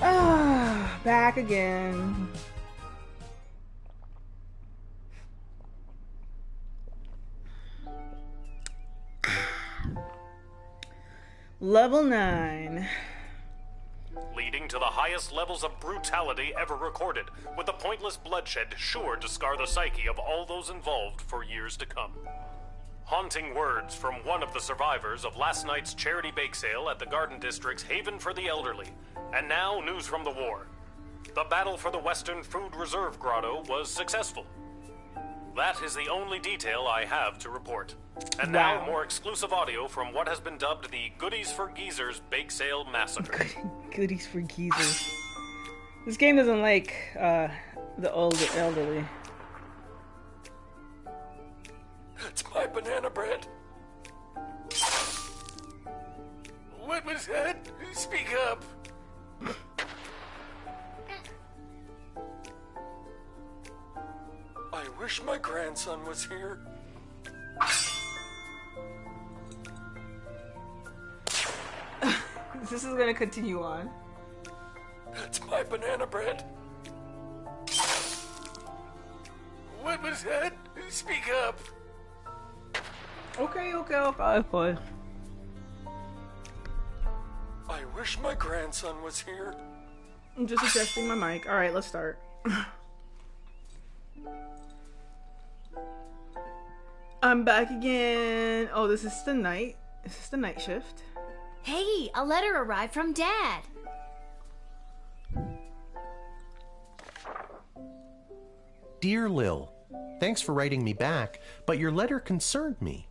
Ah, back again. Level 9. Leading to the highest levels of brutality ever recorded, with the pointless bloodshed sure to scar the psyche of all those involved for years to come. Haunting words from one of the survivors of last night's charity bake sale at the Garden District's Haven for the Elderly. And now, news from the war. The battle for the Western Food Reserve Grotto was successful. That is the only detail I have to report. And now, more exclusive audio from what has been dubbed the Goodies for Geezers Bake Sale Massacre. Goodies for geezers. This game doesn't like the elderly. It's my banana bread. What was that? Speak up. I wish my grandson was here. This is gonna continue on. It's my banana bread. What was that? Speak up. Okay, fine. I wish my grandson was here. I'm just adjusting my mic. Alright, let's start. I'm back again. Oh, this is the night. This is the night shift. Hey, a letter arrived from Dad. Dear Lil, thanks for writing me back, but your letter concerned me.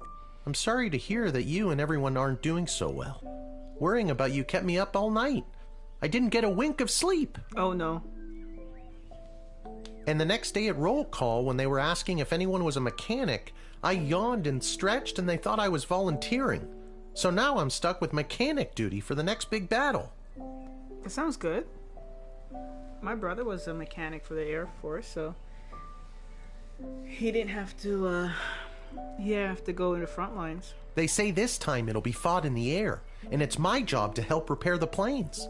I'm sorry to hear that you and everyone aren't doing so well. Worrying about you kept me up all night. I didn't get a wink of sleep. Oh no. And the next day at roll call, when they were asking if anyone was a mechanic, I yawned and stretched and they thought I was volunteering. So now I'm stuck with mechanic duty for the next big battle. That sounds good. My brother was a mechanic for the Air Force, so he didn't have to go in the front lines. They say this time it'll be fought in the air, and it's my job to help repair the planes.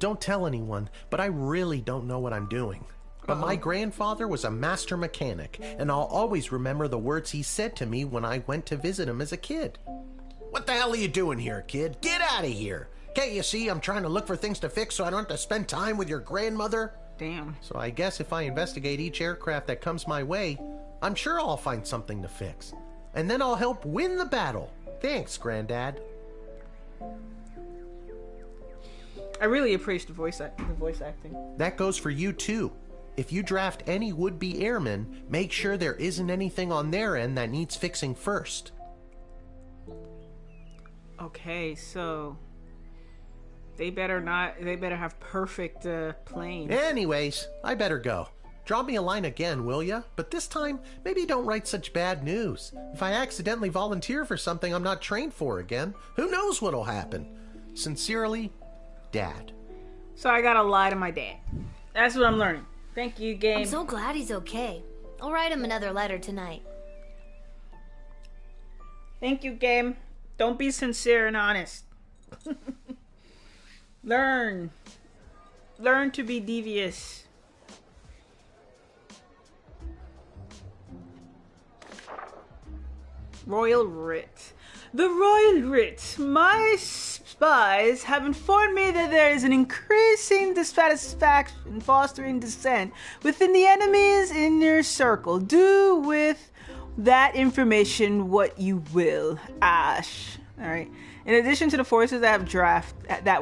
Don't tell anyone, but I really don't know what I'm doing. But my grandfather was a master mechanic, and I'll always remember the words he said to me when I went to visit him as a kid. What the hell are you doing here, kid? Get out of here! Can't you see I'm trying to look for things to fix so I don't have to spend time with your grandmother? Damn. So I guess if I investigate each aircraft that comes my way, I'm sure I'll find something to fix. And then I'll help win the battle. Thanks, Granddad. I really appreciate the voice acting. That goes for you, too. If you draft any would-be airmen, make sure there isn't anything on their end that needs fixing first. Okay, so they better have perfect planes. Anyways, I better go. Drop me a line again, will ya? But this time, maybe don't write such bad news. If I accidentally volunteer for something I'm not trained for again, who knows what'll happen? Sincerely, Dad. So I gotta lie to my dad. That's what I'm learning. Thank you, game. I'm so glad he's okay. I'll write him another letter tonight. Thank you, game. Don't be sincere and honest. Learn to be devious. Royal Writ. The Royal Writ. My spies have informed me that there is an increasing dissatisfaction fostering dissent within the enemy's inner circle. Do with that information what you will. Ash. Alright. In addition to the forces that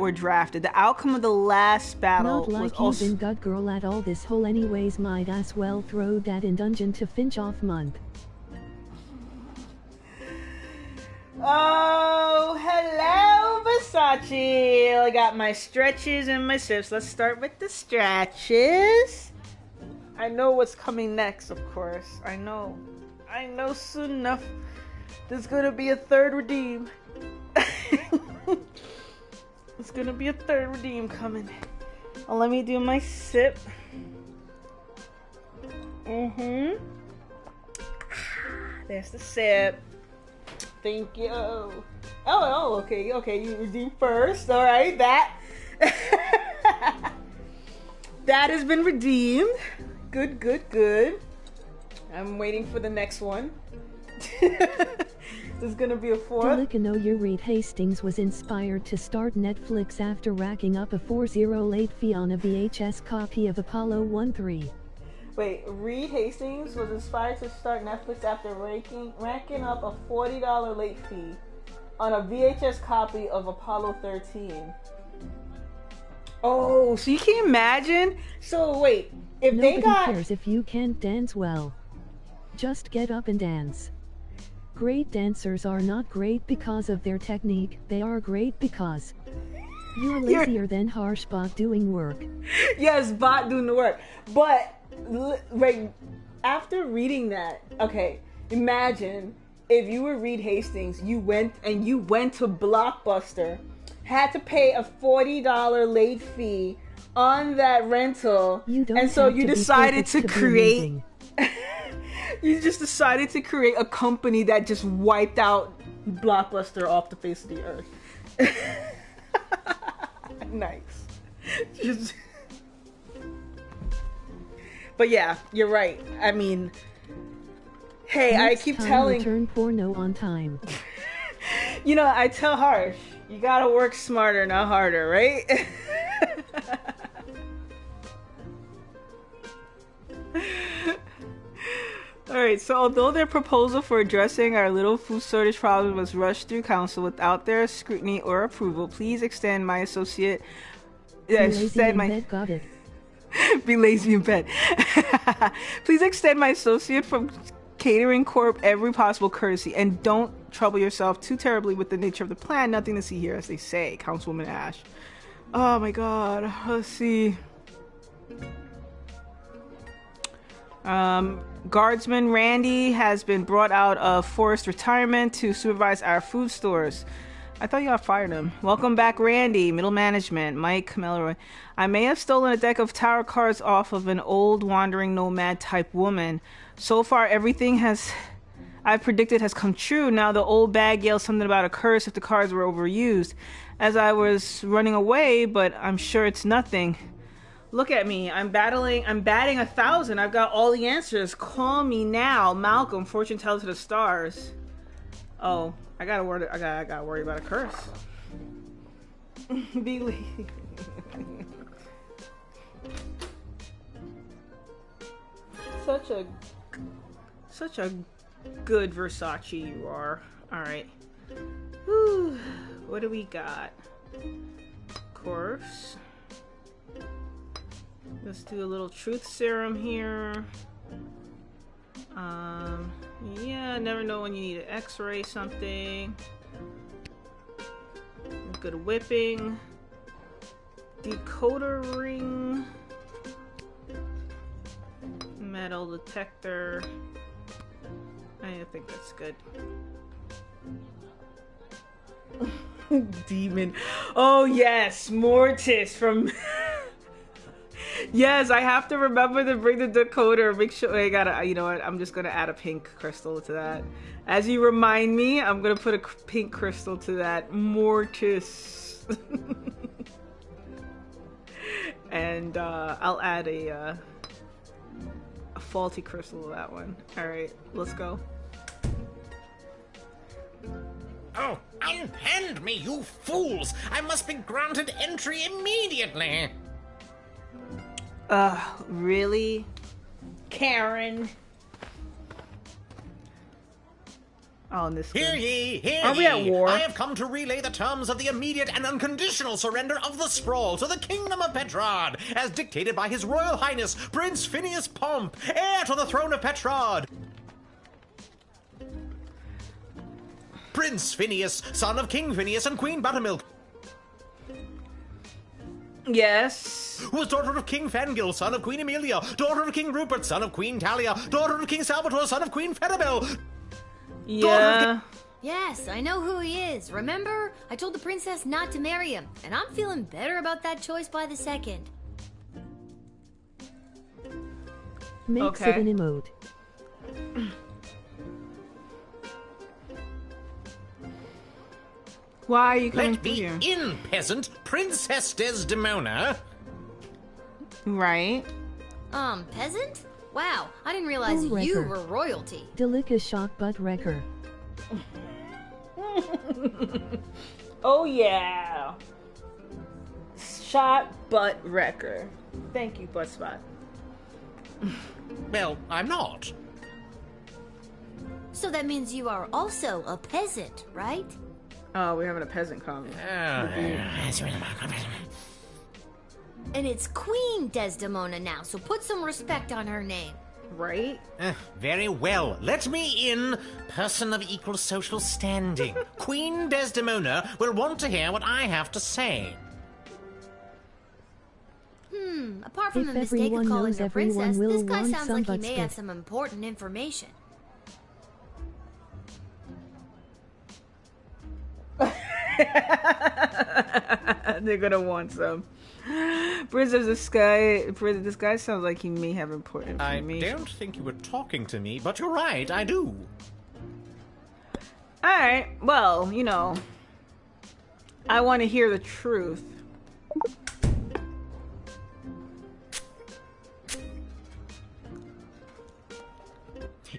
were drafted, the outcome of the last battle Not like was you also... been gut girl at all this hole anyways, might as well throw that in dungeon to Finch off month. Oh, hello, Versace. I got my stretches and my sips. Let's start with the stretches. I know what's coming next, of course. I know soon enough there's gonna be a third redeem. There's gonna be a third redeem coming. Oh, let me do my sip. There's the sip. Thank you. Okay, you redeem first. Alright, that. That has been redeemed. Good, good, good. I'm waiting for the next one. There's gonna be a fourth. Delicanoya Reed Hastings was inspired to start Netflix after racking up a $4.0 late fee on a VHS copy of Apollo 1-3. Wait, Reed Hastings was inspired to start Netflix after racking up a $40 late fee on a VHS copy of Apollo 13. Oh, so you can imagine? So wait, if Nobody they got... cares if you can't dance well. Just get up and dance. Great dancers are not great because of their technique, they are great because you're lazier than Harshbot doing work. Yes, bot doing the work. But, right, after reading that, okay, imagine if you were Reed Hastings, you went to Blockbuster, had to pay a $40 late fee on that rental, and so you decided to create... You just decided to create a company that just wiped out Blockbuster off the face of the earth. Nice. But yeah, you're right. I mean, hey, Next I keep time telling... return porno on time. You know, I tell Harsh, you gotta work smarter, not harder, right? Alright, so although their proposal for addressing our little food shortage problem was rushed through council without their scrutiny or approval, please extend my associate... Be lazy in bed, got it. Be lazy in bed. Please extend my associate from Catering Corp every possible courtesy, and don't trouble yourself too terribly with the nature of the plan. Nothing to see here, as they say, Councilwoman Ash. Oh my god, let's see. Guardsman Randy has been brought out of forced retirement to supervise our food stores. I thought y'all fired him. Welcome back, Randy. Middle management, Mike Melroy. I may have stolen a deck of tarot cards off of an old wandering nomad type woman. So far, everything I've predicted has come true. Now the old bag yells something about a curse if the cards were overused. As I was running away, but I'm sure it's nothing. Look at me. I'm batting 1,000. I've got all the answers. Call me now. Malcolm, fortune teller to the stars. Oh, I gotta worry about a curse. Be lazy. Such a good Versace you are. Alright. What do we got? Of course. Let's do a little truth serum here. Yeah, never know when you need to x-ray something. Good whipping. Decoder ring. Metal detector. I think that's good. Demon. Oh yes, Mortis from... Yes, I have to remember to bring the decoder. Make sure I gotta, you know what, I'm just gonna add a pink crystal to that. As you remind me, I'm gonna put a pink crystal to that Mortis. And I'll add a faulty crystal to that one. Alright, let's go. Oh, unhand me, you fools! I must be granted entry immediately! Really? Karen? Oh, this Hear ye, hear Are ye! we at war? I have come to relay the terms of the immediate and unconditional surrender of the scroll to the Kingdom of Petrod, as dictated by His Royal Highness, Prince Phineas Pomp, heir to the throne of Petrod. Prince Phineas, son of King Phineas and Queen Buttermilk. Yes. Who was daughter of King Fangil, son of Queen Amelia, daughter of King Rupert, son of Queen Talia, daughter of King Salvatore, son of Queen Fedabel. Yeah. Yes, I know who he is. Remember? I told the princess not to marry him, and I'm feeling better about that choice by the second. Makes it an emote. Why are you coming Let through me here? in, peasant, Princess Desdemona. Right. Peasant? Wow, I didn't realize Home you wrecker. were royalty. Delica shock butt wrecker. Oh yeah. Shot butt wrecker. Thank you, Butt Spot. Well, I'm not. So that means you are also a peasant, right? Oh, we're having a peasant comment. And it's Queen Desdemona now, so put some respect on her name. Right? Very well. Let me in, person of equal social standing. Queen Desdemona will want to hear what I have to say. Apart from If the mistake of everyone calling knows her everyone princess, will this guy want sounds some like he butt may have spit. some important information. They're gonna want some. Princess, this guy sounds like he may have important I information. don't think you were talking to me, but you're right, I do. Alright, well, you know, I want to hear the truth.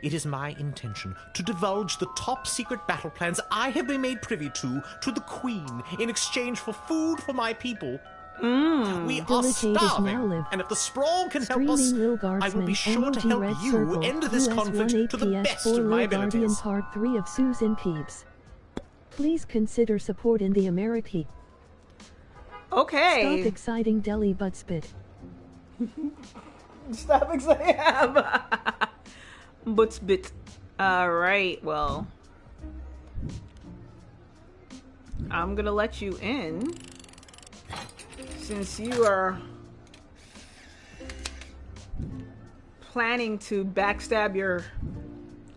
It is my intention to divulge the top secret battle plans I have been made privy to the Queen in exchange for food for my people. We are Delicate is now starving, live. and if the sprawl can help us, Streaming Lil I Guardsman, will be sure to emoji help red you circle, end this US conflict to the 18PS best for of my Lil Guardian abilities. Part 3 of Susan Peeps. Please consider support in the America. Okay. Stop exciting deli butt spit. Stop exciting. Butts bit. Alright, well. I'm gonna let you in. Since you are planning to backstab your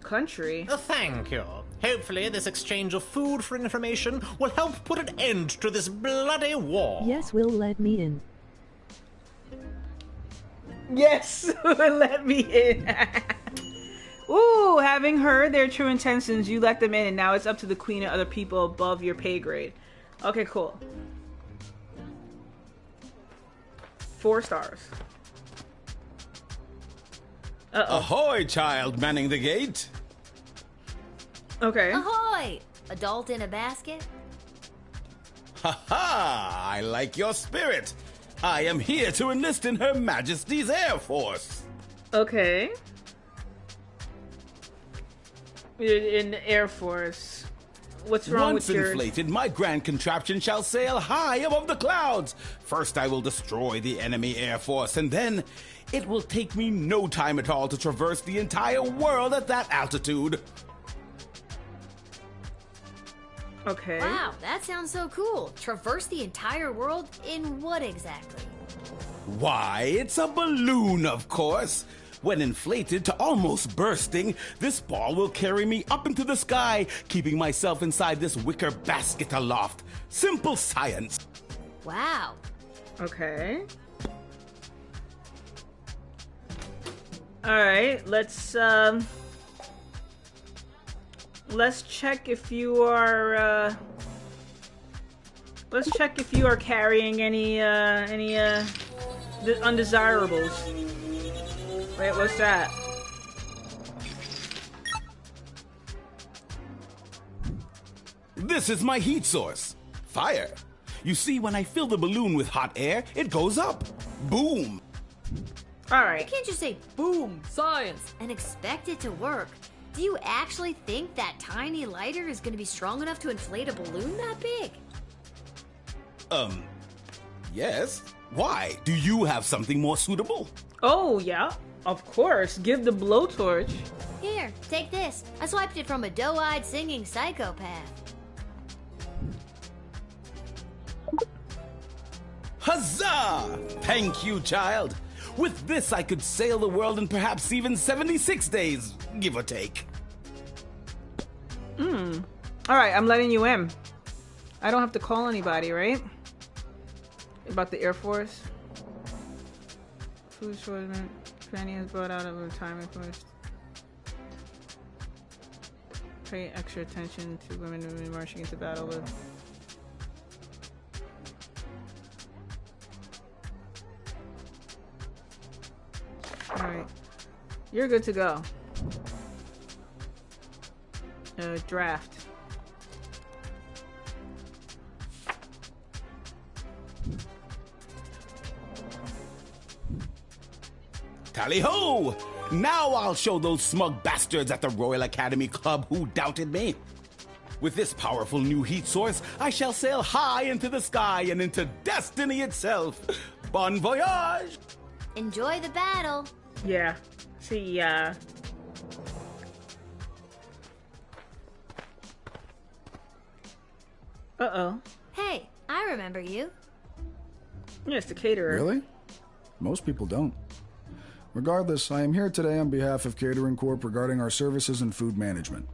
country. Thank you. Hopefully this exchange of food for information will help put an end to this bloody war. Yes, will let me in. Yes, let me in. Ooh, having heard their true intentions, you let them in, and now it's up to the queen and other people above your pay grade. Okay, cool. 4 stars. Uh-oh. Ahoy, child manning the gate. Okay. Ahoy! Adult in a basket? Ha ha! I like your spirit. I am here to enlist in Her Majesty's Air Force. Okay. You're in the Air Force. What's wrong Once with your... inflated, my grand contraption shall sail high above the clouds. First, I will destroy the enemy Air Force, and then it will take me no time at all to traverse the entire world at that altitude. Okay. Wow, that sounds so cool. Traverse the entire world? In what exactly? Why, it's a balloon, of course. When inflated to almost bursting, this ball will carry me up into the sky, keeping myself inside this wicker basket aloft. Simple science. Wow. Okay. Alright, let's check if you are, let's check if you are carrying any undesirables. Wait, what's that? This is my heat source. Fire. You see, when I fill the balloon with hot air, it goes up. Boom. You Alright. can't just say, boom, science, and expect it to work. Do you actually think that tiny lighter is going to be strong enough to inflate a balloon that big? Yes. Why? Do you have something more suitable? Oh, yeah. Of course. Give the blowtorch. Here, take this. I swiped it from a doe-eyed singing psychopath. Huzzah! Thank you, child. With this, I could sail the world in perhaps even 76 days, give or take. Alright, I'm letting you in. I don't have to call anybody, right? About the Air Force. Food shortage. Fanny has brought out of retirement for pay extra attention to women marching into battle with. You're good to go. Draft. Tally ho! Now I'll show those smug bastards at the Royal Academy Club who doubted me. With this powerful new heat source, I shall sail high into the sky and into destiny itself. Bon voyage! Enjoy the battle. Yeah. See ya. Uh-oh. Hey, I remember you. Yes, the caterer. Really? Most people don't. Regardless, I am here today on behalf of Catering Corp regarding our services and food management.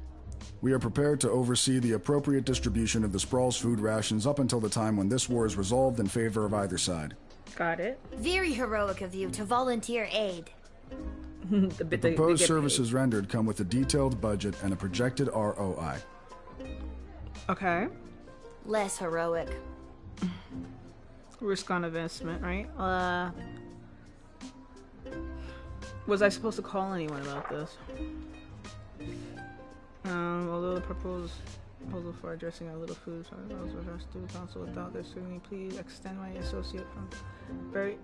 We are prepared to oversee the appropriate distribution of the Sprawl's food rations up until the time when this war is resolved in favor of either side. Got it. Very heroic of you to volunteer aid. The Proposed services rendered come with a detailed budget and a projected ROI. Okay. Less heroic. Risk on investment, right? Was I supposed to call anyone about this? Although the proposal for addressing our little food, I was addressed to the council without their scrutiny. Please extend my associate from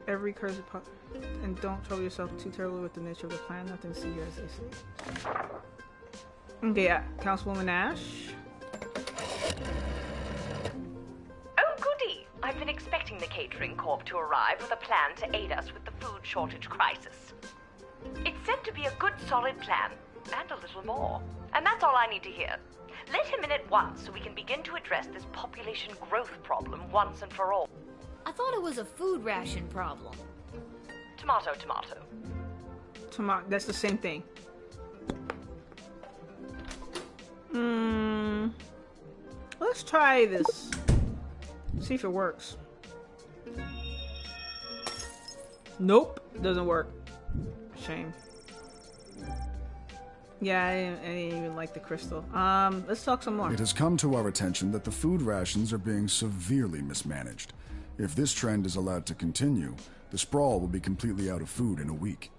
every curse and don't trouble yourself too terribly with the nature of the plan. Nothing to see here, as they say. Okay, yeah. Councilwoman Ash. Oh, goody! I've been expecting the Catering Corp to arrive with a plan to aid us with the food shortage crisis. It's said to be a good, solid plan, and a little more. And that's all I need to hear. Let him in at once so we can begin to address this population growth problem once and for all. I thought it was a food ration problem. Tomato, tomato. Tomato, that's the same thing. Let's try this. See if it works. Nope, doesn't work. Shame. Yeah, I didn't even like the crystal. Let's talk some more. It has come to our attention that the food rations are being severely mismanaged. If this trend is allowed to continue, the Sprawl will be completely out of food in a week.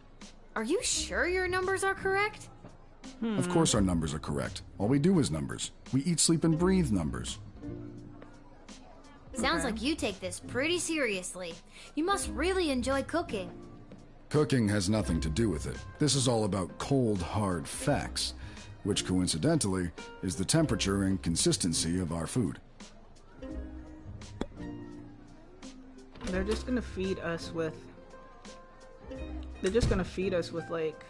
Are you sure your numbers are correct? Of course our numbers are correct. All we do is numbers. We eat, sleep, and breathe numbers. Sounds like you take this pretty seriously. You must really enjoy cooking. Cooking has nothing to do with it. This is all about cold, hard facts, which coincidentally is the temperature and consistency of our food. They're just gonna feed us with... They're just gonna feed us with, like,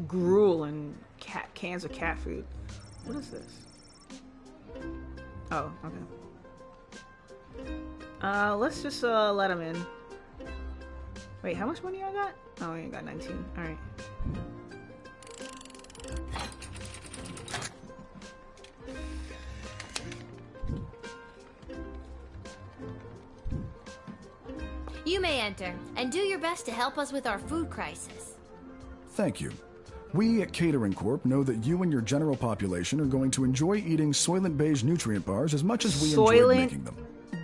gruel and cans of cat food. What is this? Oh, okay. Let's just let them in. Wait, how much money I got? Oh, I got 19. Alright. You may enter, and do your best to help us with our food crisis. Thank you. We at Catering Corp know that you and your general population are going to enjoy eating Soylent Beige nutrient bars as much as we enjoy making them.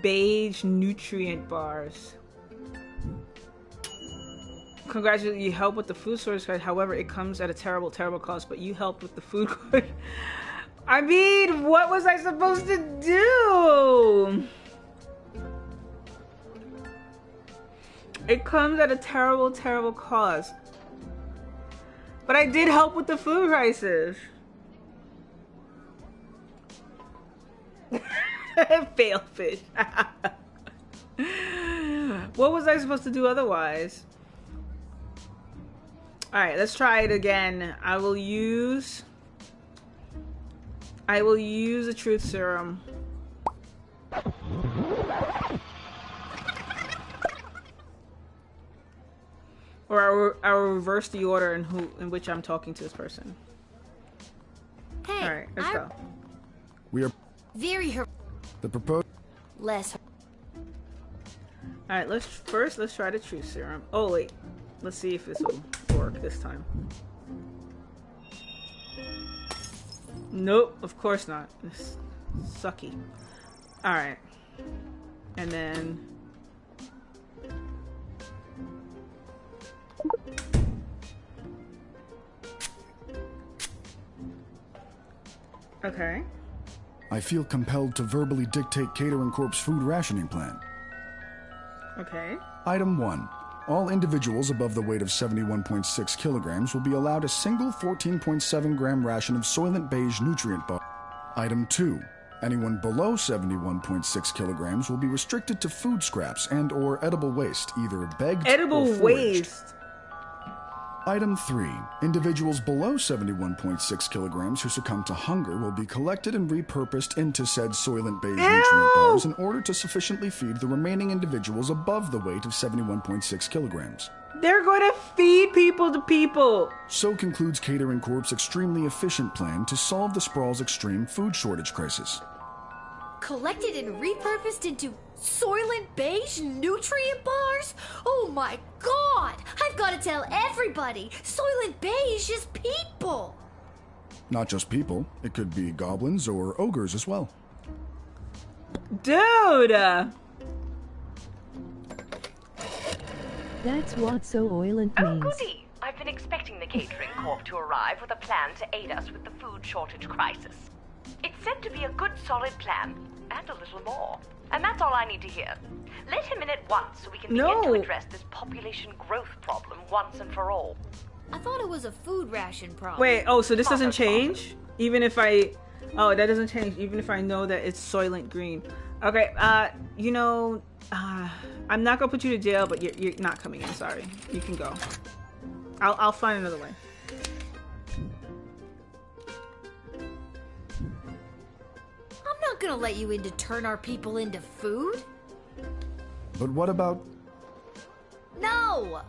Beige nutrient bars. Congratulations, you help with the food source card. However, it comes at a terrible, terrible cost, but you helped with the food card. I mean, what was I supposed to do? It comes at a terrible, terrible cost. But I did help with the food crisis. Fail fish. What was I supposed to do otherwise? Alright, let's try it again. I will use a truth serum. Or I'll reverse the order in which I'm talking to this person. Hey, alright, let's go. We are very the proposed less. Alright, let's try the truth serum. Oh wait. Let's see if this will work this time. Nope, of course not. It's sucky. Alright. And then... Okay. I feel compelled to verbally dictate Catering Corp's food rationing plan. Okay. Item 1. All individuals above the weight of 71.6 kilograms will be allowed a single 14.7 gram ration of Soylent Beige nutrient bar. Item 2. Anyone below 71.6 kilograms will be restricted to food scraps and or edible waste, either begged Edible or foraged. waste. Item 3. Individuals below 71.6 kilograms who succumb to hunger will be collected and repurposed into said Soylent Beige nutrient bars in order to sufficiently feed the remaining individuals above the weight of 71.6 kilograms. They're going to feed people to people. So concludes Catering Corp's extremely efficient plan to solve the Sprawl's extreme food shortage crisis. Collected and repurposed into Soylent Beige nutrient bars? Oh my god! I've got to tell everybody! Soylent Beige is people! Not just people, it could be goblins or ogres as well. Dude! That's what Soylent Oh, means. goody! I've been expecting the Catering Corp to arrive with a plan to aid us with the food shortage crisis. It's said to be a good, solid plan, and a little more. And that's all I need to hear. Let him in at once so we can begin to address this population growth problem once and for all. I thought it was a food ration problem. Wait, oh, so this doesn't change? Even if I... Oh, that doesn't change even if I know that it's Soylent Green. Okay, you know... I'm not gonna put you to jail, but you're not coming in, sorry. You can go. I'll find another way. I'm not gonna let you in to turn our people into food. But what about... No!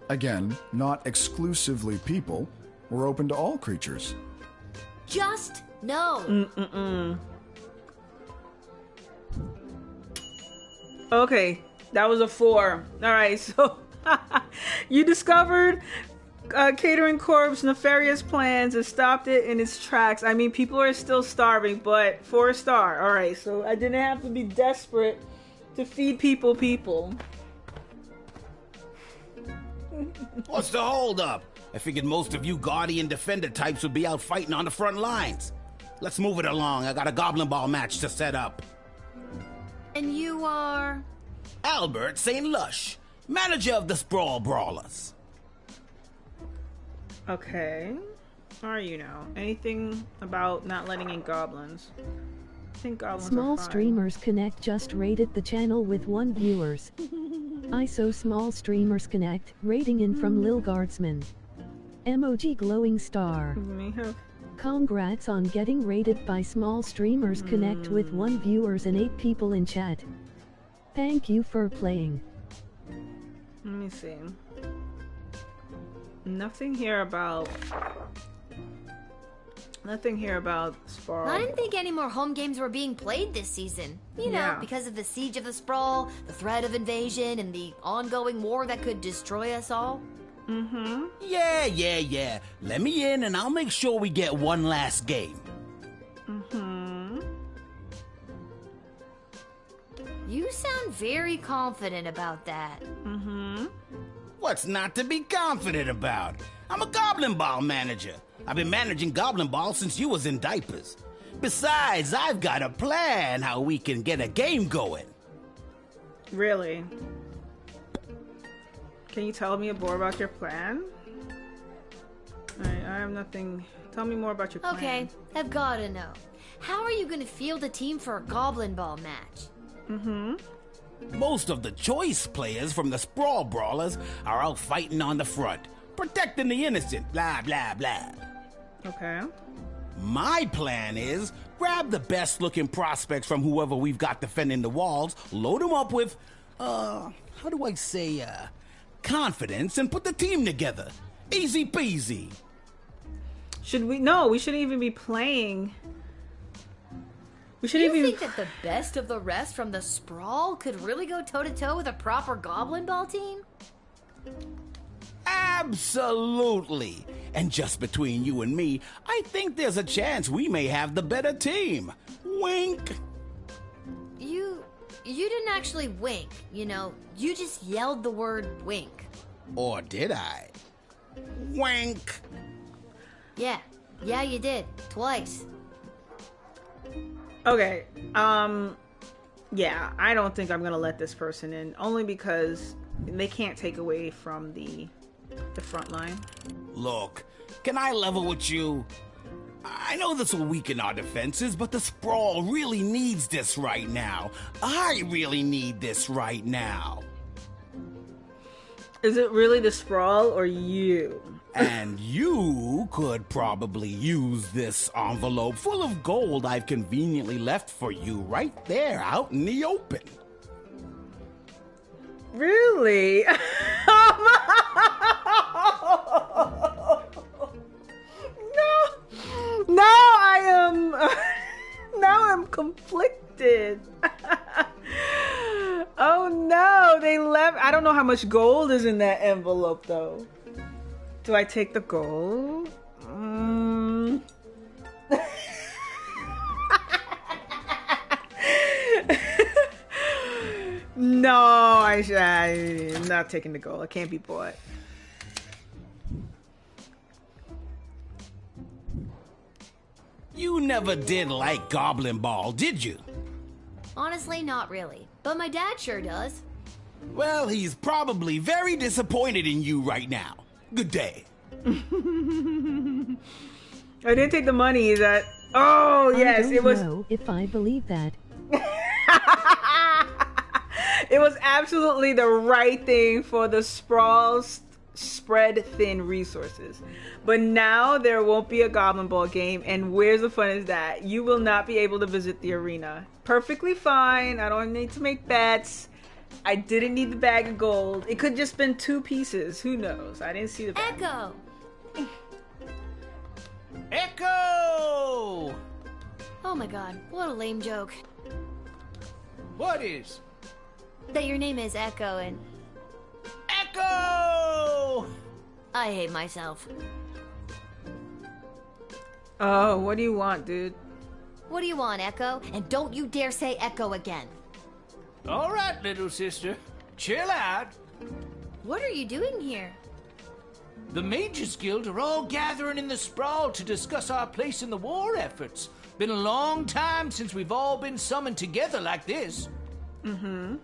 Again, not exclusively people. We're open to all creatures. Just no. Okay, that was a 4. Alright, so... you discovered Catering Corp's nefarious plans and stopped it in its tracks. I mean, people are still starving, but 4-star. Alright, so I didn't have to be desperate to feed people. What's the holdup? I figured most of you Guardian Defender types would be out fighting on the front lines. Let's move it along. I got a Goblin Ball match to set up. And you are? Albert St. Lush, manager of the Sprawl Brawlers. Okay. Are you now? Anything about not letting in goblins? I think goblins Small are fine. Streamers Connect just rated the channel with 1 viewers. ISO Small Streamers Connect, rating in from Lil Guardsman. Emoji glowing star. Congrats on getting rated by Small Streamers Connect with 1 viewers and 8 people in chat. Thank you for playing. Let me see. Nothing here about Sprawl. I didn't think any more home games were being played this season. You know, because of the siege of the Sprawl, the threat of invasion, and the ongoing war that could destroy us all. Yeah. Let me in and I'll make sure we get one last game. You sound very confident about that. What's not to be confident about? I'm a Goblin Ball manager. I've been managing Goblin Ball since you was in diapers. Besides, I've got a plan how we can get a game going. Really? Can you tell me more about your plan? I have nothing. Tell me more about your plan. Okay, I've gotta know. How are you gonna field a team for a Goblin Ball match? Most of the choice players from the Sprawl Brawlers are out fighting on the front, protecting the innocent, blah, blah, blah. Okay. My plan is grab the best looking prospects from whoever we've got defending the walls, load them up with, how do I say, confidence, and put the team together. Easy peasy. Should we? No, we shouldn't even be playing. We Do shouldn't you even. think that the best of the rest from the Sprawl could really go toe-to-toe with a proper Goblin Ball team? Absolutely. And just between you and me, I think there's a chance we may have the better team. Wink. You didn't actually wink, you know. You just yelled the word wink. Or did I? Wink. Yeah, you did. Twice. Okay. Yeah, I don't think I'm gonna let this person in, only because they can't take away from the front line. Look, can I level with you? I know this will weaken our defenses, but the Sprawl really needs this right now. I really need this right now. Is it really the Sprawl or you? And you could probably use this envelope full of gold I've conveniently left for you right there out in the open. Really? No, I am. Now I'm conflicted. Oh no, they left. I don't know how much gold is in that envelope though. Do I take the gold? No, I'm not taking the gold. It can't be bought. You never did like Goblin Ball, did you? Honestly, not really. But my dad sure does. Well, he's probably very disappointed in you right now. Good day. I didn't take the money. That yes, I don't know if I believe that. It was absolutely the right thing for the Sprawls spread thin resources. But now there won't be a Goblin Ball game, and where's the fun is that? You will not be able to visit the arena. Perfectly fine. I don't need to make bets. I didn't need the bag of gold. It could just been 2 pieces. Who knows? I didn't see the bag. Echo! Echo! Oh my god, what a lame joke. What is? That your name is Echo and Echo! I hate myself. Oh, what do you want, dude? What do you want, Echo? And don't you dare say Echo again. All right, little sister. Chill out. What are you doing here? The Mages Guild are all gathering in the Sprawl to discuss our place in the war efforts. Been a long time since we've all been summoned together like this. Mm-hmm.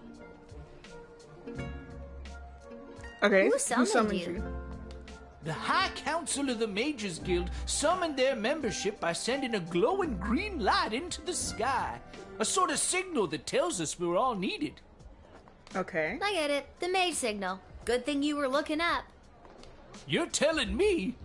Okay, Who summoned you? The High Council of the Mages Guild summoned their membership by sending a glowing green light into the sky. A sort of signal that tells us we're all needed. Okay. I get it. The mage signal. Good thing you were looking up. You're telling me?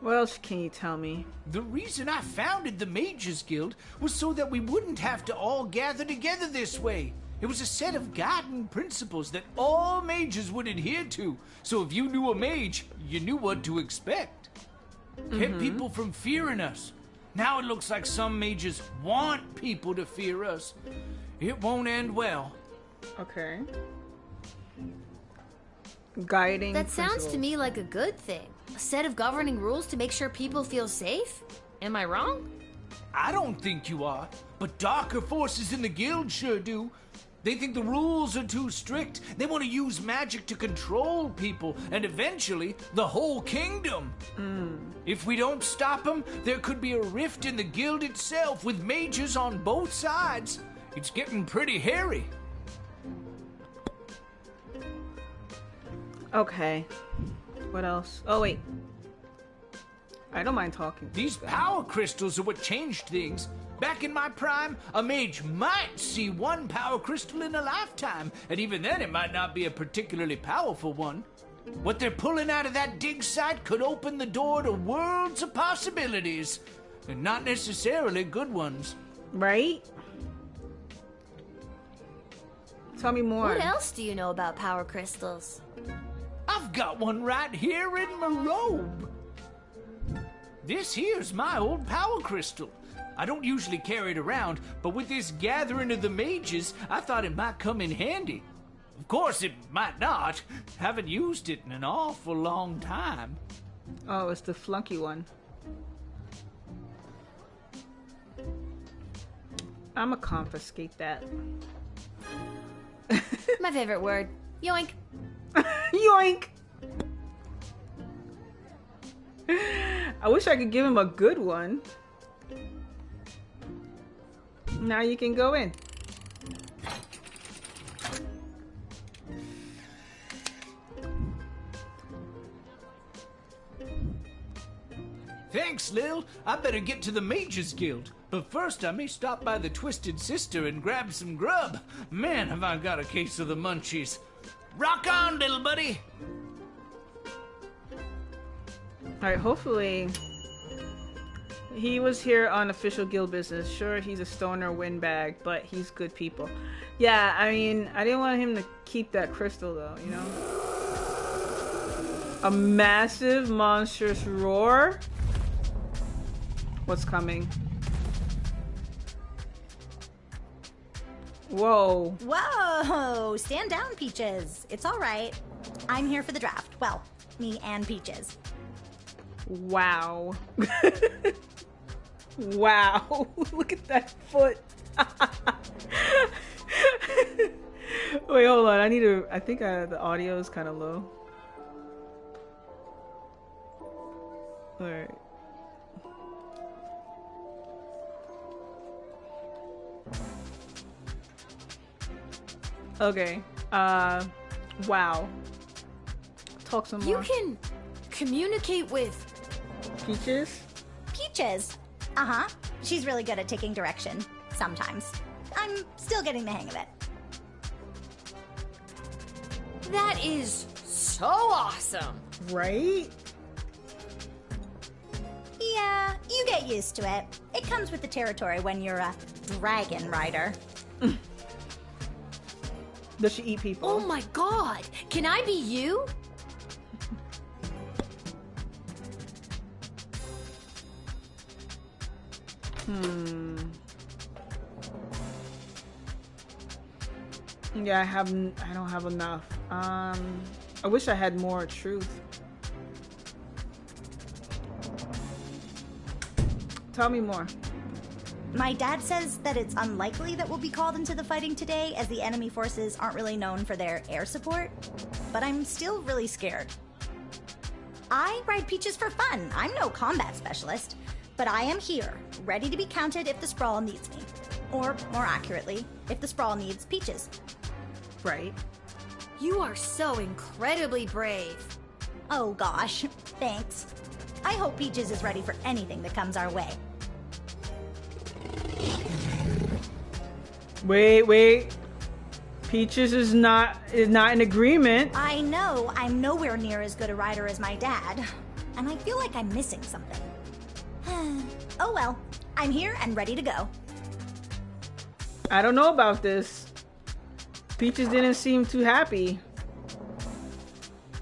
What else can you tell me? The reason I founded the Mages Guild was so that we wouldn't have to all gather together this way. It was a set of guiding principles that all mages would adhere to. So if you knew a mage, you knew what to expect. Kept people from fearing us. Now it looks like some mages want people to fear us. It won't end well. Okay. Guiding That sounds principles. to me like a good thing. A set of governing rules to make sure people feel safe? Am I wrong? I don't think you are, but darker forces in the guild sure do. They think the rules are too strict. They want to use magic to control people, and eventually, the whole kingdom. If we don't stop them, there could be a rift in the guild itself, with mages on both sides. It's getting pretty hairy. Okay. What else? Oh, wait. I don't mind talking. These power crystals are what changed things. Back in my prime, a mage might see one power crystal in a lifetime, and even then it might not be a particularly powerful one. What they're pulling out of that dig site could open the door to worlds of possibilities, and not necessarily good ones. Right? Tell me more. What else do you know about power crystals? I've got one right here in my robe. This here's my old power crystal. I don't usually carry it around, but with this gathering of the mages, I thought it might come in handy. Of course, it might not. Haven't used it in an awful long time. Oh, it's the flunky one. I'ma confiscate that. My favorite word. Yoink. Yoink! I wish I could give him a good one. Now you can go in. Thanks, Lil. I better get to the Mages Guild. But first, I may stop by the Twisted Sister and grab some grub. Man, have I got a case of the munchies. Rock on, little buddy! Alright, hopefully... He was here on official guild business. Sure, he's a stoner windbag, but he's good people. Yeah, I mean, I didn't want him to keep that crystal, though, you know? A massive, monstrous roar? What's coming? Whoa. Whoa! Stand down, Peaches. It's all right. I'm here for the draft. Well, me and Peaches. Wow. Wow. Look at that foot. Wait, hold on. I think the audio is kind of low. Alright. Okay. Wow. Talk some more. You can communicate with Peaches? Peaches. Uh-huh. She's really good at taking direction. Sometimes. I'm still getting the hang of it. That is so awesome. Right? Yeah, you get used to it. It comes with the territory when you're a dragon rider. Does she eat people? Oh my god. Can I be you? Yeah, I don't have enough. I wish I had more truth. Tell me more. My dad says that it's unlikely that we'll be called into the fighting today, as the enemy forces aren't really known for their air support. But I'm still really scared. I ride Peaches for fun. I'm no combat specialist. But I am here, ready to be counted if the Sprawl needs me. Or, more accurately, if the Sprawl needs Peaches. Right. You are so incredibly brave. Oh gosh, thanks. I hope Peaches is ready for anything that comes our way. Wait. Peaches is not in agreement. I know I'm nowhere near as good a rider as my dad. And I feel like I'm missing something. Oh well, I'm here and ready to go. I don't know about this. Peaches didn't seem too happy.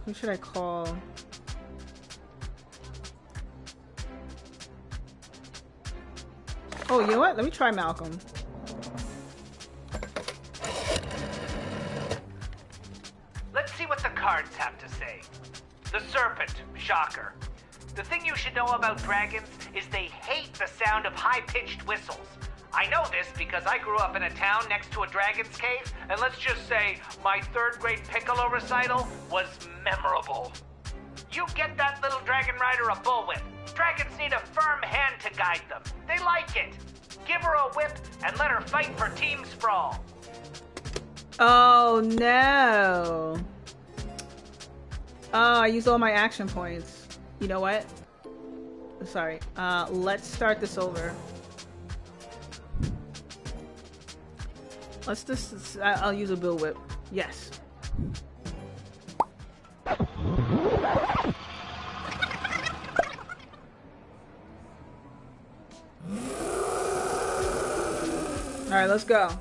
Who should I call? Oh, you know what? Let me try Malcolm. Let's see what the cards have to say. The serpent, shocker. The thing you should know about dragons is they hate the sound of high-pitched whistles. I know this because I grew up in a town next to a dragon's cave, and let's just say my third-grade Piccolo recital was memorable. You get that little dragon rider a bullwhip. Dragons need a firm hand to guide them. They like it. Give her a whip and let her fight for Team Sprawl. Oh no. Oh, I used all my action points. You know what? Sorry. Let's start this over. Let's just... I'll use a bill whip. Yes. Alright, let's go.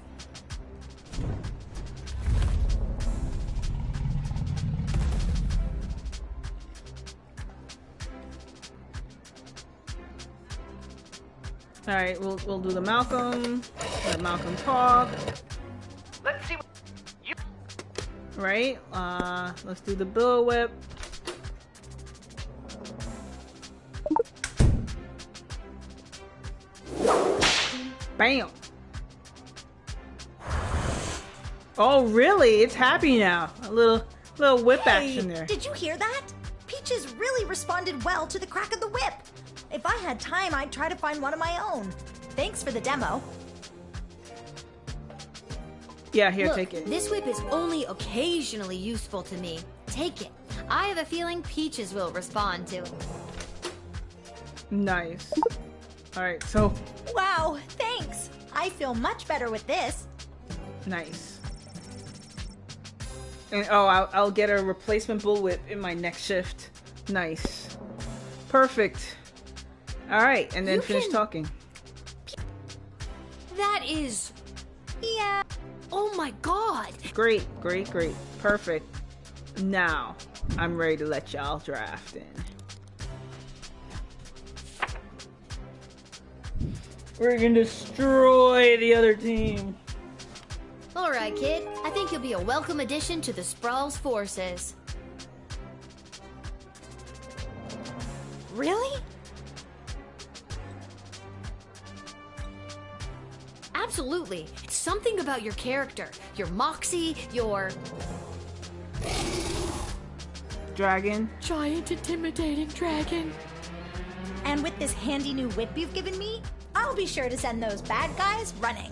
Alright, we'll do the Malcolm. Let Malcolm talk. Let's see what you... Right? Let's do the Bill Whip. Bam! Oh, really? It's happy now. A little whip action there. Did you hear that? Peaches really responded well to the crack of the whip. If I had time, I'd try to find one of my own. Thanks for the demo. Yeah, here, Look, take it. this whip is only occasionally useful to me. Take it. I have a feeling Peaches will respond to it. Nice. Alright, so Wow, thanks. I feel much better with this. nice. And I'll get a replacement bullwhip in my next shift. Nice. Perfect. Alright, and then You finish can- talking. That is... Yeah. Oh my god! Great, great, great. Perfect. Now, I'm ready to let y'all draft in. We're gonna destroy the other team. Alright, kid. I think you'll be a welcome addition to the Sprawls forces. Really? Absolutely. It's something about your character, your moxie, your Dragon. giant intimidating dragon. And with this handy new whip you've given me, I'll be sure to send those bad guys running.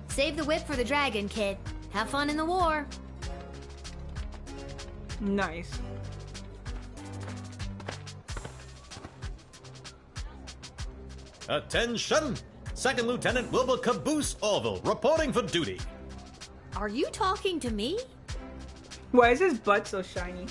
Save the whip for the dragon, kid. Have fun in the war. Nice. Attention! Second Lieutenant Wilbur Caboose Orville, reporting for duty. Are you talking to me? Why is his butt so shiny?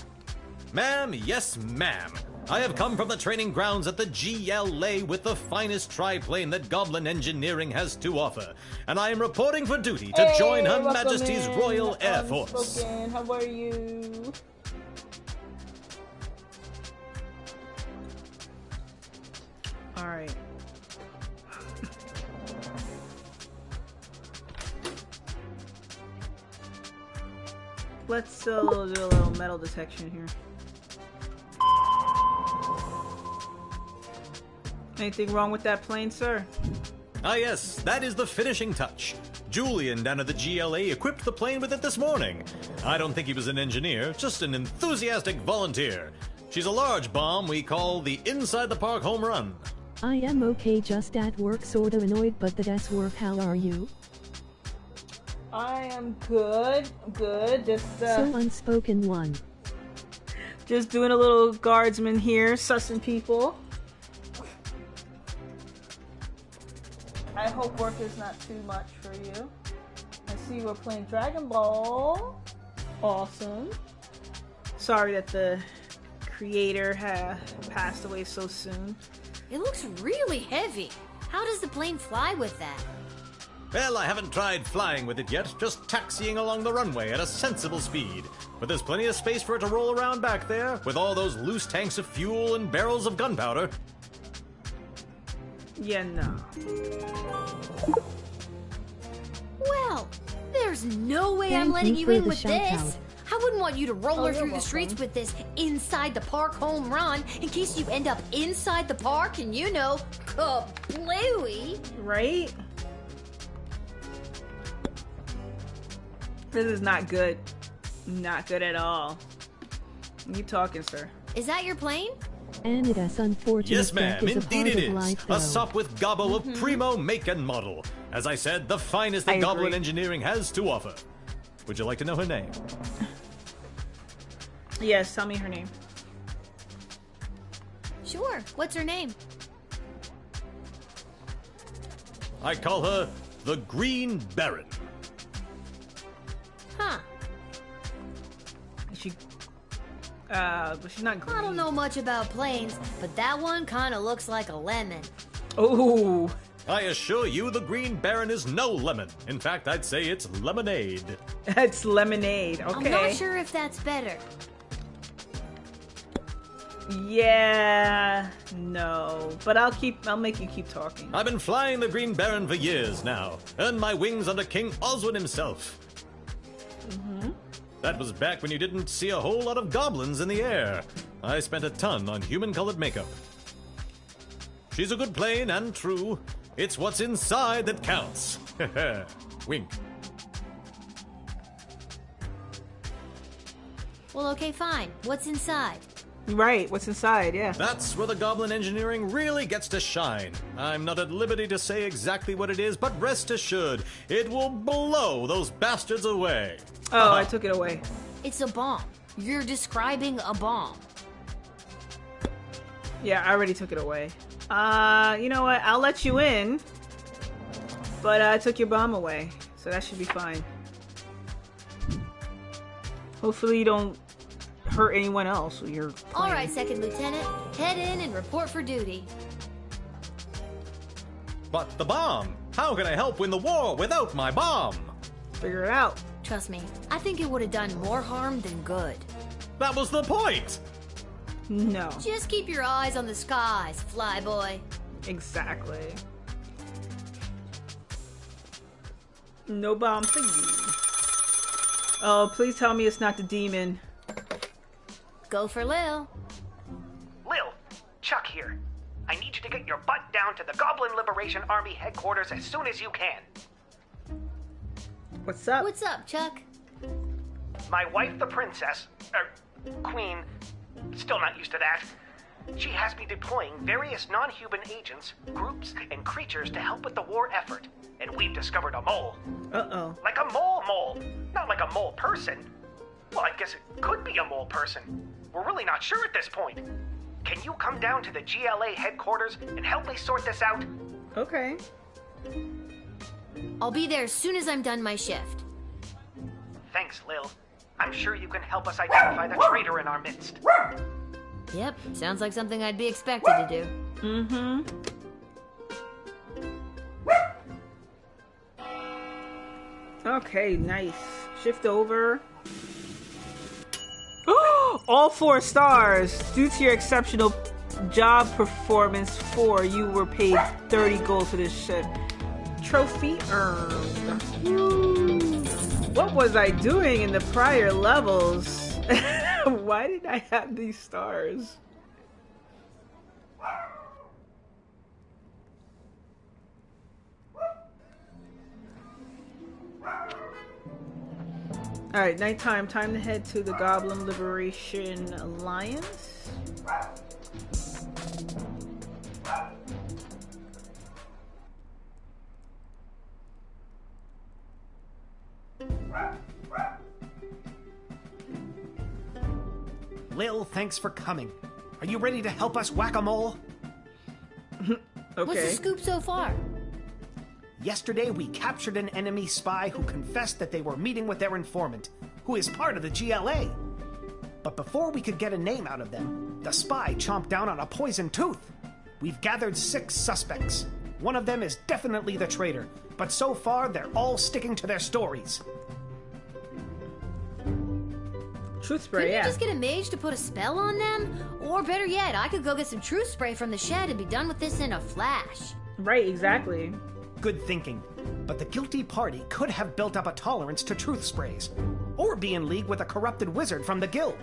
Ma'am, yes, ma'am. I have come from the training grounds at the GLA with the finest triplane that Goblin Engineering has to offer, and I am reporting for duty to join Her welcome Majesty's in, Royal Air Force. Unspoken. How are you? Alright. Let's do a little metal detection here. Anything wrong with that plane, sir? Ah, yes, that is the finishing touch. Julian down at the GLA equipped the plane with it this morning. I don't think he was an engineer, just an enthusiastic volunteer. She's a large bomb we call the Inside the Park Home Run. I am okay, just at work, sorta annoyed, but that's work. How are you? I am good. Good. So unspoken one. Just doing a little guardsman here, sussing people. I hope work is not too much for you. I see we're playing Dragon Ball. Awesome. Sorry that the creator passed away so soon. It looks really heavy. How does the plane fly with that? Well, I haven't tried flying with it yet, just taxiing along the runway at a sensible speed. But there's plenty of space for it to roll around back there, with all those loose tanks of fuel and barrels of gunpowder. Yeah, no. Well, there's no way Thank I'm letting you you for in the with shout-out. this. I wouldn't want you to roller you're through the welcome. streets with this inside the park home run in case you end up inside the park and kablooey. Right? This is not good. Not good at all. You talking, sir? Is that your plane? And it is unfortunate. Yes, ma'am, that is a indeed part it of is. life, A though. sup with gobbo of primo make and model. As I said, the finest that I Goblin agree. Engineering has to offer. Would you like to know her name? Yes, tell me her name. Sure. What's her name? I call her the Green Baron. Huh. But she's not green. I don't know much about planes, but that one kind of looks like a lemon. Oh, I assure you the Green Baron is no lemon. In fact, I'd say it's lemonade. that's lemonade. I'm Okay. not sure if that's better. Yeah, no. But I'll make you keep talking. I've been flying the Green Baron for years now. Earned my wings under King Oswin himself. That was back when you didn't see a whole lot of goblins in the air. I spent a ton on human-colored makeup. She's a good plane and true. It's what's inside that counts. Wink. Well, okay, fine. What's inside? Right, what's inside, yeah. That's where the goblin engineering really gets to shine. I'm not at liberty to say exactly what it is, but rest assured, it will blow those bastards away. Oh, I took it away. It's a bomb. You're describing a bomb. Yeah, I already took it away. You know what? I'll let you in. But I took your bomb away. So that should be fine. Hopefully you don't hurt anyone else with your plane. All right, Second Lieutenant. Head in and report for duty. But the bomb! How can I help win the war without my bomb? Figure it out. Trust me, I think it would have done more harm than good. That was the point! No. Just keep your eyes on the skies, flyboy. Exactly. No bomb for you. Oh, please tell me it's not the demon. Go for Lil. Lil, Chuck here. I need you to get your butt down to the Goblin Liberation Army headquarters as soon as you can. What's up? What's up, Chuck? My wife, the princess, queen, still not used to that. She has me deploying various non-human agents, groups, and creatures to help with the war effort. And we've discovered a mole. Uh-oh. Like a mole. Not like a mole person. Well, I guess it could be a mole person. We're really not sure at this point. Can you come down to the GLA headquarters and help me sort this out? Okay. I'll be there as soon as I'm done my shift. Thanks, Lil. I'm sure you can help us identify the traitor in our midst. Yep, sounds like something I'd be expected to do. Mm-hmm. Okay, nice. Shift over. All 4 stars. Due to your exceptional job performance 4, you were paid 30 gold for this ship. Trophy earned. Woo. What was I doing in the prior levels? Why did I have these stars? Alright, nighttime. Time to head to the Goblin Liberation Alliance. Lil, thanks for coming. Are you ready to help us whack-a-mole? Okay. What's the scoop so far? Yesterday, we captured an enemy spy who confessed that they were meeting with their informant, who is part of the GLA. But before we could get a name out of them, the spy chomped down on a poison tooth. We've gathered 6 suspects. One of them is definitely the traitor, but so far they're all sticking to their stories. Truth spray, Couldn't yeah. you just get a mage to put a spell on them? Or better yet, I could go get some truth spray from the shed and be done with this in a flash. Right, exactly. Good thinking. But the guilty party could have built up a tolerance to truth sprays, or be in league with a corrupted wizard from the guild.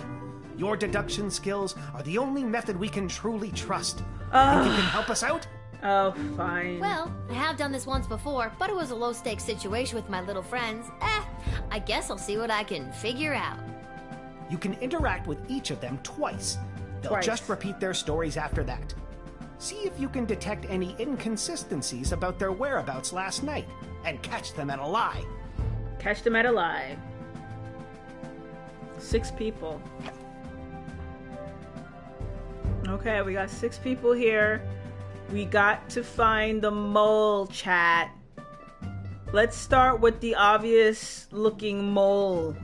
Your deduction skills are the only method we can truly trust. Think you can help us out? Oh, fine. Well, I have done this once before, but it was a low-stakes situation with my little friends. I guess I'll see what I can figure out. You can interact with each of them twice. They'll just repeat their stories after that. See if you can detect any inconsistencies about their whereabouts last night, and catch them at a lie. Catch them at a lie. 6 people. Okay, we got 6 people here. We got to find the mole, chat. Let's start with the obvious looking mole.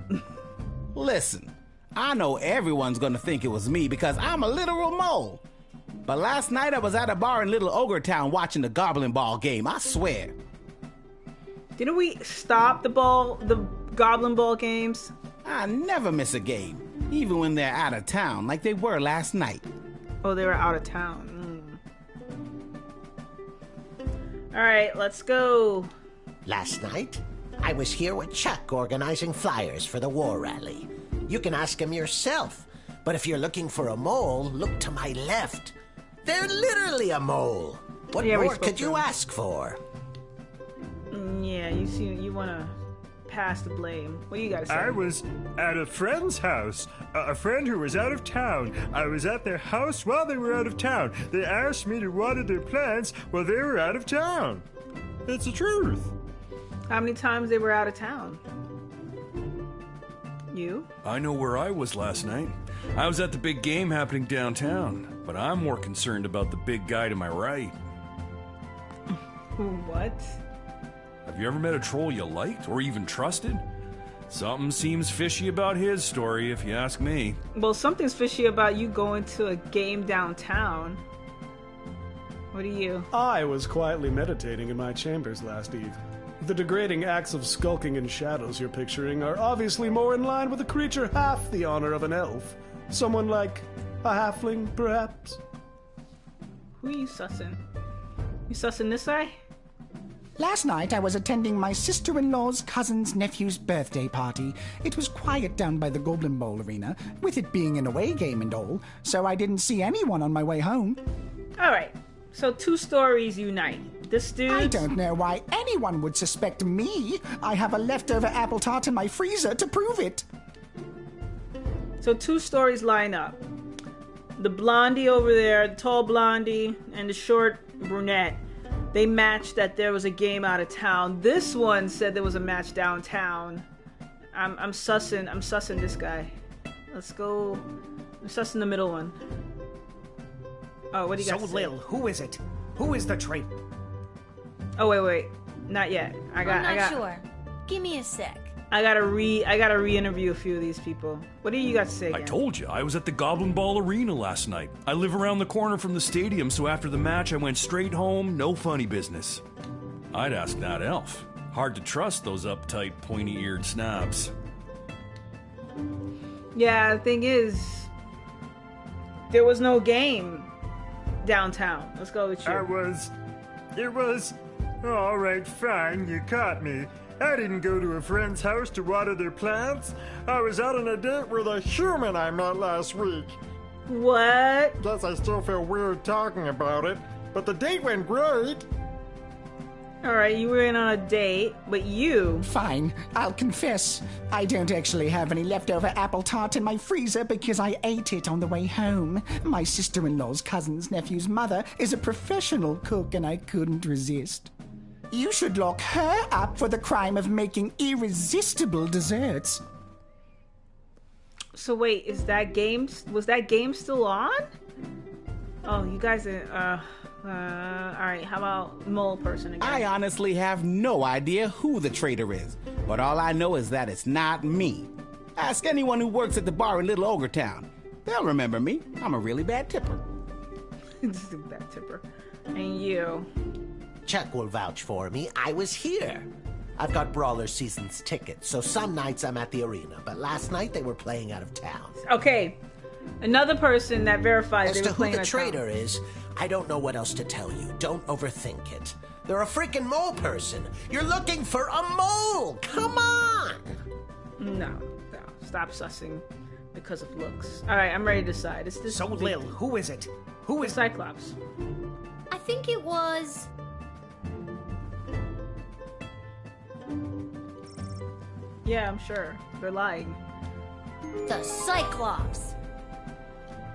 Listen, I know everyone's gonna think it was me because I'm a literal mole. But last night I was at a bar in Little Ogre Town watching the Goblin Ball game, I swear. Didn't we stop the Goblin Ball games? I never miss a game, even when they're out of town, like they were last night. Oh, they were out of town. Alright, let's go. Last night, I was here with Chuck organizing flyers for the war rally. You can ask him yourself. But if you're looking for a mole, look to my left. They're literally a mole. What more could you ask for? Yeah, you want to pass the blame. What do you guys say? I was at a friend's house. A friend who was out of town. I was at their house while they were out of town. They asked me to water their plants while they were out of town. It's the truth. How many times they were out of town? You? I know where I was last night. I was at the big game happening downtown, but I'm more concerned about the big guy to my right. What? Have you ever met a troll you liked or even trusted? Something seems fishy about his story, if you ask me. Well, something's fishy about you going to a game downtown. What do you? I was quietly meditating in my chambers last eve. The degrading acts of skulking in shadows you're picturing are obviously more in line with a creature half the honor of an elf. Someone like a halfling, perhaps? Who are you sussing? You sussing this eye? Last night I was attending my sister-in-law's cousin's nephew's birthday party. It was quiet down by the Goblin Bowl arena, with it being an away game and all, so I didn't see anyone on my way home. Alright, so two stories unite. This dude... I don't know why anyone would suspect me. I have a leftover apple tart in my freezer to prove it. So two stories line up. The blondie over there, the tall blondie, and the short brunette. They matched that there was a game out of town. This one said there was a match downtown. I'm sussing this guy. Let's go. I'm sussing the middle one. Oh, what do you got? So, Lil, who is it? Who is the traitor? Oh, wait. Not yet. I'm not sure. Give me a sec. I gotta re-interview a few of these people. What do you got to say again? I told you, I was at the Goblin Ball Arena last night. I live around the corner from the stadium, so after the match I went straight home, no funny business. I'd ask that elf. Hard to trust those uptight, pointy-eared snobs. Yeah, the thing is, there was no game downtown. Let's go with you. It was... All right, fine, you caught me. I didn't go to a friend's house to water their plants. I was out on a date with a human I met last week. What? Guess I still feel weird talking about it, but the date went great. Alright, you were in on a date, but you... Fine, I'll confess. I don't actually have any leftover apple tart in my freezer because I ate it on the way home. My sister-in-law's cousin's nephew's mother is a professional cook and I couldn't resist. You should lock her up for the crime of making irresistible desserts. So wait, was that game still on? Oh, you guys are, alright, how about mole person again? I honestly have no idea who the traitor is, but all I know is that it's not me. Ask anyone who works at the bar in Little Ogre Town. They'll remember me. I'm a really bad tipper. Bad tipper. And you? Chuck will vouch for me. I was here. I've got Brawler Season's tickets, so some nights I'm at the arena, but last night they were playing out of town. Okay, another person that verifies they were playing out of town. As to who the traitor is, I don't know what else to tell you. Don't overthink it. They're a freaking mole person. You're looking for a mole! Come on! No. Stop sussing because of looks. Alright, I'm ready to decide. So, Lil, who is it? Who is Cyclops? I think it was... Yeah, I'm sure. They're lying. The Cyclops.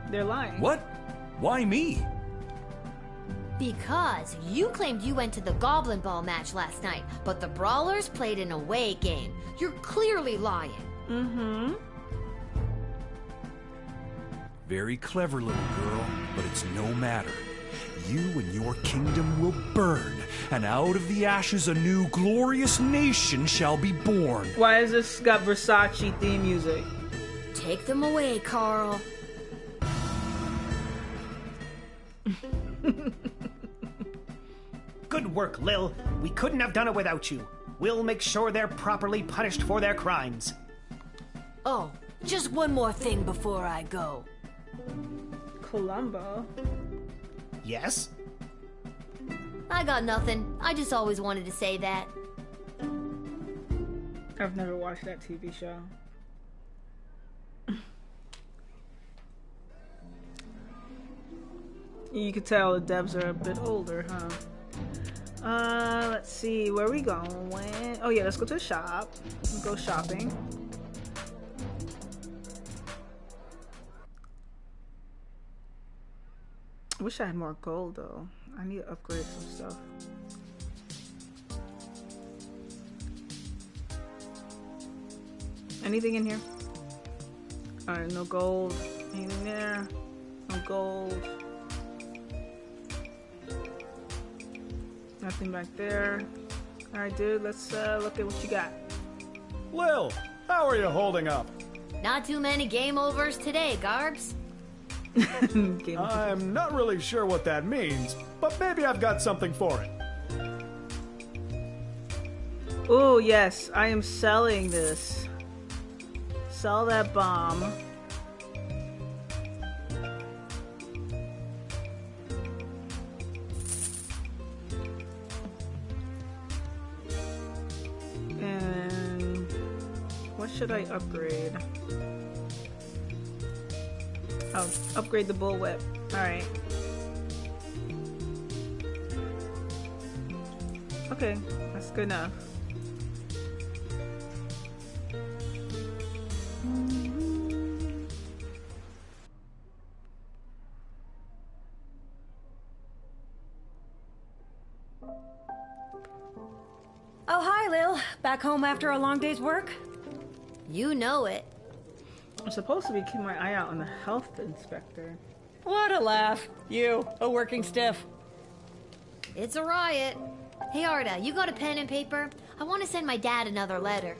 They're lying. What? Why me? Because you claimed you went to the Goblin Ball match last night, but the Brawlers played an away game. You're clearly lying. Mm-hmm. Very clever, little girl, but it's no matter. You and your kingdom will burn, and out of the ashes a new glorious nation shall be born. Why is this got Versace theme music? Take them away, Carl. Good work, Lil. We couldn't have done it without you. We'll make sure they're properly punished for their crimes. Oh, just one more thing before I go. Columbo? Yes? I got nothing. I just always wanted to say that. I've never watched that TV show. You could tell the devs are a bit older, huh? Let's see, where are we going? Oh yeah, let's go to the shop. Let's go shopping. I wish I had more gold though. I need to upgrade some stuff. Anything in here? Alright, no gold. Anything there? No gold. Nothing back there. Alright, dude, let's look at what you got. Lil, how are you holding up? Not too many game overs today, Garbs. I'm not really sure what that means, but maybe I've got something for it. Oh, yes, I am selling this. Sell that bomb. And what should I upgrade? Oh, upgrade the bullwhip. Alright. Okay, that's good enough. Oh, hi, Lil. Back home after a long day's work? You know it. I'm supposed to be keeping my eye out on the health inspector. What a laugh. You, a working stiff. It's a riot. Hey, Arda, you got a pen and paper? I want to send my dad another letter.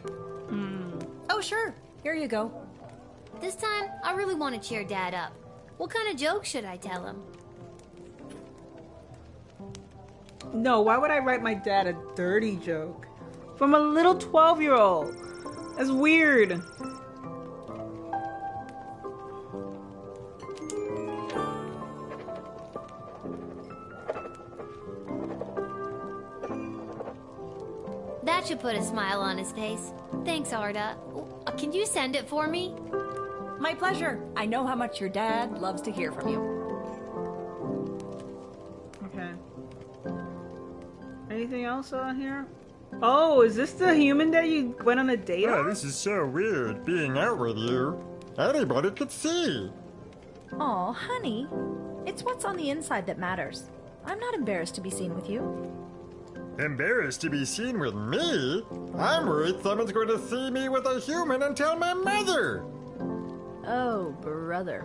Oh, sure. Here you go. This time, I really want to cheer Dad up. What kind of joke should I tell him? No, why would I write my dad a dirty joke? From a little 12-year-old. That's weird. That should put a smile on his face. Thanks, Arda. Can you send it for me? My pleasure. I know how much your dad loves to hear from you. Okay. Anything else on here? Oh, is this the human that you went on a date Oh, on? this is so weird, being out with you. Anybody could see. Aw, honey. It's what's on the inside that matters. I'm not embarrassed to be seen with you. Embarrassed to be seen with me? I'm worried someone's going to see me with a human and tell my mother. Oh, brother.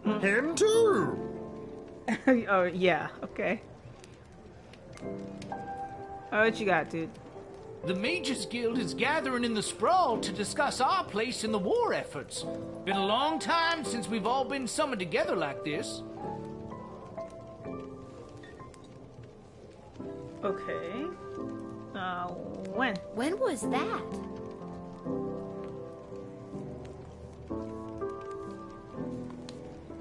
Him too. Oh, yeah, okay. Oh, what you got, dude? The Mages Guild is gathering in the sprawl to discuss our place in the war efforts. Been a long time since we've all been summoned together like this. Okay. When? When was that?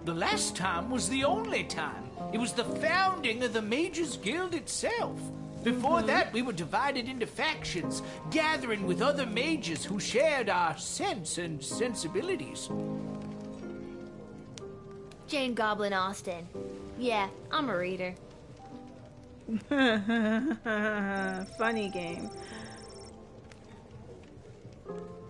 The last time was the only time. It was the founding of the Mages Guild itself. Before that, we were divided into factions, gathering with other mages who shared our sense and sensibilities. Jane Goblin Austen. Yeah, I'm a reader. Funny game.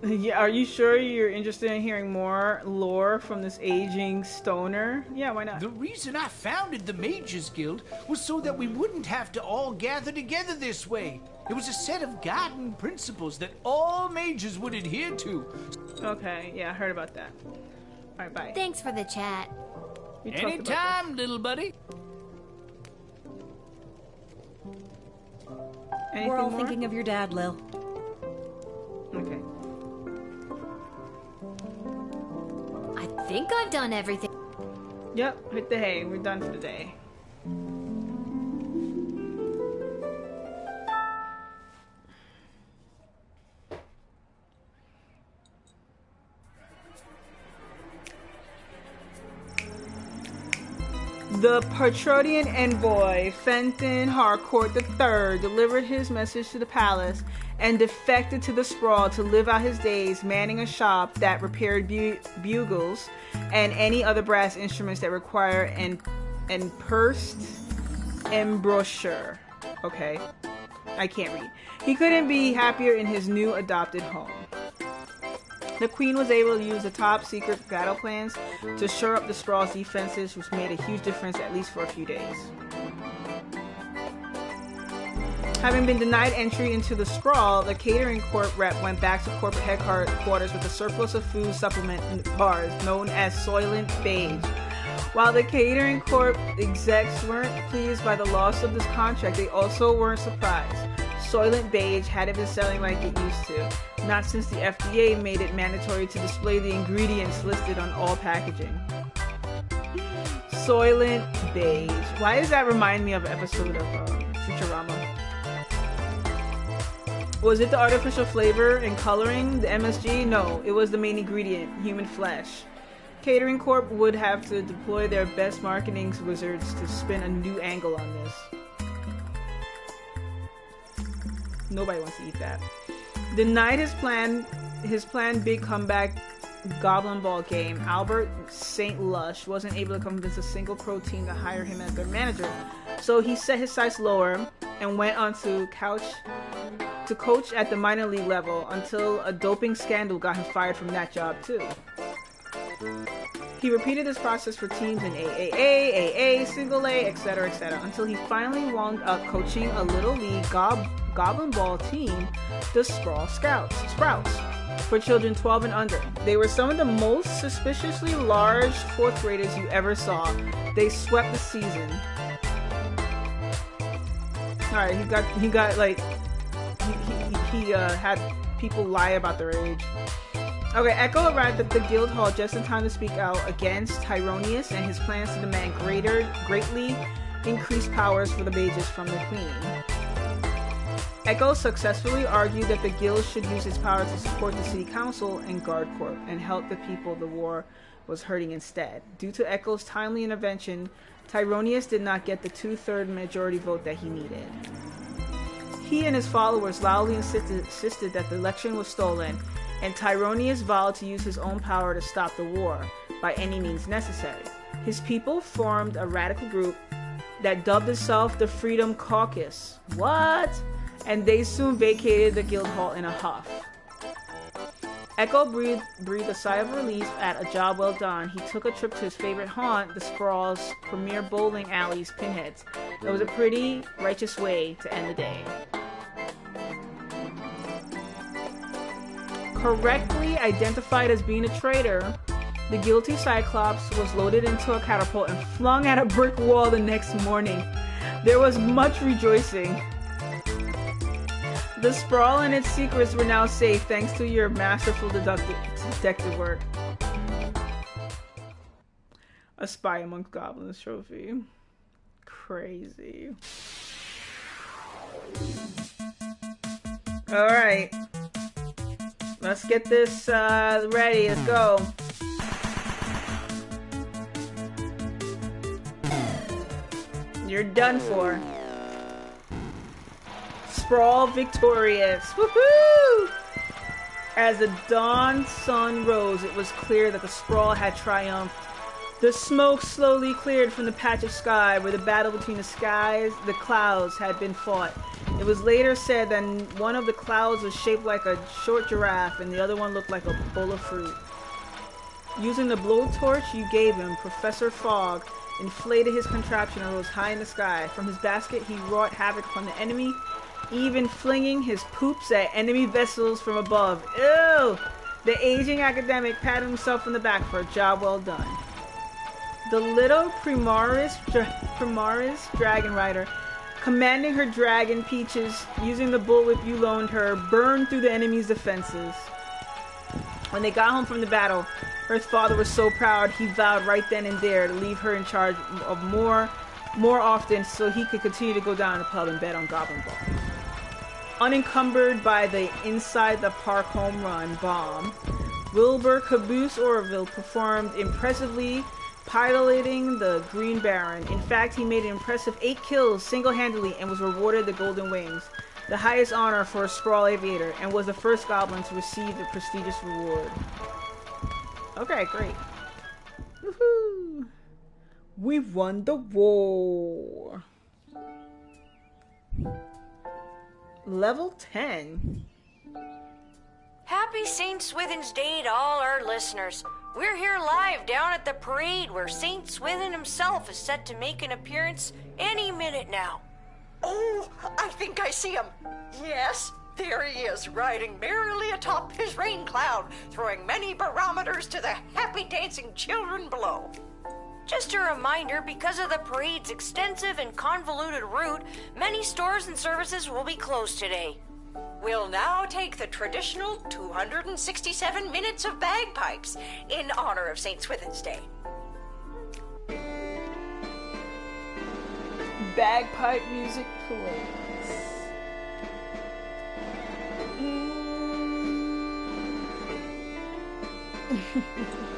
Yeah, are you sure you're interested in hearing more lore from this aging stoner? Yeah, why not? The reason I founded the Mages Guild was so that we wouldn't have to all gather together this way. It was a set of guiding principles that all mages would adhere to. Okay, yeah, I heard about that. Alright, bye. Thanks for the chat. Anytime, little buddy. Anything We're all more? thinking of your dad, Lil. Okay. I think I've done everything. Yep, hit the hay. We're done for the day. The Patrodian envoy, Fenton Harcourt III, delivered his message to the palace and defected to the sprawl to live out his days manning a shop that repaired bugles and any other brass instruments that require an pursed embouchure. Okay. I can't read. He couldn't be happier in his new adopted home. The Queen was able to use the top secret battle plans to shore up the Sprawl's defenses, which made a huge difference at least for a few days. Having been denied entry into the Sprawl, the Catering Corp rep went back to corporate headquarters with a surplus of food supplement bars known as Soylent Beige. While the Catering Corp execs weren't pleased by the loss of this contract, they also weren't surprised. Soylent Beige hadn't been selling like it used to, not since the FDA made it mandatory to display the ingredients listed on all packaging. Soylent Beige. Why does that remind me of an episode of Futurama? Was it the artificial flavor and coloring, the MSG? No, it was the main ingredient, human flesh. Catering Corp would have to deploy their best marketing wizards to spin a new angle on this. Nobody wants to eat that. Denied his planned big comeback Goblin Ball game, Albert St. Lush wasn't able to convince a single pro team to hire him as their manager. So he set his sights lower and went on to coach at the minor league level until a doping scandal got him fired from that job too. He repeated this process for teams in AAA, AA, Single A, etc., until he finally wound up coaching a little league Goblin Ball team, the Sprouts, for children 12 and under. They were some of the most suspiciously large fourth graders you ever saw. They swept the season. Alright, he had people lie about their age. Okay, Echo arrived at the guild hall just in time to speak out against Tyronius and his plans to demand greatly increased powers for the mages from the Queen. Echo successfully argued that the guild should use its power to support the city council and guard corps and help the people the war was hurting instead. Due to Echo's timely intervention, Tyronius did not get the 2/3 majority vote that he needed. He and his followers loudly insisted that the election was stolen, and Tyronius vowed to use his own power to stop the war by any means necessary. His people formed a radical group that dubbed itself the Freedom Caucus. What? And they soon vacated the guild hall in a huff. Echo breathed a sigh of relief at a job well done. He took a trip to his favorite haunt, the Sprawl's premier bowling alley's Pinheads. It was a pretty righteous way to end the day. Correctly identified as being a traitor, the guilty Cyclops was loaded into a catapult and flung at a brick wall the next morning. There was much rejoicing. The Sprawl and its secrets were now safe thanks to your masterful detective work. A Spy Amongst Goblins trophy. Crazy. Alright. Let's get this ready. Let's go. You're done for. Sprawl victorious. Woohoo! As the dawn sun rose, it was clear that the Sprawl had triumphed. The smoke slowly cleared from the patch of sky where the battle between the clouds had been fought. It was later said that one of the clouds was shaped like a short giraffe and the other one looked like a bowl of fruit. Using the blowtorch you gave him, Professor Fogg inflated his contraption and rose high in the sky. From his basket he wrought havoc upon the enemy, even flinging his poops at enemy vessels from above. Ew! The aging academic patted himself on the back for a job well done. The little Primaris dragon rider, commanding her dragon Peaches, using the bullwhip you loaned her, burned through the enemy's defenses. When they got home from the battle, her father was so proud he vowed right then and there to leave her in charge of more often so he could continue to go down to the pub and bet on Goblin Ball. Unencumbered by the inside the park home run bomb, Wilbur Caboose Orville performed impressively, piloting the Green Baron. In fact, he made an impressive 8 kills single-handedly and was rewarded the Golden Wings, the highest honor for a Sprawl aviator, and was the first goblin to receive the prestigious reward. Okay, great. Woohoo! We won the war. Level 10. Happy St. Swithin's Day to all our listeners. We're here live down at the parade where St. Swithin himself is set to make an appearance any minute now. Oh, I think I see him. Yes, there he is, riding merrily atop his rain cloud, throwing many barometers to the happy dancing children below. Just a reminder, because of the parade's extensive and convoluted route, many stores and services will be closed today. We'll now take the traditional 267 minutes of bagpipes in honor of St. Swithin's Day. Bagpipe music plays.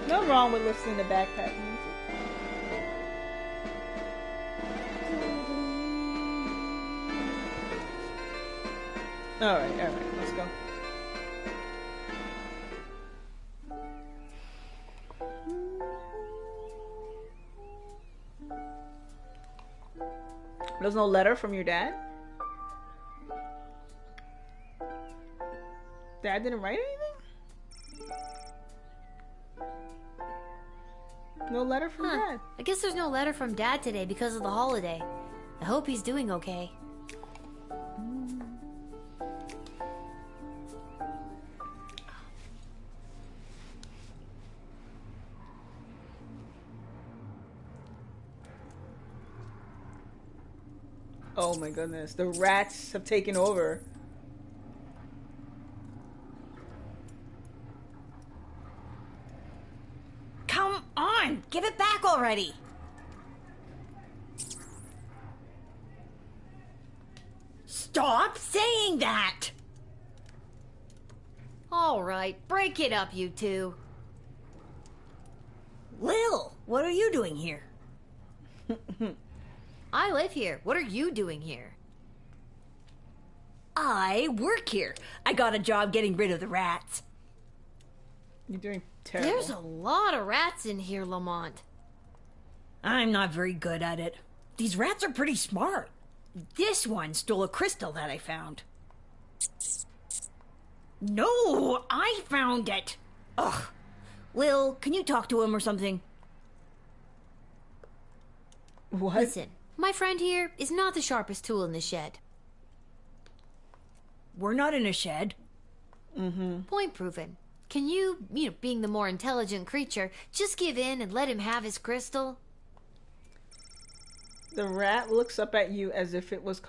No wrong with listening to bagpipe music. Alright, let's go. There's no letter from your dad? Dad didn't write anything? No letter from Dad. I guess there's no letter from Dad today because of the holiday. I hope he's doing okay. Oh my goodness, the rats have taken over. Come on, give it back already. Stop saying that. All right, break it up, you two. Lil, what are you doing here? I live here. What are you doing here? I work here. I got a job getting rid of the rats. You're doing terrible. There's a lot of rats in here, Lamont. I'm not very good at it. These rats are pretty smart. This one stole a crystal that I found. No, I found it. Ugh. Lil, can you talk to him or something? What? Listen, my friend here is not the sharpest tool in the shed. We're not in a shed. Point proven. Can you, being the more intelligent creature, just give in and let him have his crystal? The rat looks up at you as if it was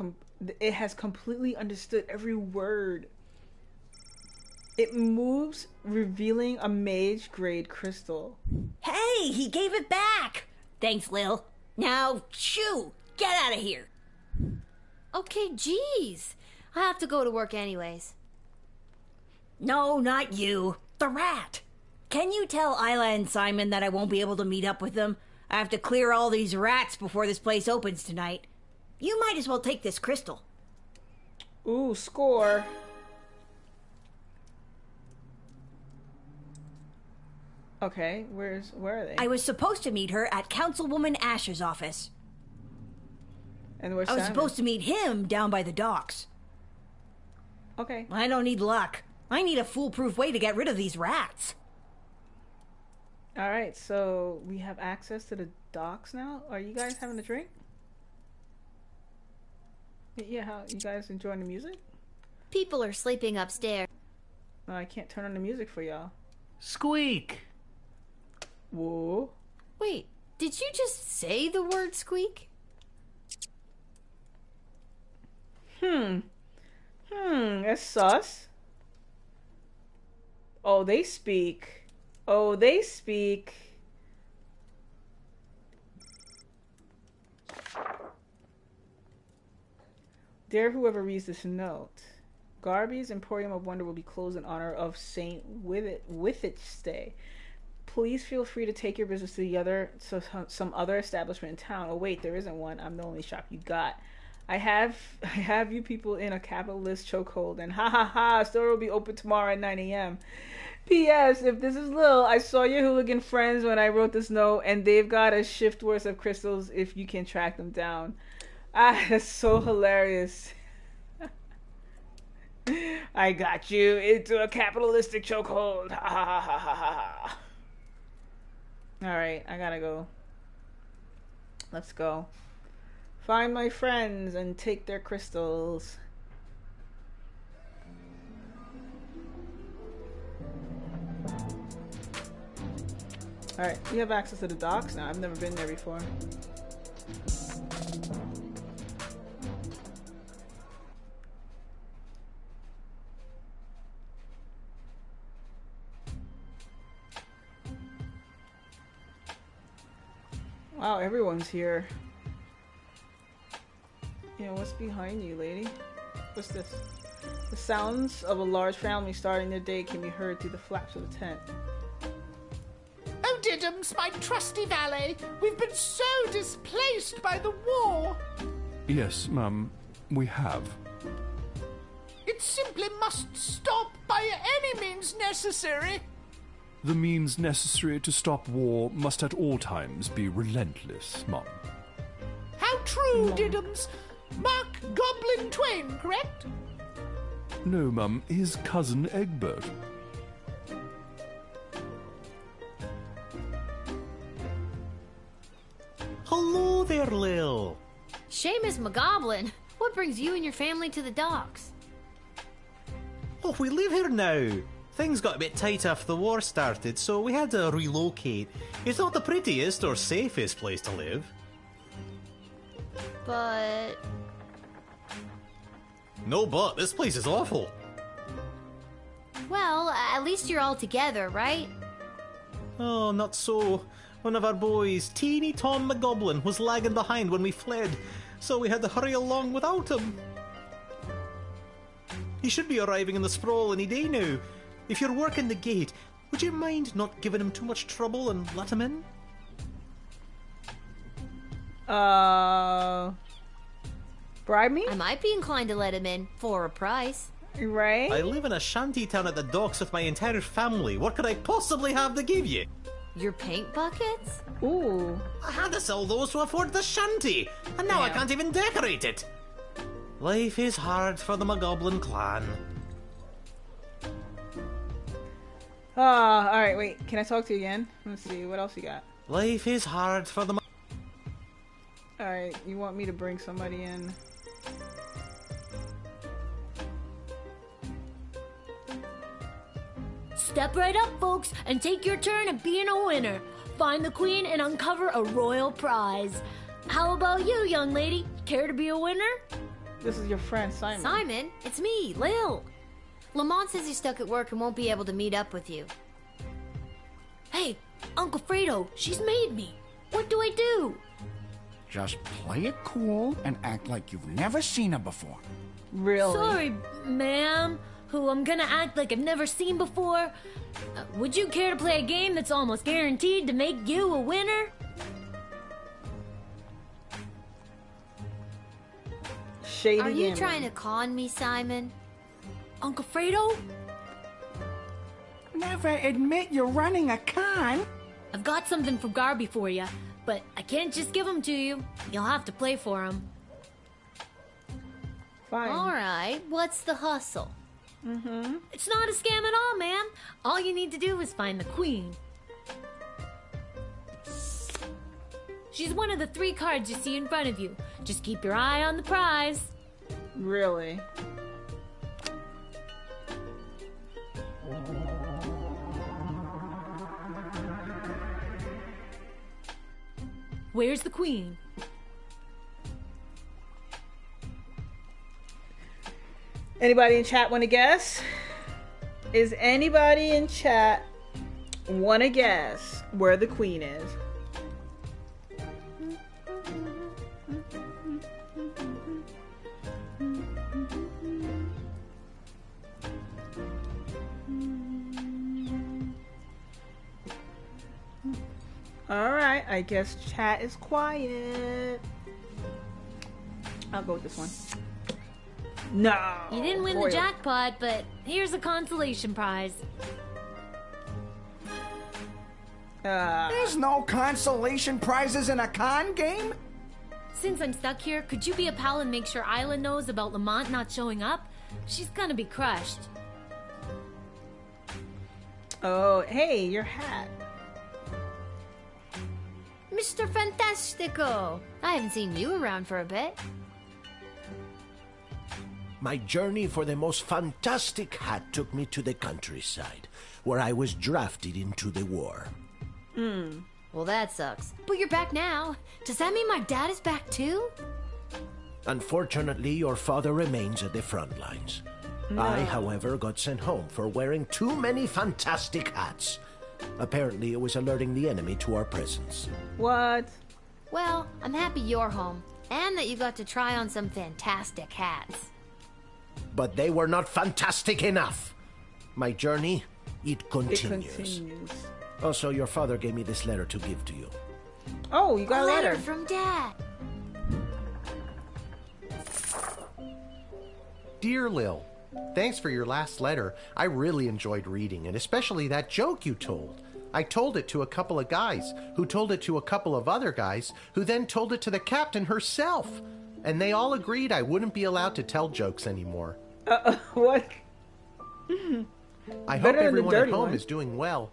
it has completely understood every word. It moves, revealing a mage-grade crystal. Hey, he gave it back. Thanks, Lil. Now, shoo, get out of here. Okay, geez. I have to go to work anyways. No, not you. The rat. Can you tell Isla and Simon that I won't be able to meet up with them? I have to clear all these rats before this place opens tonight. You might as well take this crystal. Ooh, score. Okay, where are they? I was supposed to meet her at Councilwoman Asher's office. And where's I was Simon? supposed to meet him down by the docks. Okay. I don't need luck. I need a foolproof way to get rid of these rats. Alright, so we have access to the docks now? Are you guys having a drink? Yeah, how you guys enjoying the music? People are sleeping upstairs. No, I can't turn on the music for y'all. Squeak! Whoa. Wait, did you just say the word squeak? That's sus. Oh, they speak. Oh, they speak. Dare whoever reads this note. Garby's Emporium of Wonder will be closed in honor of St. Withich's Day. Please feel free to take your business to some other establishment in town. Oh wait, there isn't one. I'm the only shop you got. I have you people in a capitalist chokehold, and store will be open tomorrow at 9 a.m. P.S. If this is Lil, I saw your hooligan friends when I wrote this note, and they've got a shift worth of crystals if you can track them down. That's so hilarious. I got you into a capitalistic chokehold. Ha ha ha ha ha ha. Alright, I gotta go. Let's go. Find my friends and take their crystals. Alright, we have access to the docks now. I've never been there before. Wow, everyone's here. Yeah, what's behind you, lady? What's this? The sounds of a large family starting their day can be heard through the flaps of the tent. Oh, Diddums, my trusty valet, we've been so displaced by the war. Yes, ma'am, we have. It simply must stop by any means necessary. The means necessary to stop war must at all times be relentless, ma'am. How true, Diddums. Mark Goblin Twain, correct? No, ma'am, his cousin Egbert. Hello there, Lil. Seamus McGoblin, what brings you and your family to the docks? Oh, we live here now. Things got a bit tight after the war started, so we had to relocate. It's not the prettiest or safest place to live. But... No, but this place is awful. Well, at least you're all together, right? Oh, not so. One of our boys, teeny Tom McGoblin, was lagging behind when we fled, so we had to hurry along without him. He should be arriving in the sprawl any day now. If you're working the gate, would you mind not giving him too much trouble and let him in? Bribe me? I might be inclined to let him in for a price. Right? I live in a shanty town at the docks with my entire family. What could I possibly have to give you? Your paint buckets? Ooh. I had to sell those to afford the shanty, and now I can't even decorate it. Life is hard for the McGoblin clan. Alright, wait. Can I talk to you again? Let's see. What else you got? Life is hard for the... Alright, you want me to bring somebody in? Step right up, folks, and take your turn at being a winner. Find the queen and uncover a royal prize. How about you, young lady? Care to be a winner? This is your friend, Simon. Simon? It's me, Lil. Lamont says he's stuck at work and won't be able to meet up with you. Hey, Uncle Fredo, she's made me. What do I do? Just play it cool and act like you've never seen her before. Really? Sorry, ma'am, who I'm gonna act like I've never seen before. Would you care to play a game that's almost guaranteed to make you a winner? Shady Are you gambling. trying to con me, Simon? Uncle Fredo? Never admit you're running a con. I've got something from Garby for you, but I can't just give them to you. You'll have to play for them. Fine. Alright, what's the hustle? It's not a scam at all, ma'am. All you need to do is find the queen. She's one of the 3 cards you see in front of you. Just keep your eye on the prize. Really? Where's the queen? Anybody in chat want to guess? Is anybody in chat want to guess where the queen is? Alright, I guess chat is quiet. I'll go with this one. No! You didn't win Royal. the jackpot, but here's a consolation prize. There's no consolation prizes in a con game? Since I'm stuck here, could you be a pal and make sure Isla knows about Lamont not showing up? She's gonna be crushed. Oh, hey, your hat. Mr. Fantastico! I haven't seen you around for a bit. My journey for the most fantastic hat took me to the countryside, where I was drafted into the war. Well, that sucks. But you're back now. Does that mean my dad is back too? Unfortunately, your father remains at the front lines. No. I, however, got sent home for wearing too many fantastic hats. Apparently, it was alerting the enemy to our presence. What? Well, I'm happy you're home, and that you got to try on some fantastic hats. But they were not fantastic enough. My journey, it continues. It continues. Also, your father gave me this letter to give to you. Oh, you got a letter. From Dad. Dear Lil, thanks for your last letter. I really enjoyed reading it, especially that joke you told. I told it to a couple of guys, who told it to a couple of other guys, who then told it to the captain herself. And they all agreed I wouldn't be allowed to tell jokes anymore. What? I hope Better than the everyone at dirty home one. is doing well.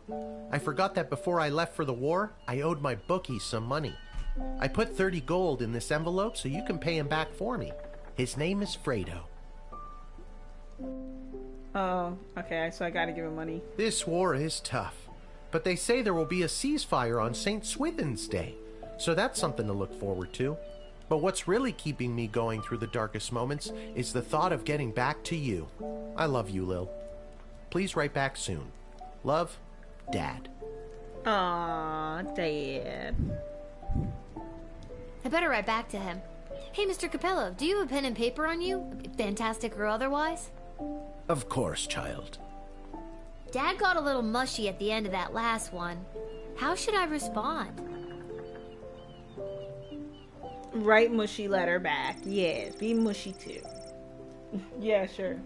I forgot that before I left for the war, I owed my bookies some money. I put 30 gold in this envelope so you can pay him back for me. His name is Fredo. Oh, okay, so I gotta give him money. This war is tough, but they say there will be a ceasefire on St. Swithin's Day, so that's something to look forward to. But what's really keeping me going through the darkest moments is the thought of getting back to you. I love you, Lil. Please write back soon. Love, Dad. Aw, Dad. I better write back to him. Hey, Mr. Capello, do you have a pen and paper on you? Fantastic or otherwise? Of course, child. Dad got a little mushy at the end of that last one. How should I respond? Write mushy letter back. Yeah, be mushy too. Yeah, sure.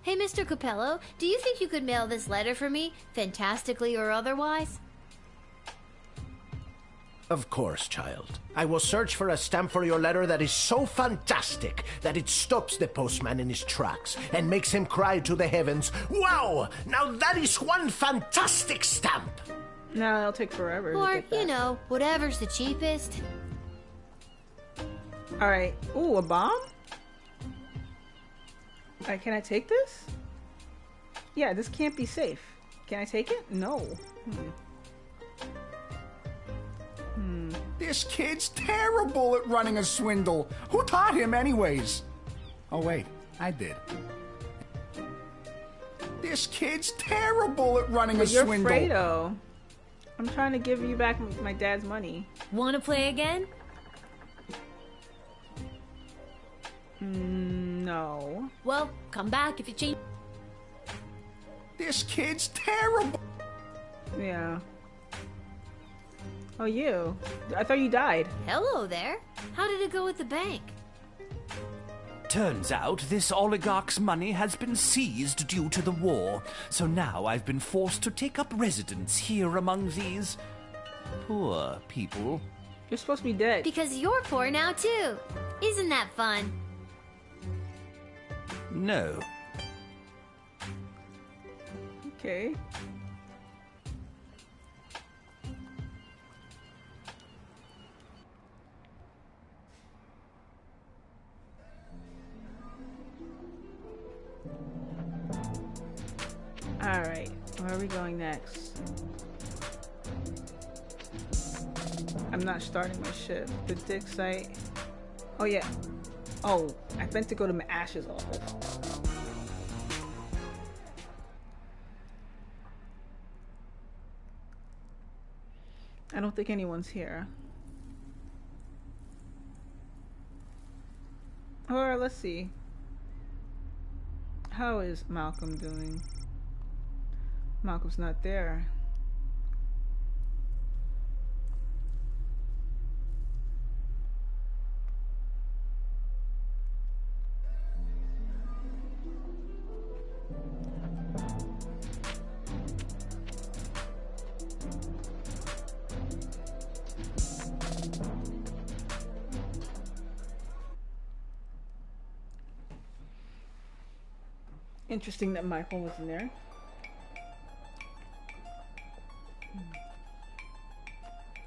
Hey, Mr. Capello, do you think you could mail this letter for me, fantastically or otherwise? Of course, child. I will search for a stamp for your letter that is so fantastic that it stops the postman in his tracks and makes him cry to the heavens, "Wow! Now that is one fantastic stamp!" No, it'll take forever to Or, get that. you know, whatever's the cheapest. Alright. Ooh, a bomb? Alright, can I take this? Yeah, this can't be safe. Can I take it? No. This kid's terrible at running a swindle. Who taught him anyways? Oh, wait, I did. This kid's terrible at running But a you're swindle. Fredo. I'm trying to give you back my dad's money. Wanna play again? No. Well, come back if you change. This kid's terrible. Yeah. Oh, you. I thought you died. Hello there. How did it go with the bank? Turns out this oligarch's money has been seized due to the war, so now I've been forced to take up residence here among these poor people. You're supposed to be dead. Because you're poor now, too. Isn't that fun? No. Okay. Alright, where are we going next? I'm not starting my ship. The dig site. Oh yeah. Oh, I meant to go to my Ash's office. I don't think anyone's here. Or let's see. How is Malcolm doing? Malcolm's not there. Interesting that Michael was in there.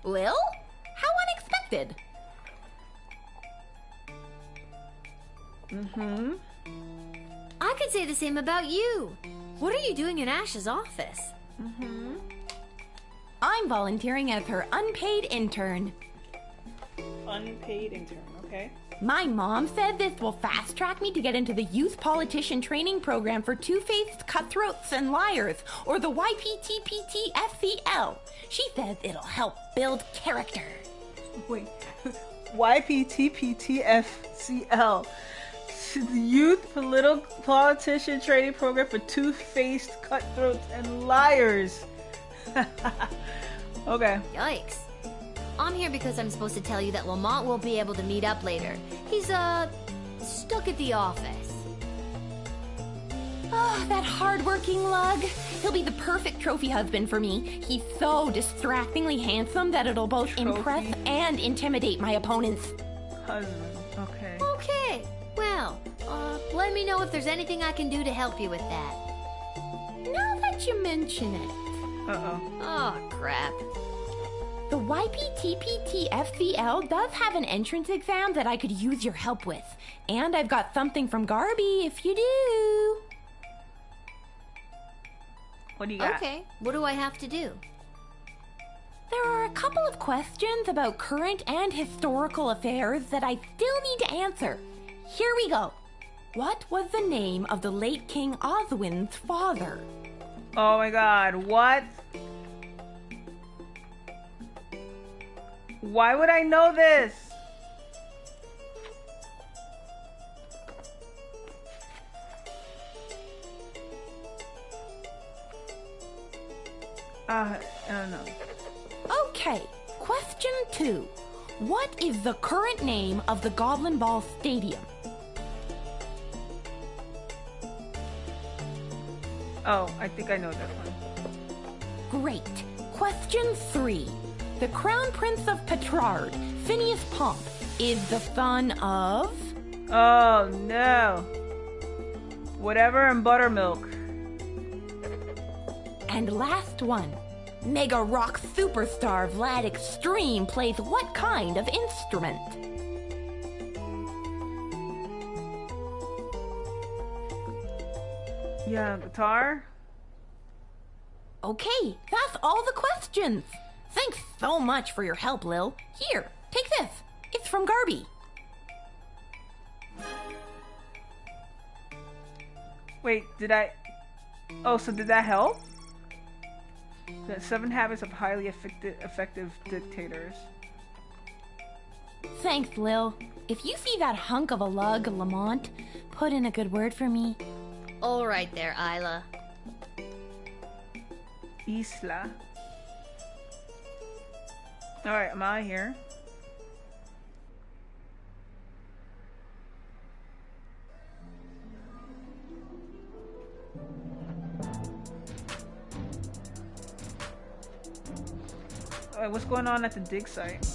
Lil? How unexpected. Mm-hmm. I could say the same about you. What are you doing in Ash's office? Mm-hmm. I'm volunteering as her unpaid intern. Unpaid intern, okay. My mom said this will fast track me to get into the Youth Politician Training Program for Two-Faced Cutthroats and Liars, or the YPTPT-FCL. She says it'll help build character. Wait, YPTPTFCL. The Youth Politician Training Program for Two-Faced Cutthroats and Liars. Okay. Yikes. I'm here because I'm supposed to tell you that Lamont won't be able to meet up later. He's, stuck at the office. Oh, that hard-working lug. He'll be the perfect trophy husband for me. He's so distractingly handsome that it'll both impress and intimidate my opponents. Husband, okay. Okay. Well, let me know if there's anything I can do to help you with that. Now that you mention it. Uh-oh. Oh, crap. The YPTPT-FCL does have an entrance exam that I could use your help with. And I've got something from Garby if you do. What do you got? Okay, what do I have to do? There are a couple of questions about current and historical affairs that I still need to answer. Here we go. What was the name of the late King Oswin's father? Oh my god, what? Why would I know this? I don't know. Okay, question 2. What is the current name of the Goblin Ball Stadium? Oh, I think I know that one. Great. Question 3. The Crown Prince of Petrard, Phineas Pomp, is the son of... Oh, no. Whatever and buttermilk. And last one. Mega rock superstar Vlad Extreme plays what kind of instrument? Yeah, guitar? Okay, that's all the questions. Thanks so much for your help, Lil. Here, take this. It's from Garby. Wait, did I... Oh, so did that help? The 7 Habits of Highly Effective Dictators. Thanks, Lil. If you see that hunk of a lug, Lamont, put in a good word for me. All right there, Isla. Isla. Alright, I'm out of here. Alright, what's going on at the dig site?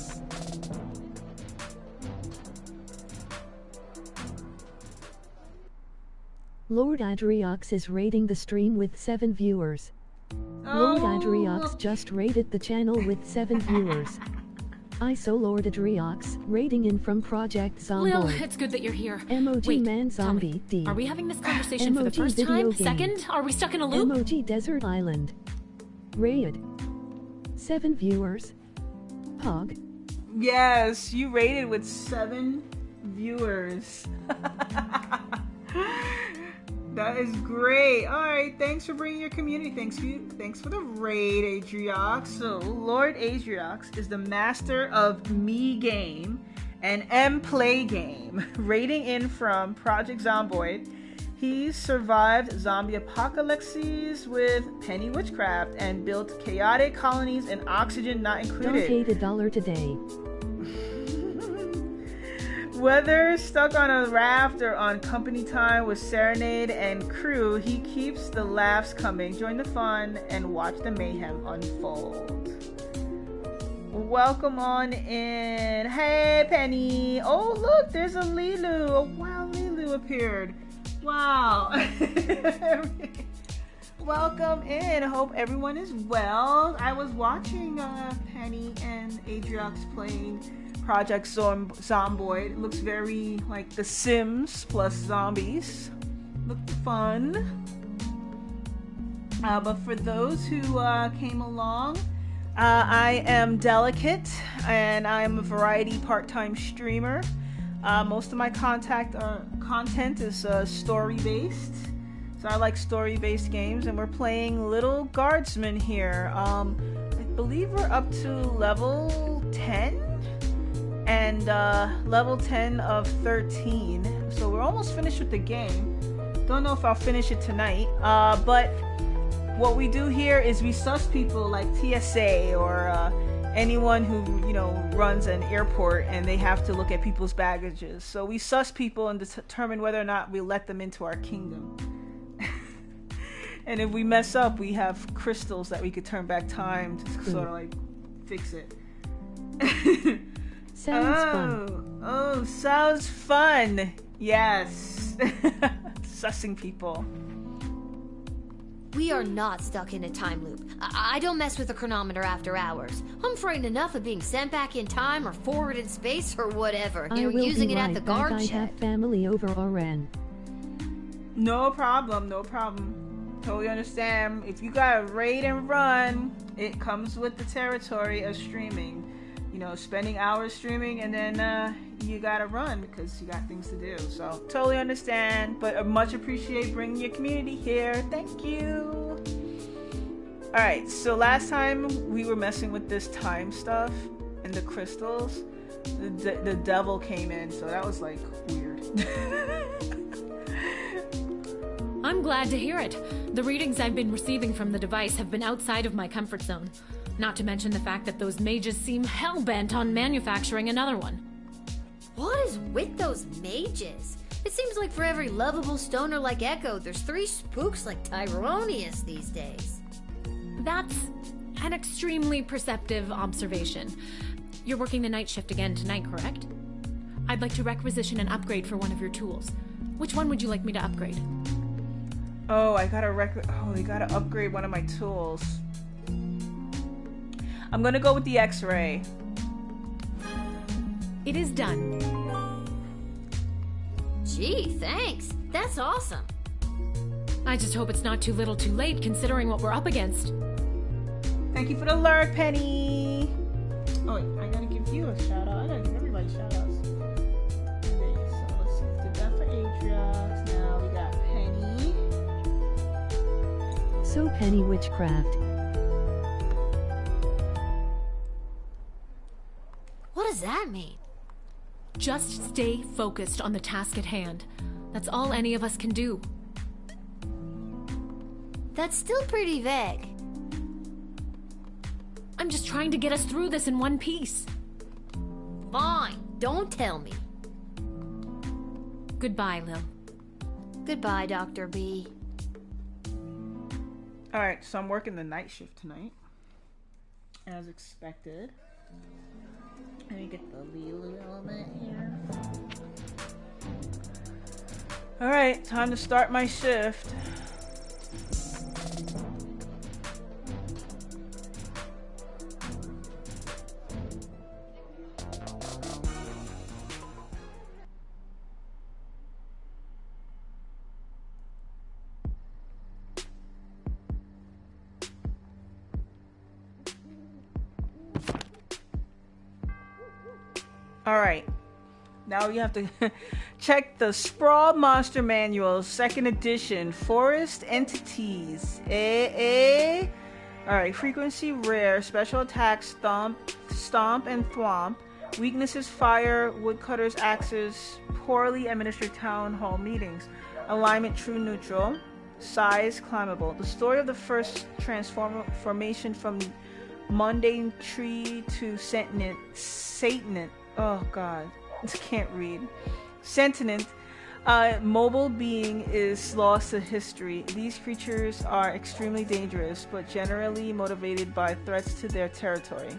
Lord Adriox is rating the stream with 7 viewers. Lord Adriox just rated the channel with 7 viewers. ISO Lord Adriox, rating in from Project Zombie. Lil, it's good that you're here. Emoji Wait, Man Zombie D. Are we having this conversation for the Emoji first video time? game. Second? Are we stuck in a loop? Emoji Desert Island. Raid. 7 viewers. Pog. Yes, you rated with 7 viewers. That is great. Alright, thanks for bringing your community. Thanks for the raid, Adriox. So, Lord Adriox is the master of Me Game and M Play Game, rating in from Project Zomboid. He survived zombie apocalypses with Penny Witchcraft and built chaotic colonies and oxygen not included. Donate $1 today. Whether stuck on a raft or on company time with Serenade and crew, he keeps the laughs coming. Join the fun and watch the mayhem unfold. Welcome on in. Hey, Penny. Oh, look, there's a Lilu. A wild Lilu appeared. Wow. Welcome in. Hope everyone is well. I was watching Penny and Adriox playing Project Zomboid. It looks very like The Sims plus zombies. Looked fun. But for those who came along, I am Delicate, and I am a variety part-time streamer. Most of my content is story-based, so I like story-based games, and we're playing Little Guardsman here. I believe we're up to level 10, and level 10 of 13, so we're almost finished with the game. Don't know if I'll finish it tonight, but what we do here is we sus people like TSA or anyone who, you know, runs an airport and they have to look at people's baggages. So we sus people and determine whether or not we let them into our kingdom. And if we mess up, we have crystals that we could turn back time to sort of like fix it. Sounds fun. Oh, sounds fun. Yes. Sussing people. We are not stuck in a time loop. I don't mess with the chronometer after hours. I'm frightened enough of being sent back in time or forward in space or whatever. You know, using it at the guard I shed. have family over RN. No problem, no problem. Totally understand. If you gotta raid and run, it comes with the territory of streaming. You know, spending hours streaming and then you gotta run because you got things to do. So totally understand, but I much appreciate bringing your community here. Thank you. All right, so last time we were messing with this time stuff and the crystals. The devil came in, so that was like weird. I'm glad to hear it. The readings I've been receiving from the device have been outside of my comfort zone. Not to mention the fact that those mages seem hell-bent on manufacturing another one. What is with those mages? It seems like for every lovable stoner like Echo, there's 3 spooks like Tyronius these days. That's an extremely perceptive observation. You're working the night shift again tonight, correct? I'd like to requisition an upgrade for one of your tools. Which one would you like me to upgrade? Oh, they gotta upgrade one of my tools. I'm gonna go with the X-ray. It is done. Gee, thanks. That's awesome. I just hope it's not too little too late considering what we're up against. Thank you for the alert, Penny. Oh, wait, I gotta give you a shout out. I gotta give everybody shout outs. Okay, so let's see. Did that for Atriox. Now we got Penny. So Penny Witchcraft. What does that mean? Just stay focused on the task at hand. That's all any of us can do. That's still pretty vague. I'm just trying to get us through this in one piece. Fine, don't tell me. Goodbye, Lil. Goodbye, Dr. B. Alright, so I'm working the night shift tonight. As expected. Let me get the Lulu element here. Alright, time to start my shift. Alright, now you have to check the Sprawl Monster Manual, 2nd edition, Forest Entities. Alright, frequency rare, special attacks, stomp and thwomp. Weaknesses, fire, woodcutter's axes, poorly administered town hall meetings. Alignment, true neutral. Size, climbable. The story of the first transformation from mundane tree to Satanant. Oh god, I can't read. Sentient, mobile being is lost to history. These creatures are extremely dangerous, but generally motivated by threats to their territory.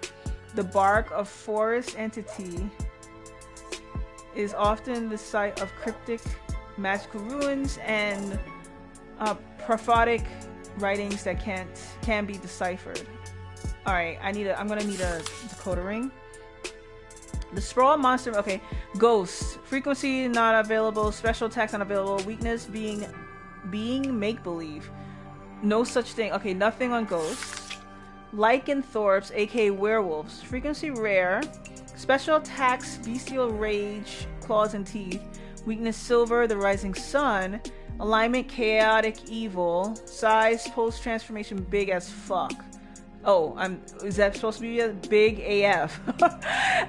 The bark of forest entity is often the site of cryptic magical ruins, and prophetic writings that can be deciphered. All right, I'm gonna need a decoder ring. The sprawl monster. Okay, ghosts. Frequency not available. Special attacks not available. Weakness being make believe. No such thing. Okay, nothing on ghosts. Lycanthropes, aka werewolves. Frequency rare. Special attacks bestial rage, claws and teeth. Weakness silver, the rising sun. Alignment chaotic evil. Size post transformation big as fuck. Oh, is that supposed to be a big AF?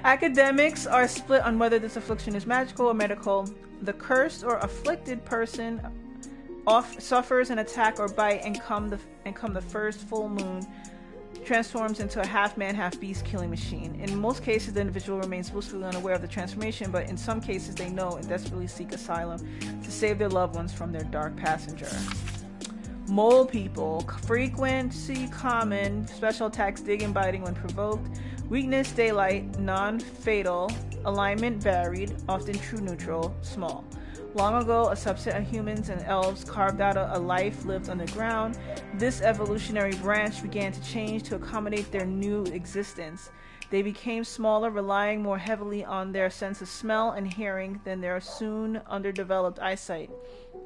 Academics are split on whether this affliction is magical or medical. The cursed or afflicted person suffers an attack or bite and come the first full moon transforms into a half-man, half-beast killing machine. In most cases, the individual remains blissfully unaware of the transformation, but in some cases they know and desperately seek asylum to save their loved ones from their dark passenger. Mole people. Frequency common. Special attacks dig and biting when provoked. Weakness daylight. Non-fatal. Alignment varied. Often true neutral. Small. Long ago, a subset of humans and elves carved out a life lived underground. This evolutionary branch began to change to accommodate their new existence. They became smaller, relying more heavily on their sense of smell and hearing than their soon underdeveloped eyesight.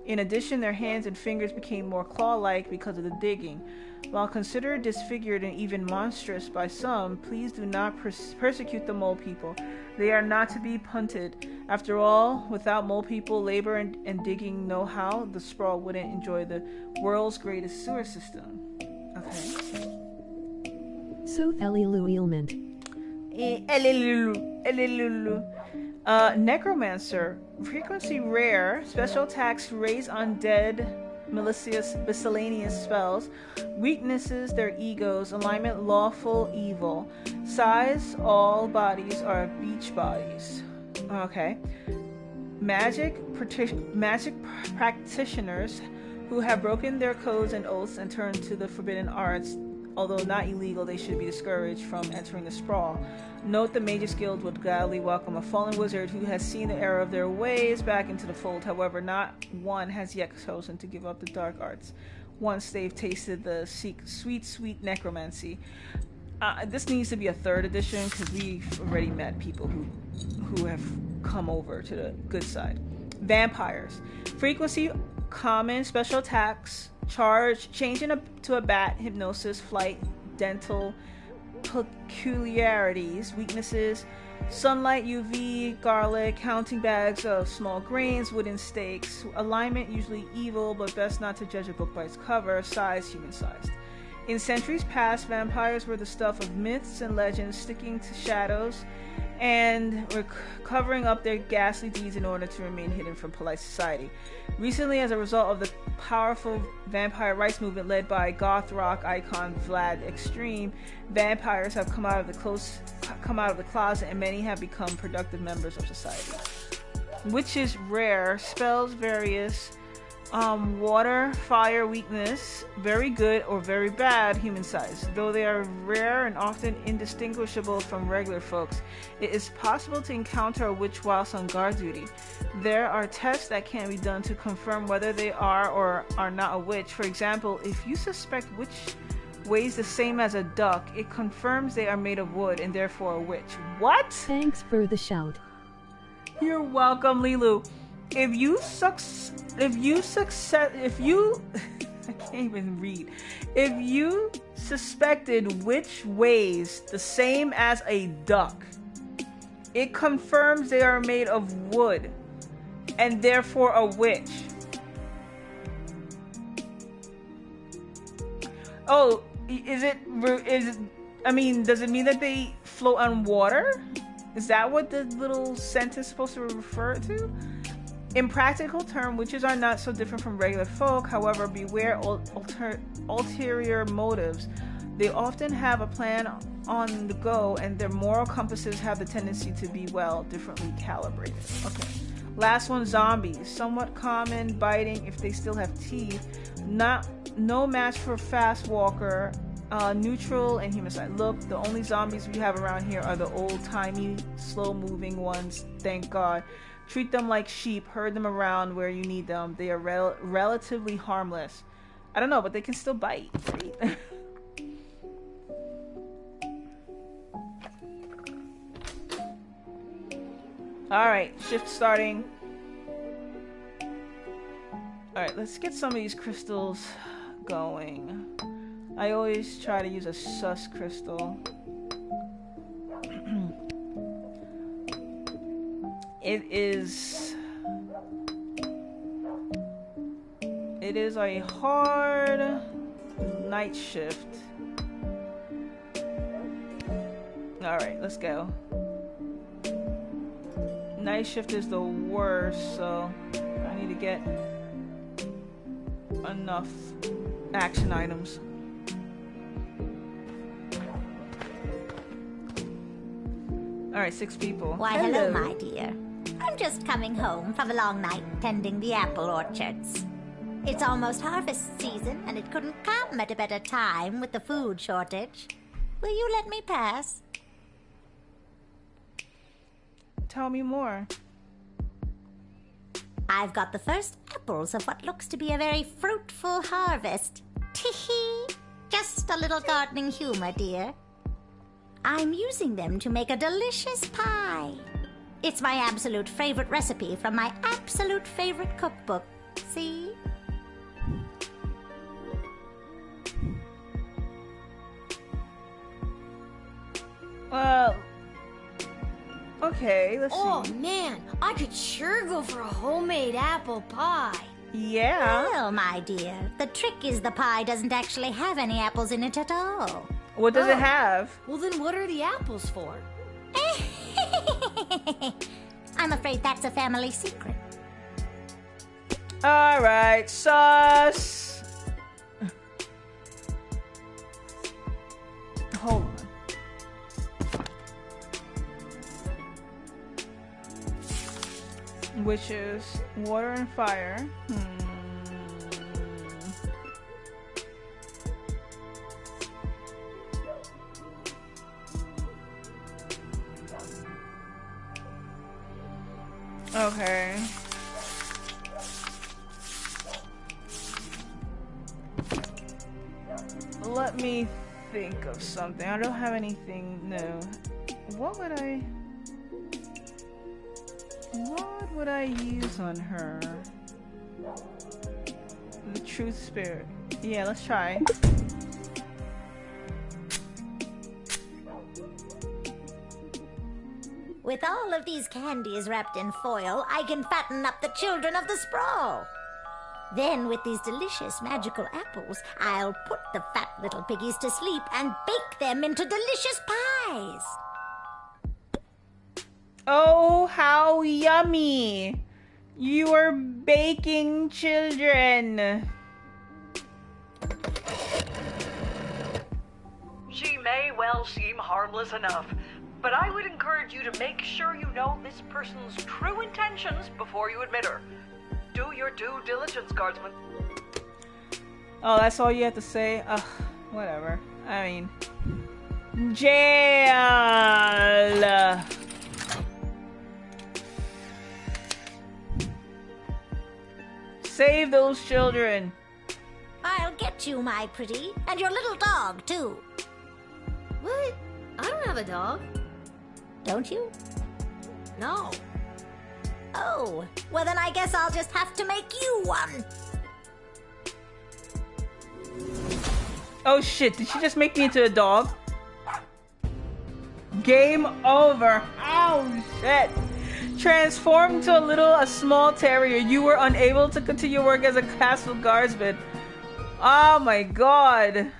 In addition, their hands and fingers became more claw-like because of the digging. While considered disfigured and even monstrous by some, please do not persecute the mole people. They are not to be punted. After all, without mole people labor and digging know-how, the sprawl wouldn't enjoy the world's greatest sewer system. Okay. So ailment. Necromancer. Frequency rare. Special attacks raise undead, malicious, miscellaneous spells. Weaknesses, their egos. Alignment, lawful, evil. Size, all bodies are beach bodies. Okay. Magic practitioners who have broken their codes and oaths and turned to the forbidden arts. Although not illegal, they should be discouraged from entering the sprawl. Note the Mages Guild would gladly welcome a fallen wizard who has seen the error of their ways back into the fold. However, not one has yet chosen to give up the dark arts once they've tasted the sweet necromancy. This needs to be a 3rd edition because we've already met people who have come over to the good side. Vampires. Frequency common. Special attacks. Charge, changing to a bat, hypnosis, flight, dental peculiarities, weaknesses, sunlight, UV, garlic, counting bags of small grains, wooden stakes, alignment usually evil, but best not to judge a book by its cover, size, human-sized. In centuries past, vampires were the stuff of myths and legends, sticking to shadows and were covering up their ghastly deeds in order to remain hidden from polite society. Recently, as a result of the powerful vampire rights movement led by goth rock icon Vlad Extreme, vampires have come out of the closet, and many have become productive members of society. Which is rare. Spells various. Water, fire, weakness, very good or very bad human size. Though they are rare and often indistinguishable from regular folks, it is possible to encounter a witch whilst on guard duty. There are tests that can be done to confirm whether they are or are not a witch. For example, if you suspect witch weighs the same as a duck, it confirms they are made of wood and therefore a witch. What? Thanks for the shout. You're welcome, Lilu. I can't even read. If you suspected which weighs the same as a duck, it confirms they are made of wood and therefore a witch. Oh, does it mean that they float on water? Is that what the little sentence is supposed to refer to? In practical terms, witches are not so different from regular folk. However, beware ulterior motives. They often have a plan on the go, and their moral compasses have the tendency to be, differently calibrated. Okay. Last one, zombies. Somewhat common, biting if they still have teeth. No match for fast walker. Neutral and human side. Look, the only zombies we have around here are the old-timey, slow-moving ones, thank God. Treat them like sheep. Herd them around where you need them. They are relatively harmless. I don't know, but they can still bite. Right? Alright, shift starting. Alright, let's get some of these crystals going. I always try to use a sus crystal. It is a hard night shift. Alright, let's go. Night shift is the worst, so I need to get enough action items. Alright, 6 people. Why, hello, my dear. I'm just coming home from a long night tending the apple orchards. It's almost harvest season, and it couldn't come at a better time with the food shortage. Will you let me pass? Tell me more. I've got the first apples of what looks to be a very fruitful harvest. Tee-hee! Just a little gardening humor, dear. I'm using them to make a delicious pie. It's my absolute favorite recipe from my absolute favorite cookbook. See? Well, okay, let's see. Oh man, I could sure go for a homemade apple pie. Yeah. Well, my dear, the trick is the pie doesn't actually have any apples in it at all. What does it have? Well, then what are the apples for? I'm afraid that's a family secret. Alright, sus. Hold on. Which is water and fire. Okay. Let me think of something. I don't have anything new. What would I use on her? The truth spirit. Yeah, let's try. With all of these candies wrapped in foil, I can fatten up the children of the sprawl. Then, with these delicious magical apples, I'll put the fat little piggies to sleep and bake them into delicious pies. Oh, how yummy! You are baking children. She may well seem harmless enough, but I would encourage you to make sure you know this person's true intentions before you admit her. Do your due diligence, guardsman. Oh, that's all you have to say? Ugh, whatever. I mean... Jail! Save those children! I'll get you, my pretty, and your little dog, too. What? I don't have a dog. Don't you? No. Oh, well then I guess I'll just have to make you one. Oh shit, did she just make me into a dog? Game over. Oh shit. Transformed to a small terrier. You were unable to continue work as a castle guardsman. Oh my god.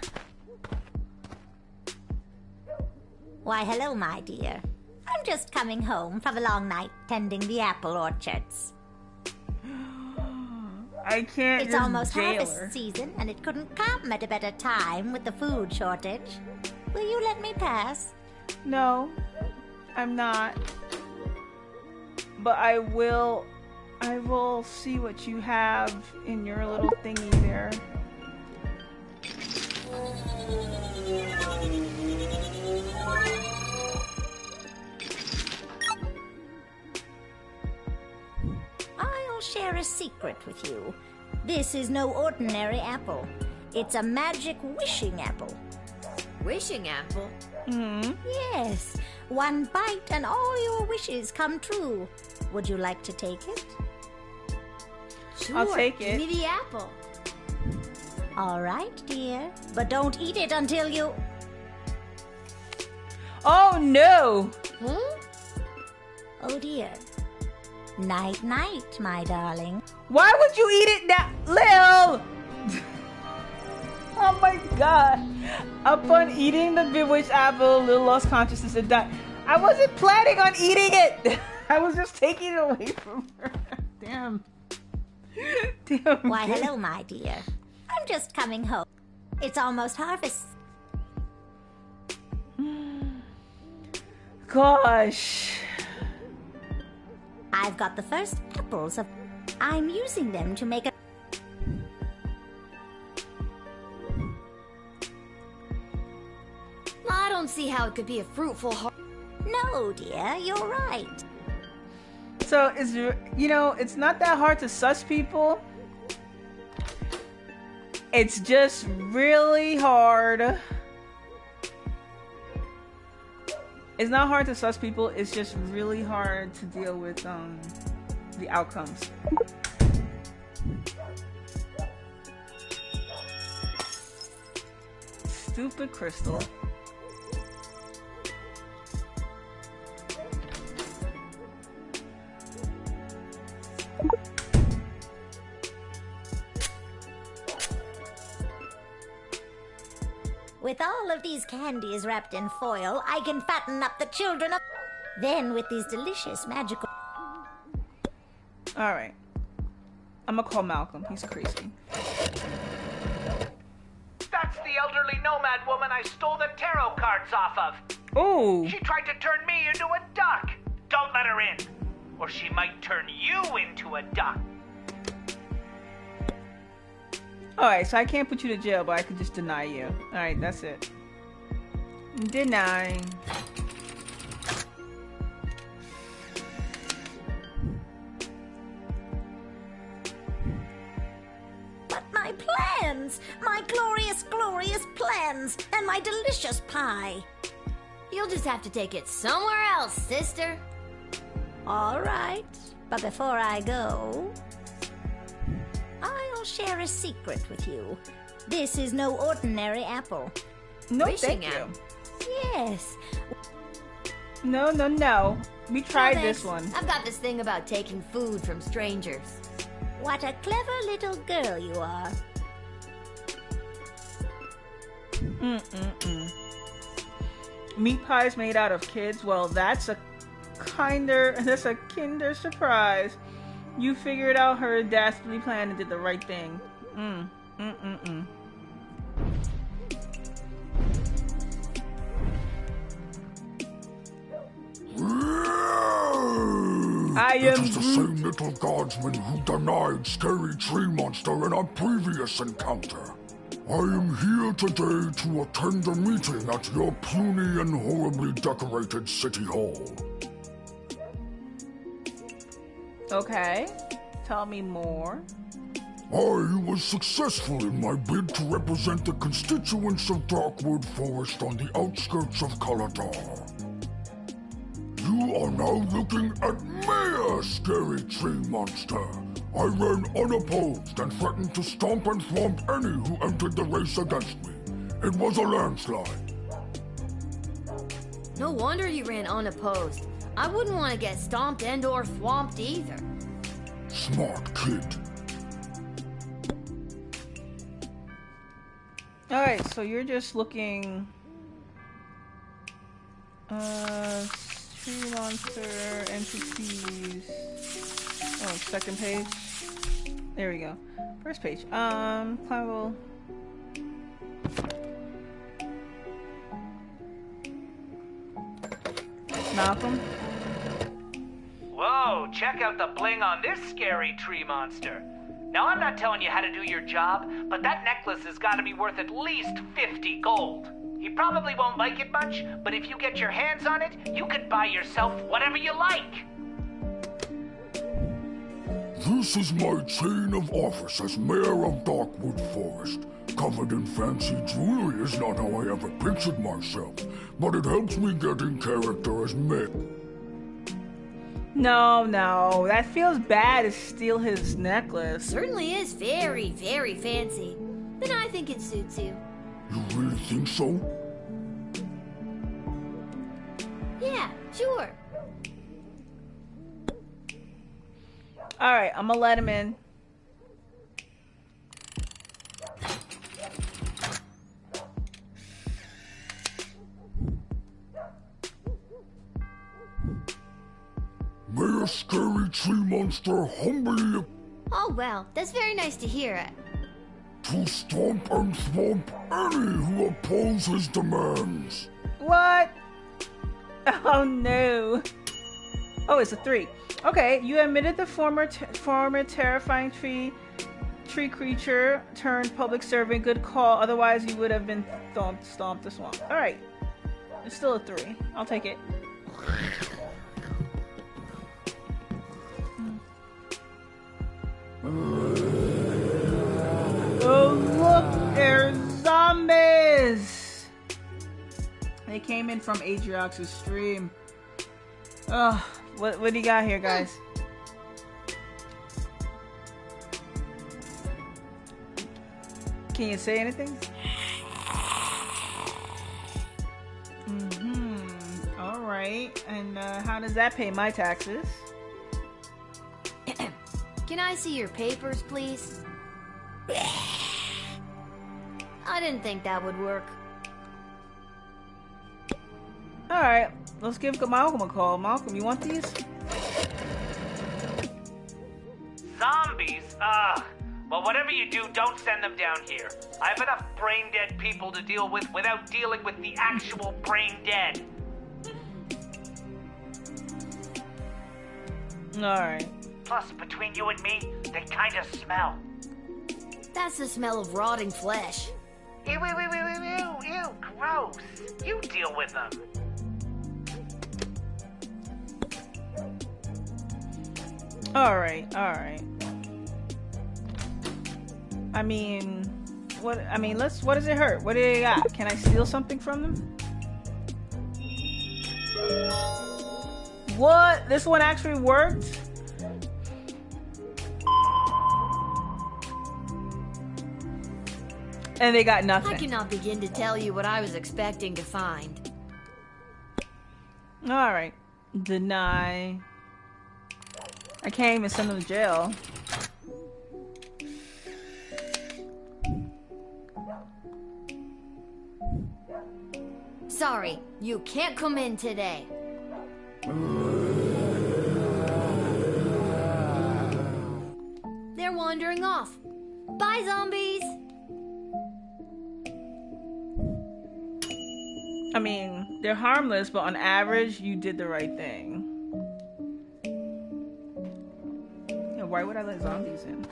Why, hello, my dear. I'm just coming home from a long night tending the apple orchards. I can't. It's almost harvest season, and it couldn't come at a better time with the food shortage. Will you let me pass? No, I'm not. But I will see what you have in your little thingy there. secret with you. This is no ordinary apple. It's a magic wishing apple. Wishing apple? Yes. One bite and all your wishes come true. Would you like to take it? Sure. I'll take it. Give me the apple. All right, dear. But don't eat it until you... Oh, no. Huh? Oh, dear. Night-night, my darling. Why would you eat it now? Lil! Oh my god. Upon eating the bewitched apple, Lil lost consciousness and died. I wasn't planning on eating it. I was just taking it away from her. Damn. Damn. Why, hello, my dear. I'm just coming home. It's almost harvest. Gosh. I've got the first apples of... I'm using them to make a... I don't see how it could be a fruitful No, dear, you're right. So, it's not that hard to suss people. It's just really hard. It's not hard to suss people, it's just really hard to deal with the outcomes. Stupid crystal. With all of these candies wrapped in foil, I can fatten up the children of... Then with these delicious magical... Alright. I'm gonna call Malcolm. He's crazy. That's the elderly nomad woman I stole the tarot cards off of. Oh. She tried to turn me into a duck. Don't let her in, or she might turn you into a duck. Alright, so I can't put you to jail, but I could just deny you. Alright, that's it. Deny. But my plans! My glorious, glorious plans! And my delicious pie! You'll just have to take it somewhere else, sister. All right, but before I go... I'll share a secret with you. This is no ordinary apple. No, Wishing thank you. Yes. No, no, no. We tried No, this thanks. one. I've got this thing about taking food from strangers. What a clever little girl you are. Meat pies made out of kids? Well, that's a kinder surprise. You figured out her dastardly plan and did the right thing. I am It is the same little guardsman who denied Scary Tree Monster in our previous encounter. I am here today to attend a meeting at your puny and horribly decorated city hall. Okay. Tell me more. I was successful in my bid to represent the constituents of Darkwood Forest on the outskirts of Kaladar. You are now looking at me, Scary Tree Monster. I ran unopposed and threatened to stomp and thwomp any who entered the race against me. It was a landslide. No wonder you ran unopposed. I wouldn't want to get stomped and or thwomped either. Smart kid. Alright, so you're just looking... Tree monster, entities... Oh, second page. There we go. First page. Climbable... Malcolm? Whoa, check out the bling on this scary tree monster. Now, I'm not telling you how to do your job, but that necklace has got to be worth at least 50 gold. You probably won't like it much, but if you get your hands on it, you can buy yourself whatever you like. This is my chain of office as mayor of Darkwood Forest. Covered in fancy jewelry is not how I ever pictured myself, but it helps me get in character as mayor. No, that feels bad to steal his necklace. Certainly is very, very fancy. Then I think it suits you. You really think so? Yeah, sure. Alright, I'm gonna let him in. Mayor Scary Tree Monster humbly Oh, well, that's very nice to hear. to stomp and thwomp any who oppose his demands. What? Oh no. Oh, it's a 3. Okay, you admitted the former terrifying tree creature turned public servant. Good call. Otherwise, you would have been stomped the swamp. All right, it's still a 3. I'll take it. Oh look, there's zombies. They came in from Adriox's stream. Oh, what do you got here, guys? Can you say anything? All right. And how does that pay my taxes? Can I see your papers, please? I didn't think that would work. All right. Let's give Malcolm a call. Malcolm, you want these? Zombies? Well, whatever you do, don't send them down here. I have enough brain-dead people to deal with without dealing with the actual brain-dead. Alright. Plus, between you and me, they kind of smell. That's the smell of rotting flesh. Ew, gross. You deal with them. Alright. I mean, what does it hurt? What do they got? Can I steal something from them? What? This one actually worked? And they got nothing. I cannot begin to tell you what I was expecting to find. Alright. Deny. I can't even send them to jail. Sorry, you can't come in today. They're wandering off. Bye, zombies! I mean, they're harmless, but on average, you did the right thing. Yeah, why would I let zombies in?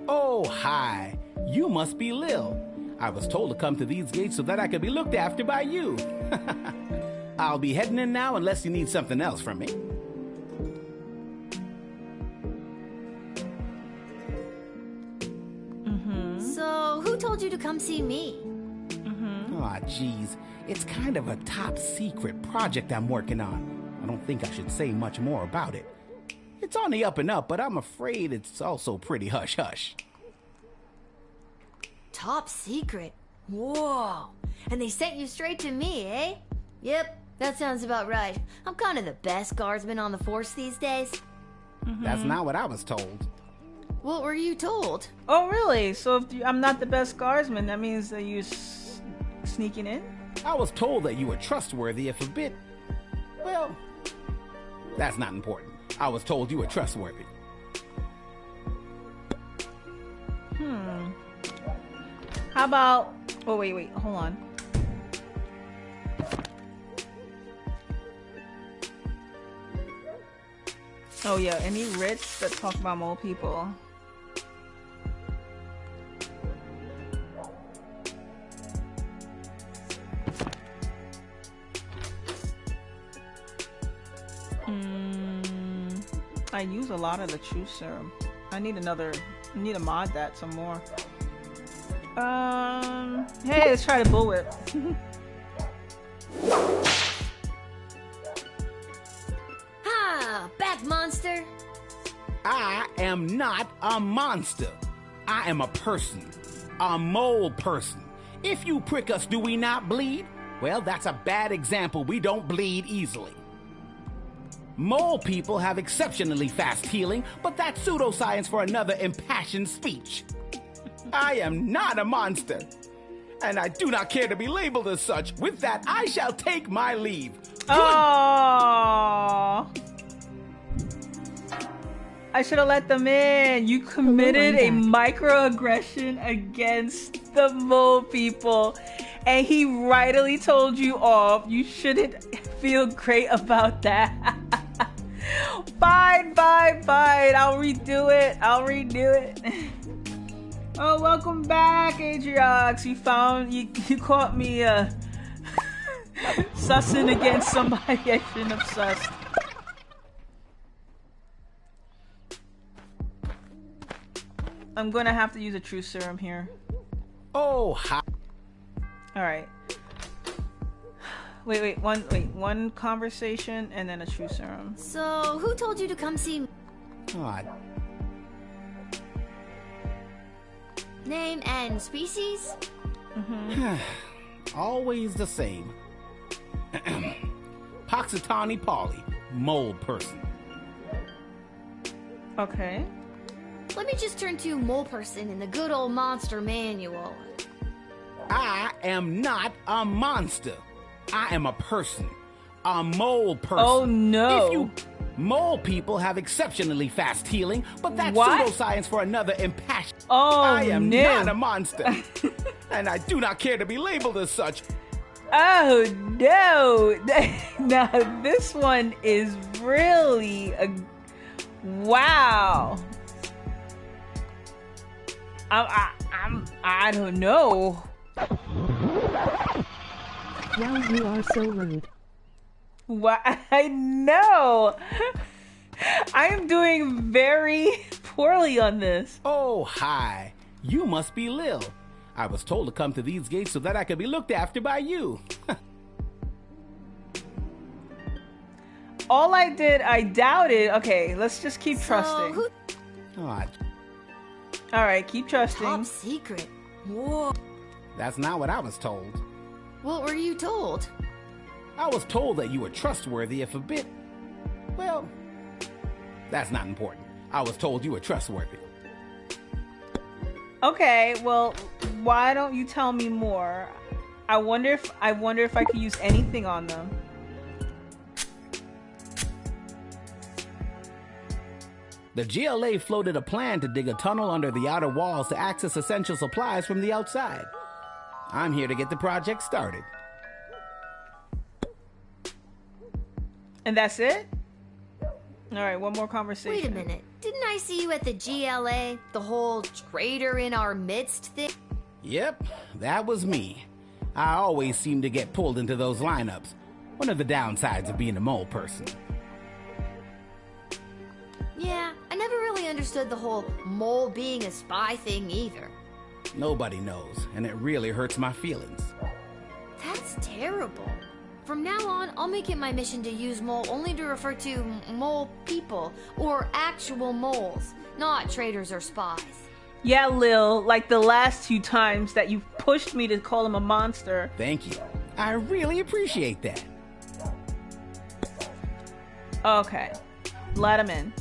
Oh, hi. You must be Lil. I was told to come to these gates so that I could be looked after by you. I'll be heading in now unless you need something else from me. So, who told you to come see me? Aw, geez. It's kind of a top secret project I'm working on. I don't think I should say much more about it. It's on the up and up, but I'm afraid it's also pretty hush-hush. Top secret? Whoa! And they sent you straight to me, eh? Yep, that sounds about right. I'm kind of the best guardsman on the force these days. That's not what I was told. What were you told? Oh, really? So if I'm not the best guardsman, that means that you're sneaking in? I was told that you were trustworthy if a bit... Well, that's not important. I was told you were trustworthy. How about... Oh, wait, hold on. Oh, yeah, any writs that talk about mole people? I use a lot of the truth serum. I need to mod that some more. Hey, let's try the bullwhip. Ha! Back, monster! I am not a monster. I am a person. A mole person. If you prick us, do we not bleed? Well, that's a bad example. We don't bleed easily. Mole people have exceptionally fast healing, but that's pseudoscience for another impassioned speech. I am not a monster, and I do not care to be labeled as such. With that, I shall take my leave. Oh, I should have let them in. You committed a microaggression against the mole people, and he rightly told you off. You shouldn't feel great about that. Fine. I'll redo it. Oh, welcome back, Adriox. You caught me sussing against somebody I shouldn't have sussed. I'm gonna have to use a truth serum here. Oh, hi. Alright. Wait, one conversation and then a truth serum. So, who told you to come see me? God. Name and species? Always the same. Poxitani Polly, mole person. Okay. Let me just turn to mole person in the good old monster manual. I am not a monster. I am a person. A mole person. Oh no. Mole people have exceptionally fast healing, but that's pseudoscience for another impassioned. Oh, I am no. not a monster, and I do not care to be labeled as such. Oh no. Now this one is really wow. I don't know. Wow, you are so rude. What? I know. I am doing very poorly on this. Oh, hi. You must be Lil. I was told to come to these gates so that I could be looked after by you. All I did, I doubted. Okay, let's just keep trusting. Alright, keep trusting. Top secret. Whoa. That's not what I was told. What were you told? I was told that you were trustworthy if a bit... Well, that's not important. I was told you were trustworthy. Okay, well, why don't you tell me more? I wonder if I could use anything on them. The GLA floated a plan to dig a tunnel under the outer walls to access essential supplies from the outside. I'm here to get the project started. And that's it? Alright, one more conversation. Wait a minute. Didn't I see you at the GLA? The whole traitor in our midst thing? Yep, that was me. I always seem to get pulled into those lineups. One of the downsides of being a mole person. Yeah, I never really understood the whole mole being a spy thing either. Nobody knows, and it really hurts my feelings. That's terrible. From now on, I'll make it my mission to use mole only to refer to mole people, or actual moles, not traitors or spies. Yeah, Lil, like the last 2 times that you pushed me to call him a monster. Thank you. I really appreciate that. Okay, let him in.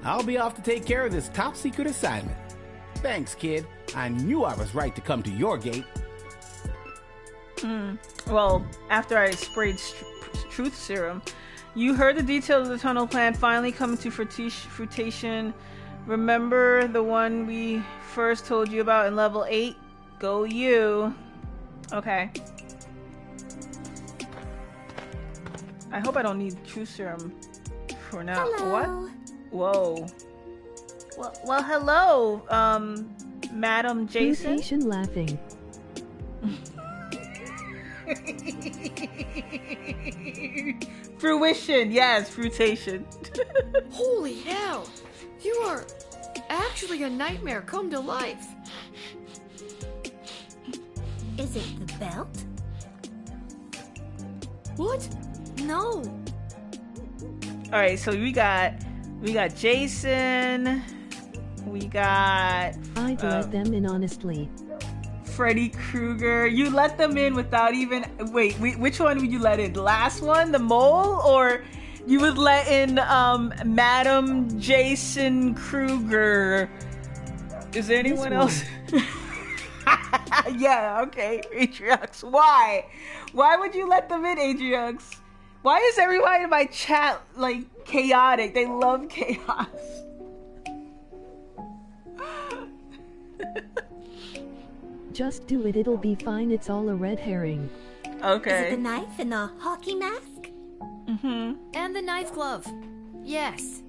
I'll be off to take care of this top secret assignment. Thanks, kid. I knew I was right to come to your gate. Well, after I sprayed truth serum, you heard the details of the tunnel plan finally coming to fruition. Remember the one we first told you about in level 8? Go you. Okay. I hope I don't need truth serum for now. Hello. What? Whoa. Well, hello, Madam Jason? Fruitation laughing. Fruition, yes, fruitation. Holy hell! You are actually a nightmare come to life. Is it the belt? What? No. Alright, so we got Jason. We got I'd let them in honestly. Freddy Krueger. You let them in without even wait, which one would you let in? The last one, the mole, or you would let in Madam Jason Krueger? Is there anyone else? Yeah, okay, Atriox. Why? Why would you let them in, Atriox? Why is everyone in my chat like chaotic? They love chaos. Just do it, it'll be fine, it's all a red herring. Okay. Is it the knife and the hockey mask? Mm-hmm. And the knife glove. Yes.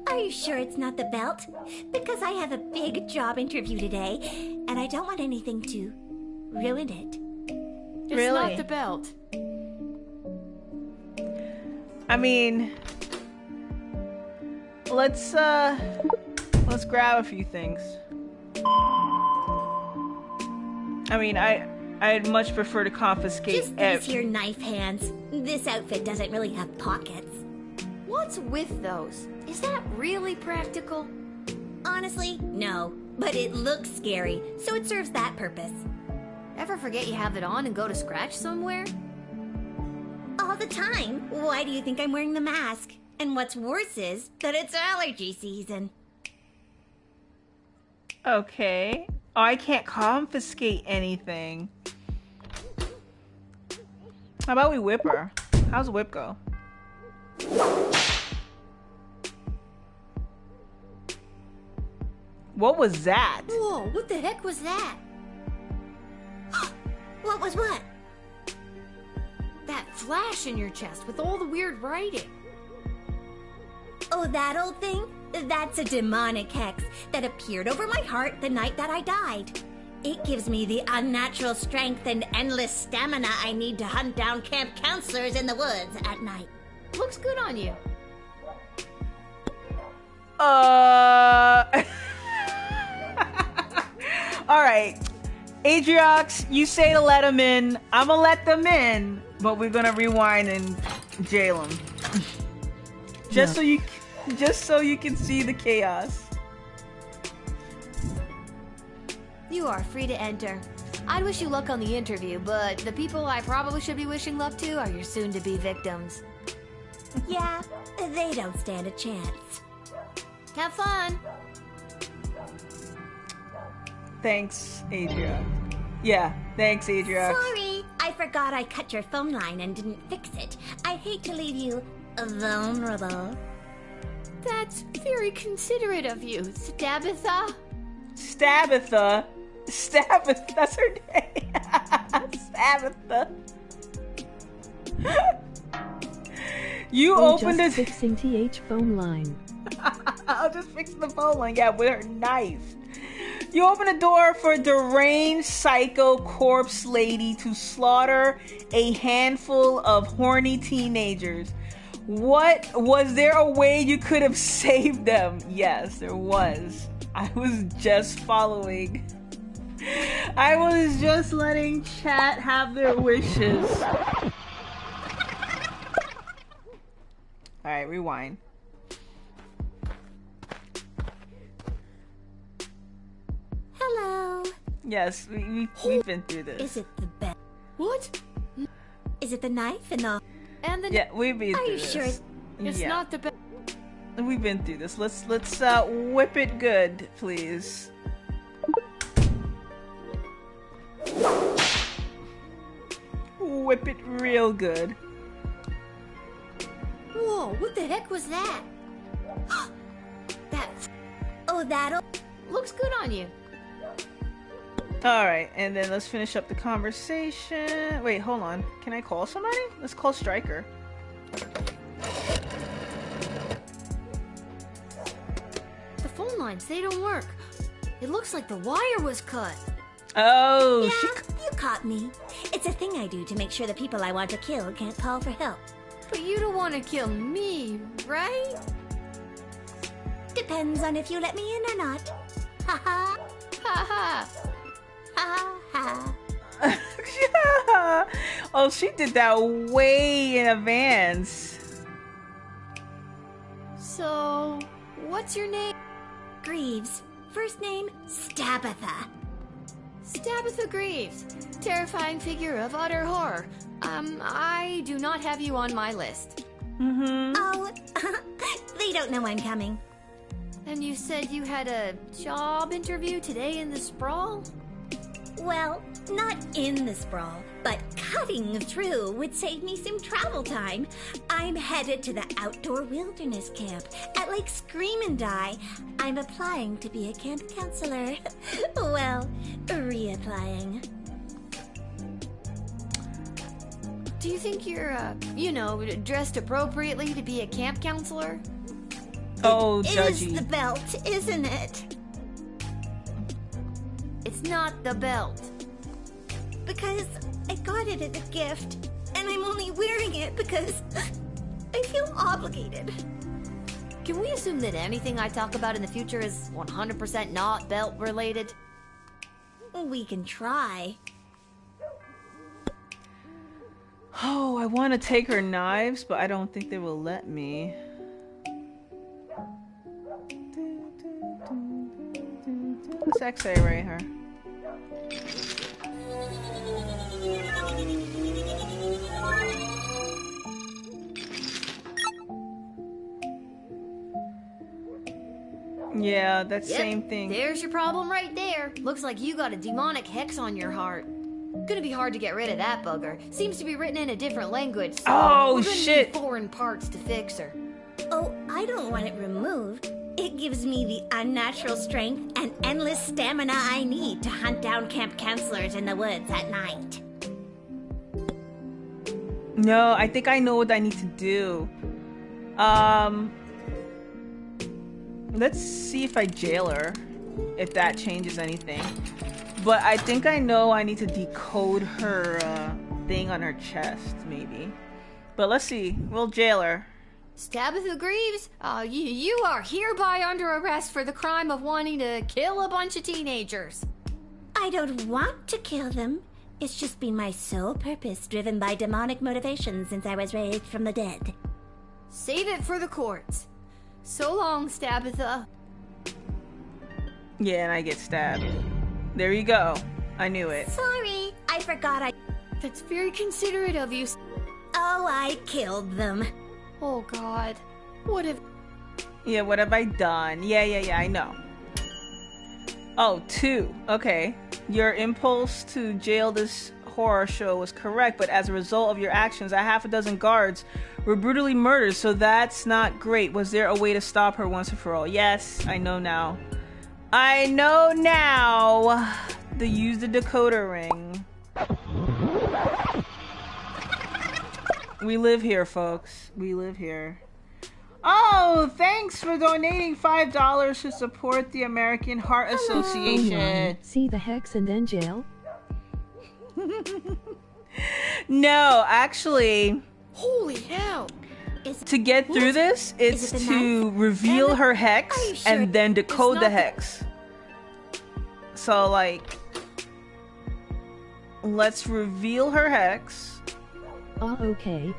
Are you sure it's not the belt? Because I have a big job interview today, and I don't want anything to ruin it. It's not the belt. I mean, let's grab a few things. I mean, I'd much prefer to confiscate. Just these here knife hands. This outfit doesn't really have pockets. What's with those? Is that really practical? Honestly, no. But it looks scary, so it serves that purpose. Ever forget you have it on and go to scratch somewhere? All the time. Why do you think I'm wearing the mask? And what's worse is that it's allergy season. Okay. Oh, I can't confiscate anything. How about we whip her? How's the whip go? What was that? Whoa, what the heck was that? What was what? That flash in your chest with all the weird writing. Oh, that old thing? That's a demonic hex that appeared over my heart the night that I died. It gives me the unnatural strength and endless stamina I need to hunt down camp counselors in the woods at night. Looks good on you. Alright. Atriox, you say to let them in. I'm gonna let them in, but we're gonna rewind and jail them. Just so you can see the chaos. You are free to enter. I'd wish you luck on the interview, but the people I probably should be wishing luck to are your soon-to-be victims. Yeah, they don't stand a chance. Have fun. Thanks, Atriox. Yeah, thanks, Atriox. Sorry, I forgot I cut your phone line and didn't fix it. I hate to leave you vulnerable. That's very considerate of you, Stabitha. Stabitha? Stabitha, that's her name. Stabitha. You opened it. Fixing TH phone line. I'll just fix the phone line. Yeah, with her knife. You open the door for a deranged psycho corpse lady to slaughter a handful of horny teenagers. What? Was there a way you could have saved them? Yes, there was. I was just following. I was just letting chat have their wishes. Alright, rewind. Hello. Yes, we've been through this. Is it the bed? What? Is it the knife and the... Yeah, we've been Are through you this. sure it's not the best? We've been through this. Let's whip it good, please. Whip it real good. Whoa, what the heck was that? Oh, that'll... Looks good on you. Alright, and then let's finish up the conversation. Wait, hold on. Can I call somebody? Let's call Stryker. The phone lines, they don't work. It looks like the wire was cut. Oh, yeah, you caught me. It's a thing I do to make sure the people I want to kill can't call for help. But you don't want to kill me, right? Depends on if you let me in or not. Ha ha. Ha ha. Ha ha. Oh, she did that way in advance. So, what's your name? Greaves. First name, Stabitha. Stabitha Greaves. Terrifying figure of utter horror. I do not have you on my list. Mm-hmm. Oh, they don't know I'm coming. And you said you had a job interview today in the sprawl? Well, not in the sprawl, but cutting through would save me some travel time. I'm headed to the outdoor wilderness camp at Lake Scream and Die. I'm applying to be a camp counselor. Well, reapplying. Do you think you're, dressed appropriately to be a camp counselor? Oh, It judgy. is the belt, isn't it? It's not the belt. Because I got it as a gift, and I'm only wearing it because I feel obligated. Can we assume that anything I talk about in the future is 100% not belt related? We can try. Oh, I want to take her knives, but I don't think they will let me. Let's X-ray her. Yeah, that Yep, same thing. There's your problem right there. Looks like you got a demonic hex on your heart. Gonna be hard to get rid of that bugger. Seems to be written in a different language. So Oh, we're gonna shit. need foreign parts to fix her. Oh, I don't want it removed. It gives me the unnatural strength and endless stamina I need to hunt down camp counselors in the woods at night. No, I think I know what I need to do. Let's see if I jail her, if that changes anything. But I think I know I need to decode her thing on her chest, maybe. But let's see. We'll jail her. Stabitha Greaves, you are hereby under arrest for the crime of wanting to kill a bunch of teenagers. I don't want to kill them. It's just been my sole purpose, driven by demonic motivation since I was raised from the dead. Save it for the courts. So long, Stabitha. Yeah, and I get stabbed. There you go. I knew it. Sorry, I forgot I... That's very considerate of you. Oh, I killed them. Oh, God. What have... Yeah, what have I done? Yeah, I know. Oh, 2. Okay. Your impulse to jail this horror show was correct, but as a result of your actions, a half a dozen guards were brutally murdered, so that's not great. Was there a way to stop her once and for all? Yes, I know now. I know now! Use the decoder ring. We live here, folks. We live here. Oh, thanks for donating $5 to support the American Heart Association. See the hex and then jail? No, actually, Holy hell! to get through this, it's to reveal her hex and then decode the hex. So, like, let's reveal her hex. Oh, okay.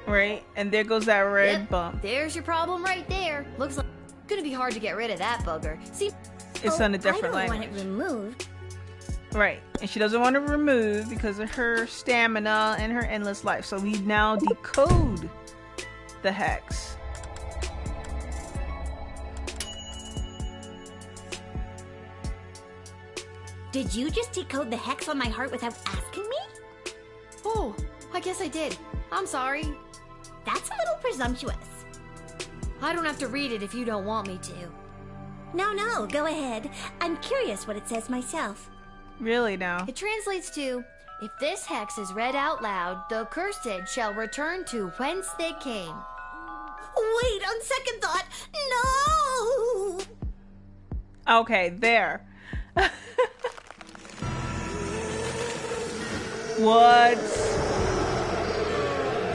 Right, and there goes that red Yep, bump. There's your problem right there. Looks like it's gonna be hard to get rid of that bugger. See, It's on a different I don't language. want it removed. Right, and she doesn't want to remove because of her stamina and her endless life. So we now decode the hex. Did you just decode the hex on my heart without asking me? Oh, I guess I did. I'm sorry. That's a little presumptuous. I don't have to read it if you don't want me to. No, go ahead. I'm curious what it says myself. Really now? It translates to, if this hex is read out loud, the cursed shall return to whence they came. Wait, on second thought, no! Okay, there. What?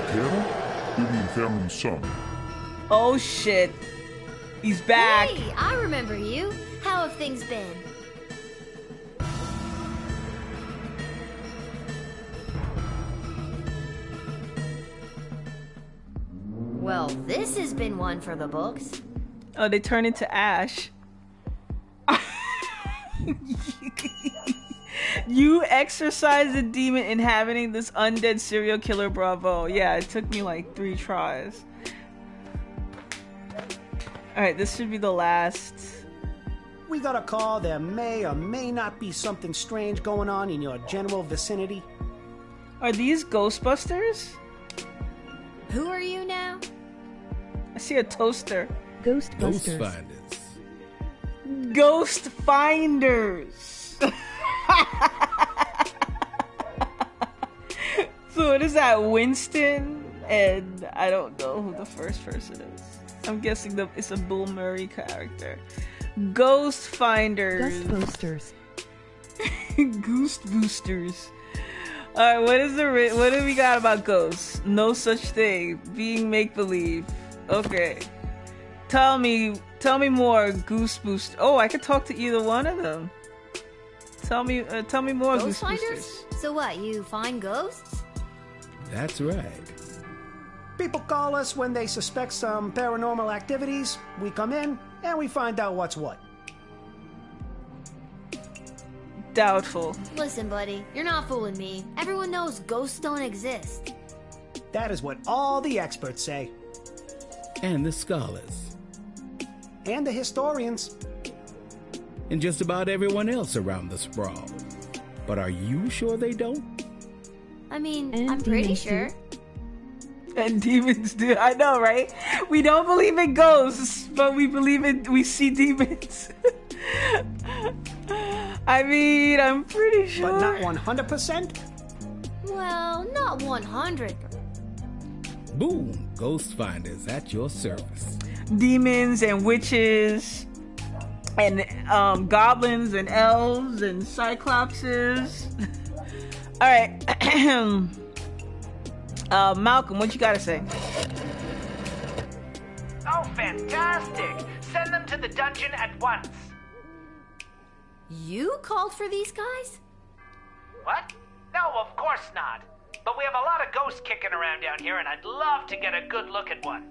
Carol? Baby family's son. Oh shit. He's back. Hey, I remember you. How have things been? Well, this has been one for the books. Oh, they turn into ash. You exorcised the demon inhabiting this undead serial killer, bravo. Yeah, it took me like 3 tries. Alright, this should be the last. We got a call there may or may not be something strange going on in your general vicinity. Are these Ghostbusters? Who are you now? I see a toaster. Ghostbusters. Ghost Finders. So what is that, Winston? And I don't know who the first person is. I'm guessing it's a Bill Murray character. Ghost Finders. Ghostbusters. Ghost Boosters. Alright, what do we got about ghosts? No such thing. Being make-believe. Okay. Tell me more, Goose Booster. Oh, I could talk to either one of them. Tell me more, Ghost Goose finders? Boosters. So what, you find ghosts? That's right. People call us when they suspect some paranormal activities. We come in and we find out what's what. Doubtful. Listen, buddy, you're not fooling me. Everyone knows ghosts don't exist. That is what all the experts say. And the scholars. And the historians. And just about everyone else around the sprawl. But are you sure they don't? I mean, And I'm pretty demons sure. And demons do. I know, right? We don't believe in ghosts, but we see demons. I mean, I'm pretty sure. But not 100%? Well, not 100. Boom! Ghost Finders at your service. Demons and witches and goblins and elves and cyclopses. All right. Malcolm, what you gotta say? Oh, fantastic! Send them to the dungeon at once. You called for these guys? What? No, of course not. But we have a lot of ghosts kicking around down here, and I'd love to get a good look at one.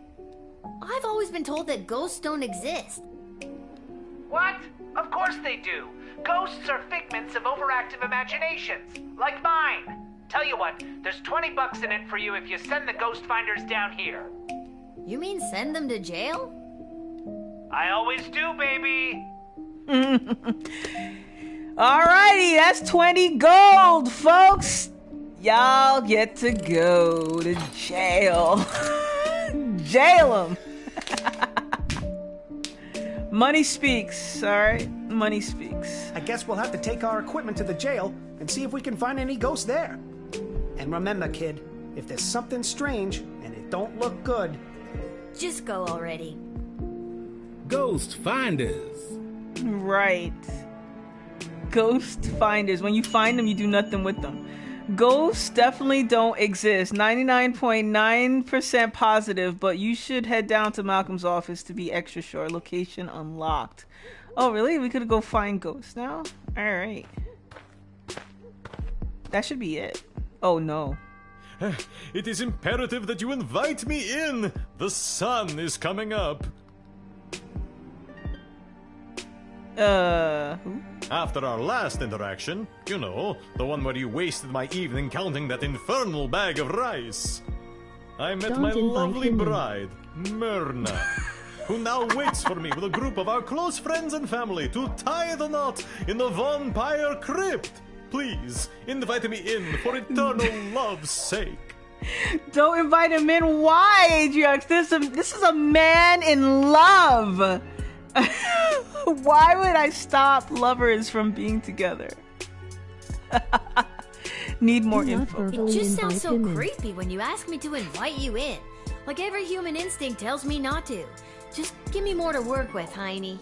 I've always been told that ghosts don't exist. What? Of course they do. Ghosts are figments of overactive imaginations, like mine. Tell you what, there's $20 in it for you if you send the ghost finders down here. You mean send them to jail? I always do, baby. Alrighty, that's 20 gold, folks. Y'all get to go to jail. Jail them. Money speaks, alright? Money speaks. I guess we'll have to take our equipment to the jail and see if we can find any ghosts there. And remember, kid, if there's something strange and it don't look good, just go already. Ghost Finders. Right. Ghost Finders. When you find them, you do nothing with them. Ghosts definitely don't exist. 99.9% positive, but you should head down to Malcolm's office to be extra sure. Location unlocked. Oh, really? We could go find ghosts now? Alright. That should be it. Oh, no. It is imperative that you invite me in. The sun is coming up. Who? After our last interaction, you know, the one where you wasted my evening counting that infernal bag of rice, I met Don't my invite lovely him in. bride, Myrna, who now waits for me with a group of our close friends and family to tie the knot in the vampire crypt. Please, invite me in for eternal love's sake. Don't invite him in. Why, Adrian? This is a man in love. Why would I stop lovers from being together? Need more Do not info. verbally It just invite sounds so him in. creepy when you ask me to invite you in. Like every human instinct tells me not to. Just give me more to work with, Heine.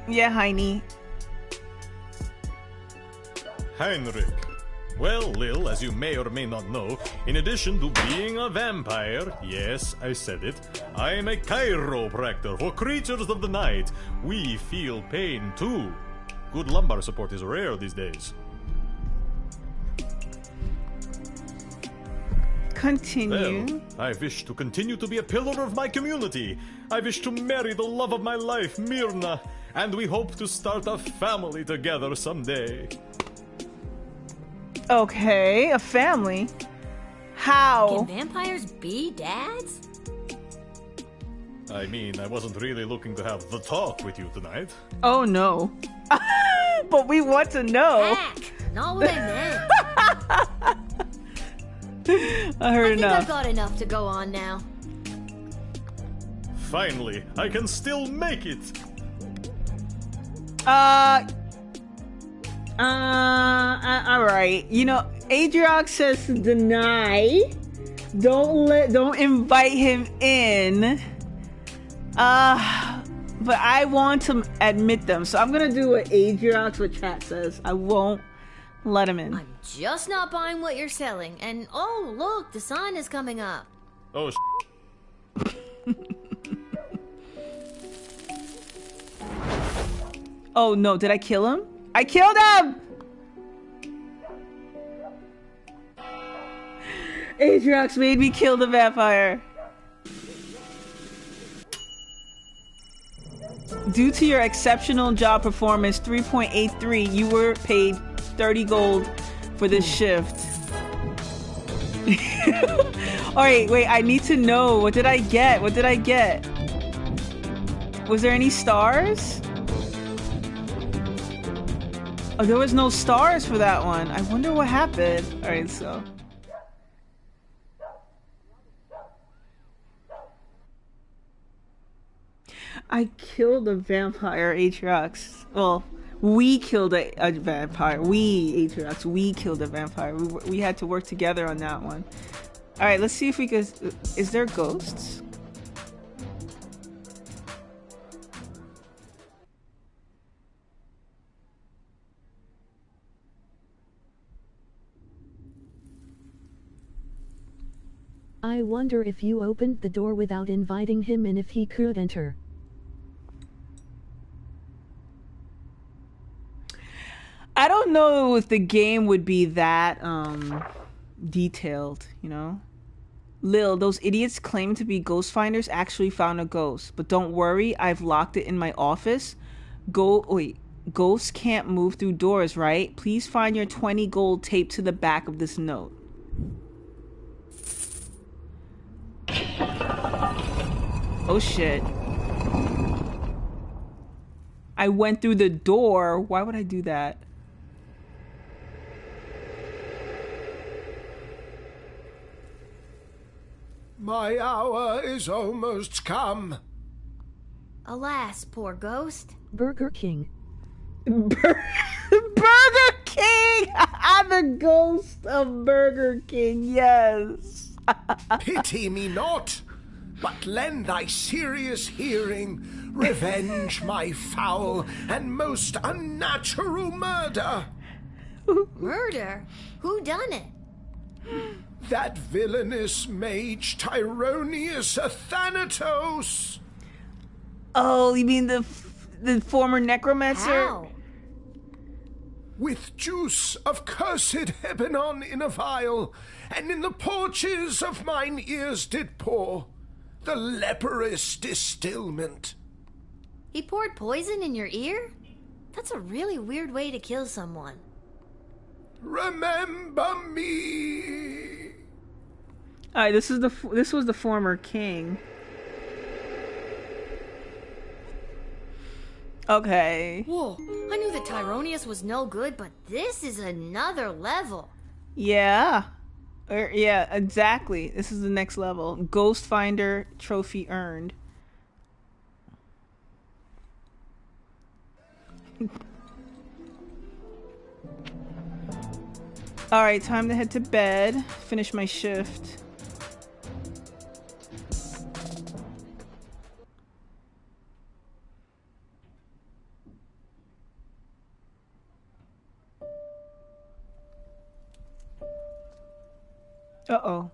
Yeah, Heine. Heinrich. Well, Lil, as you may or may not know, in addition to being a vampire, yes, I said it, I am a chiropractor for creatures of the night. We feel pain too. Good lumbar support is rare these days. Continue. Well, I wish to continue to be a pillar of my community. I wish to marry the love of my life, Myrna, and we hope to start a family together someday. Okay, a family. How? Can vampires be dads? I mean, I wasn't really looking to have the talk with you tonight. Oh no. But we want to know. Heck, not what I meant. I heard I think enough. I've got enough to go on now. Finally, I can still make it. Alright. You know, Adriox says to deny. Don't invite him in. But I want to admit them. So I'm gonna do what Adriox, what chat says. I won't let him in. Just not buying what you're selling. And oh, look, the sun is coming up. Oh, Oh no, did I kill him? I killed him! Adriox made me kill the vampire. Due to your exceptional job performance, 3.83, you were paid 30 gold for this shift. Alright, wait, I need to know. What did I get? What did I get? Was there any stars? Oh, there was no stars for that one. I wonder what happened. Alright, so. I killed a vampire, Atriox. Well, we killed a vampire. We, Atriox, we killed a vampire. We had to work together on that one. Alright, let's see if we could... Is there ghosts? I wonder if you opened the door without inviting him and if he could enter. I don't know if the game would be that detailed, you know? Lil, those idiots claim to be ghost finders actually found a ghost. But don't worry, I've locked it in my office. Ghosts can't move through doors, right? Please find your 20 gold taped to the back of this note. Oh shit. I went through the door. Why would I do that? My hour is almost come. Alas, poor ghost. Burger King. Burger King! I'm the ghost of Burger King, yes. Pity me not, but lend thy serious hearing, revenge my foul and most unnatural murder. Murder? Who done it? That villainous mage Tyronius Athanatos. Oh, you mean the former necromancer? How? With juice of cursed Hebenon in a vial, and in the porches of mine ears did pour the leprous distilment. He poured poison in your ear? That's a really weird way to kill someone. Remember me. Alright, this was the former king. Okay. Whoa, I knew that Tyronius was no good, but this is another level. Yeah. Yeah, exactly. This is the next level. Ghost Finder trophy earned. Alright, time to head to bed. Finish my shift. Uh-oh.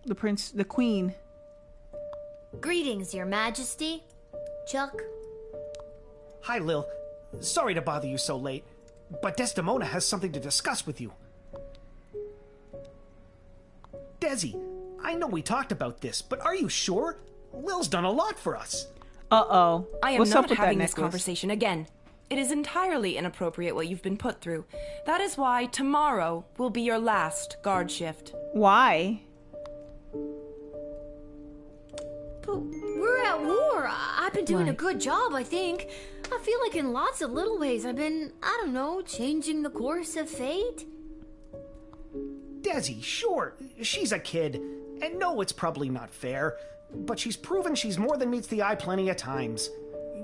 The queen. Greetings, Your Majesty. Chuck? Hi, Lil. Sorry to bother you so late, but Desdemona has something to discuss with you. Desi, I know we talked about this, but are you sure? Lil's done a lot for us. Uh-oh. I am What's not up with having that this necklace? conversation again. It is entirely inappropriate what you've been put through. That is why tomorrow will be your last guard shift. Why? But we're at war. I've been doing a good job, I think. I feel like in lots of little ways I've been, I don't know, changing the course of fate. Desi, sure, she's a kid, and no, it's probably not fair, but she's proven she's more than meets the eye plenty of times.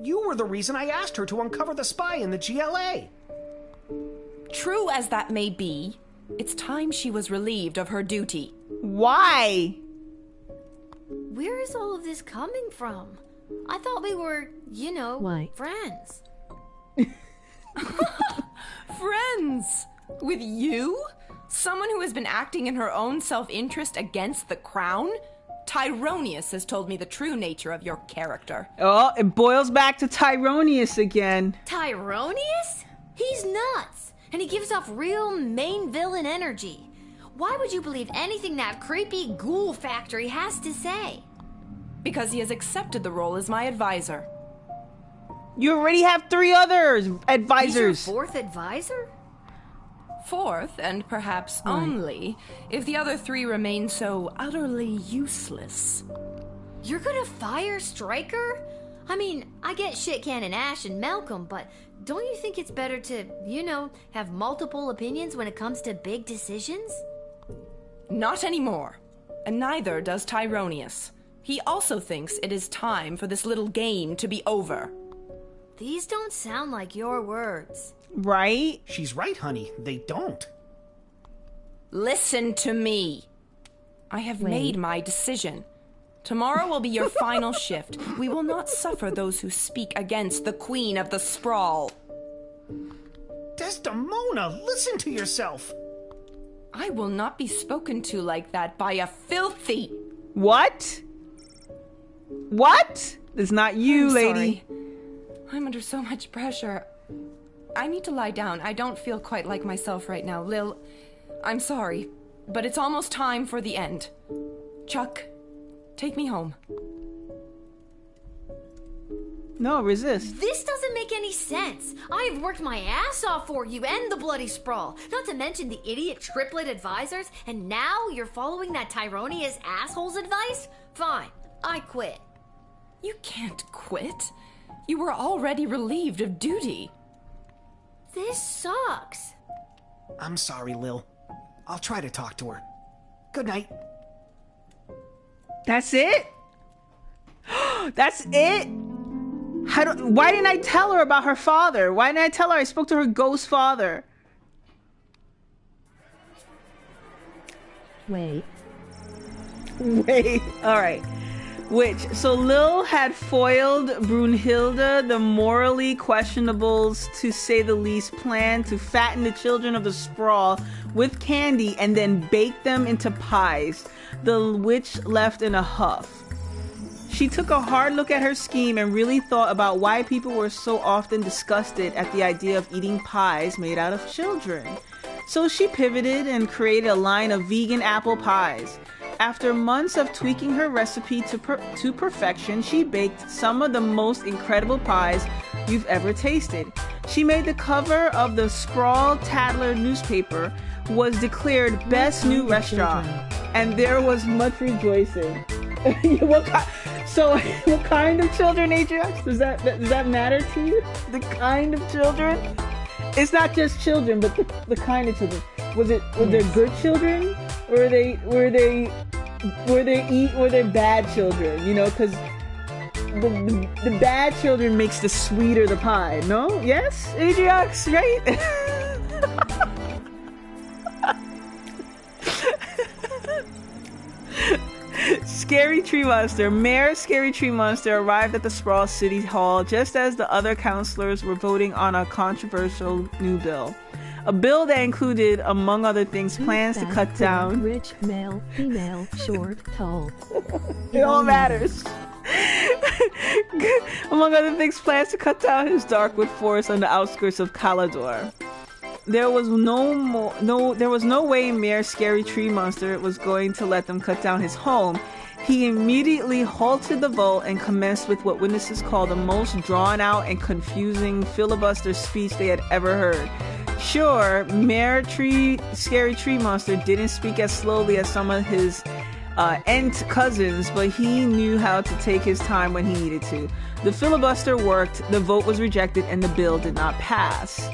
You were the reason I asked her to uncover the spy in the GLA. True as that may be, it's time she was relieved of her duty. Why? Where is all of this coming from? I thought we were, you know, friends. Friends? With you? Someone who has been acting in her own self-interest against the crown? Tyronius has told me the true nature of your character. Oh, it boils back to Tyronius again. Tyronius? He's nuts, and he gives off real main villain energy. Why would you believe anything that creepy ghoul factory has to say? Because he has accepted the role as my advisor. You already have 3 others advisors. He's your 4th advisor? 4th, and perhaps only, if the other 3 remain so utterly useless. You're gonna fire Stryker? I mean, I get Shit Cannon Ash and Malcolm, but don't you think it's better to, you know, have multiple opinions when it comes to big decisions? Not anymore. And neither does Tyronius. He also thinks it is time for this little game to be over. These don't sound like your words. Right? She's right, honey. They don't. Listen to me. I have made my decision. Tomorrow will be your final shift. We will not suffer those who speak against the Queen of the Sprawl. Desdemona, listen to yourself. I will not be spoken to like that by a filthy... What? What? It's not you, I'm lady. Sorry. I'm under so much pressure. I need to lie down. I don't feel quite like myself right now. Lil, I'm sorry, but it's almost time for the end. Chuck, take me home. No, resist. This doesn't make any sense. I have worked my ass off for you and the bloody sprawl, not to mention the idiot triplet advisors, and now you're following that Tyronius asshole's advice? Fine, I quit. You can't quit. You were already relieved of duty. This sucks. I'm sorry, Lil. I'll try to talk to her. Good night. That's it? That's it? Why didn't I tell her about her father? Why didn't I tell her I spoke to her ghost father? Wait. Alright. So Lil had foiled Brunhilde, the morally questionables, to say the least, plan to fatten the children of the sprawl with candy and then bake them into pies. The witch left in a huff. She took a hard look at her scheme and really thought about why people were so often disgusted at the idea of eating pies made out of children. So she pivoted and created a line of vegan apple pies. After months of tweaking her recipe to perfection, she baked some of the most incredible pies you've ever tasted. She made the cover of the Sprawl Tattler newspaper, was declared best new restaurant, and there was much rejoicing. What kind of children, Ajax? Does that matter to you? The kind of children? It's not just children, but the kind of children. Were they good children? Or were they bad children? You know, because the bad children makes the sweeter the pie. No? Yes, Ajax, right? Scary Tree Monster. Mayor Scary Tree Monster arrived at the Sprawl City Hall just as the other councilors were voting on a controversial new bill. A bill that included, among other things, plans to cut down... Rich, male, female, short, tall. It all matters. Among other things, plans to cut down his darkwood forest on the outskirts of Calador. There was no way Mayor Scary Tree Monster was going to let them cut down his home. He immediately halted the vote and commenced with what witnesses call the most drawn-out and confusing filibuster speech they had ever heard. Sure, Mayor Scary Tree Monster didn't speak as slowly as some of his Ent cousins, but he knew how to take his time when he needed to. The filibuster worked, the vote was rejected, and the bill did not pass.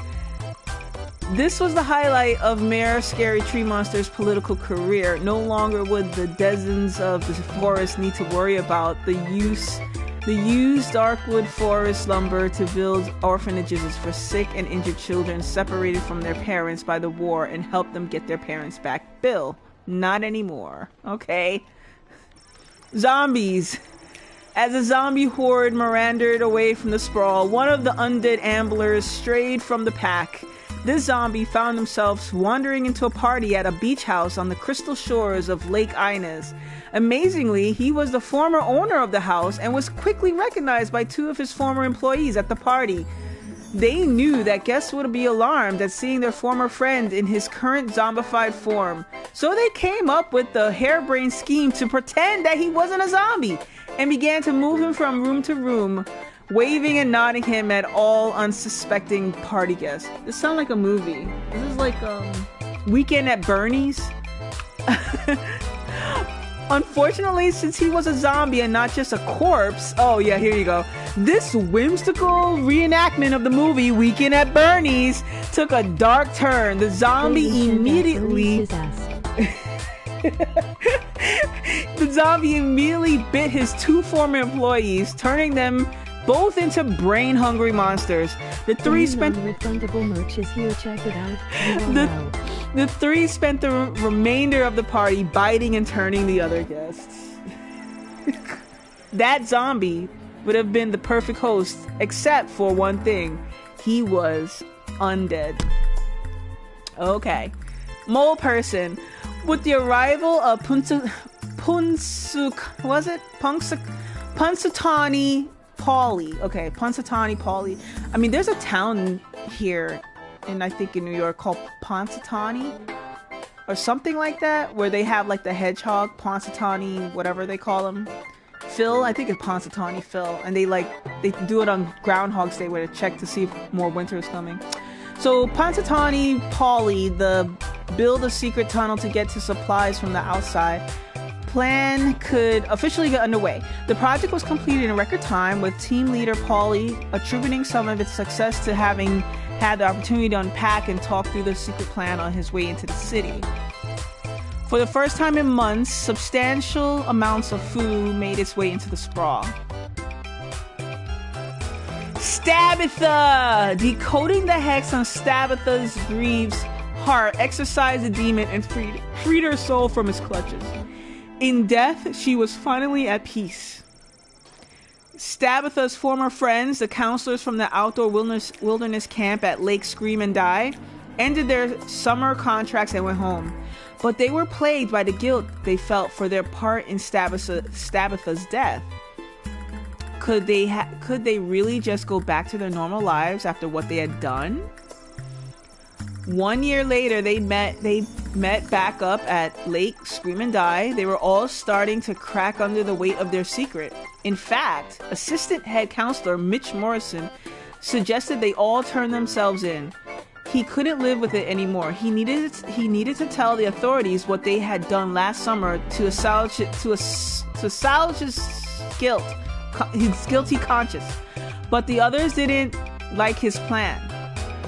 This was the highlight of Mayor Scary Tree Monster's political career. No longer would the denizens of the forest need to worry about the used darkwood forest lumber to build orphanages for sick and injured children separated from their parents by the war and help them get their parents back. Bill, not anymore. Okay. Zombies. As a zombie horde meandered away from the sprawl, one of the undead amblers strayed from the pack. This zombie found himself wandering into a party at a beach house on the crystal shores of Lake Inez. Amazingly, he was the former owner of the house and was quickly recognized by two of his former employees at the party. They knew that guests would be alarmed at seeing their former friend in his current zombified form, so they came up with the harebrained scheme to pretend that he wasn't a zombie and began to move him from room to room, waving and nodding him at all unsuspecting party guests. This sounds like a movie. This is like Weekend at Bernie's. Unfortunately, since he was a zombie and not just a corpse, oh yeah, here you go. This whimsical reenactment of the movie Weekend at Bernie's took a dark turn. The zombie immediately... The zombie immediately bit his two former employees, turning them both into brain-hungry monsters. The three spent... refundable merch is here, check it out. The three spent the remainder of the party biting and turning the other guests. That zombie would have been the perfect host, except for one thing. He was undead. Okay. Mole person. With the arrival of Punxsutawney Pauly. Okay, Punxsutawney Pauly. I mean, there's a town here in New York called Punxsutawney or something like that, where they have like the hedgehog, Punxsutawney, whatever they call him. Phil, I think it's Punxsutawney Phil, and they do it on Groundhog's Day where they check to see if more winter is coming. So Punxsutawney Pauly, build a secret tunnel to get to supplies from the outside. Plan could officially get underway. The project was completed in record time, with team leader Pauly attributing some of its success to having had the opportunity to unpack and talk through the secret plan on his way into the city. For the first time in months, substantial amounts of food made its way into the sprawl. Stabitha! Decoding the hex on Stabitha's Greaves' heart exorcised the demon and freed her soul from his clutches. In death, she was finally at peace. Stabitha's former friends, the counselors from the outdoor wilderness camp at Lake Scream and Die, ended their summer contracts and went home. But they were plagued by the guilt they felt for their part in Stabitha's death. Could they really just go back to their normal lives after what they had done? 1 year later, they met back up at Lake Scream and Die. They were all starting to crack under the weight of their secret. In fact, assistant head counselor Mitch Morrison suggested they all turn themselves in. He couldn't live with it anymore. He needed to tell the authorities what they had done last summer to assuage his guilt, his guilty conscience. But the others didn't like his plan.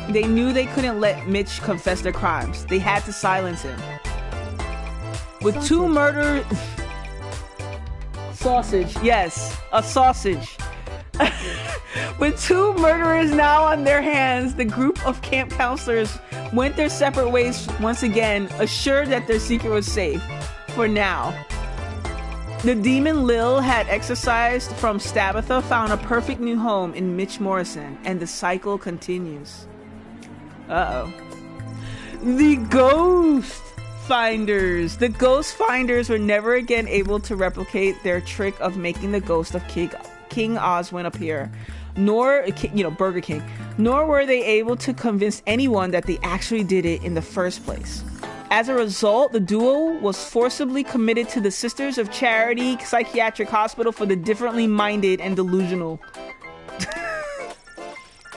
They knew they couldn't let Mitch confess their crimes. They had to silence him. With sausage. Two murder... Sausage, yes. A sausage. With two murderers now on their hands, the group of camp counselors went their separate ways once again, assured that their secret was safe. For now. The demon Lil had exorcised from Stabatha found a perfect new home in Mitch Morrison, and the cycle continues. Uh-oh. The Ghost Finders. The Ghost Finders were never again able to replicate their trick of making the ghost of King Oswin appear, nor, Burger King, nor were they able to convince anyone that they actually did it in the first place. As a result, the duo was forcibly committed to the Sisters of Charity Psychiatric Hospital for the differently minded and delusional.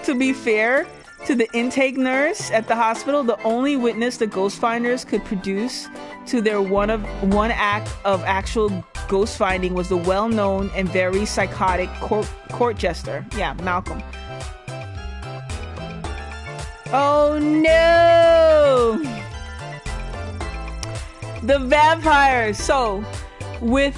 To be fair to the intake nurse at the hospital, the only witness the ghost finders could produce to their one act of actual ghost finding was the well-known and very psychotic court jester. Yeah, Malcolm. Oh no! The vampires. So with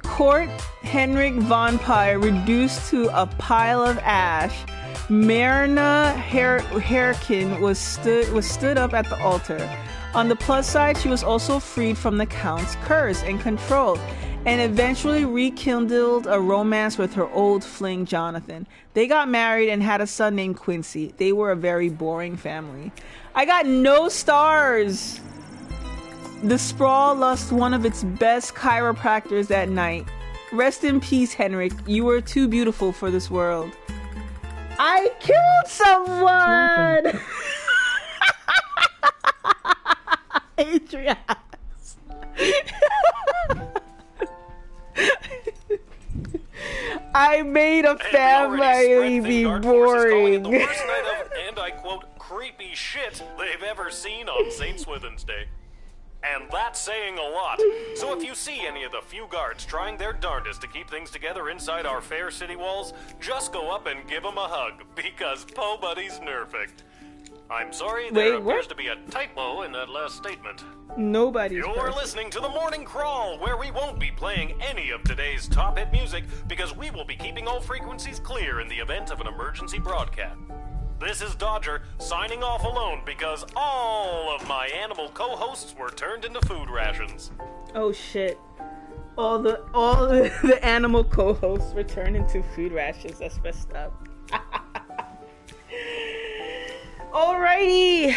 Court Henrik von Pyre reduced to a pile of ash, Myrna Harkin was stood up at the altar. On the plus side, she was also freed from the Count's curse and control, and eventually rekindled a romance with her old fling Jonathan. They got married and had a son named Quincy. They were a very boring family. I got no stars. The Sprawl lost one of its best chiropractors that night. Rest in peace, Henrik. You were too beautiful for this world. I killed someone! Atrias. I made a family be boring. The worst night of, and I quote, creepy shit they've ever seen on St. Swithin's Day. And that's saying a lot. So if you see any of the few guards trying their darndest to keep things together inside our fair city walls, just go up and give them a hug, because Po Buddy's nerfect. I'm sorry, there appears to be a typo in that last statement. Nobody's You're perfect. listening to the Morning Crawl, where we won't be playing any of today's top hit music, because we will be keeping all frequencies clear in the event of an emergency broadcast. This is Dodger, signing off alone because all of my animal co-hosts were turned into food rations. Oh shit. All the animal co-hosts were turned into food rations. That's messed up. Alrighty.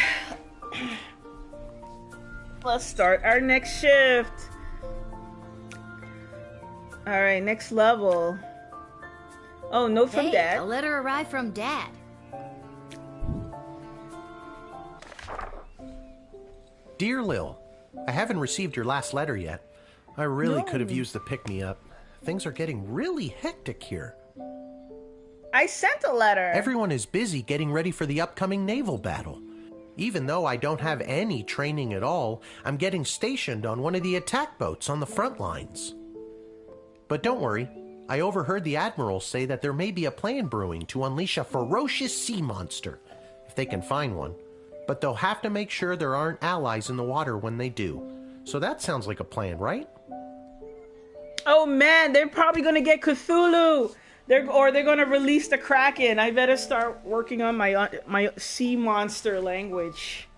Let's start our next shift. Alright, next level. Oh, note from Dad. A letter arrived from Dad. Dear Lil, I haven't received your last letter yet. I really could have used the pick-me-up. Things are getting really hectic here. I sent a letter. Everyone is busy getting ready for the upcoming naval battle. Even though I don't have any training at all, I'm getting stationed on one of the attack boats on the front lines. But don't worry, I overheard the Admiral say that there may be a plan brewing to unleash a ferocious sea monster, if they can find one. But they'll have to make sure there aren't allies in the water when they do. So that sounds like a plan, right? Oh man, they're probably gonna get Cthulhu! They're gonna release the Kraken. I better start working on my sea monster language.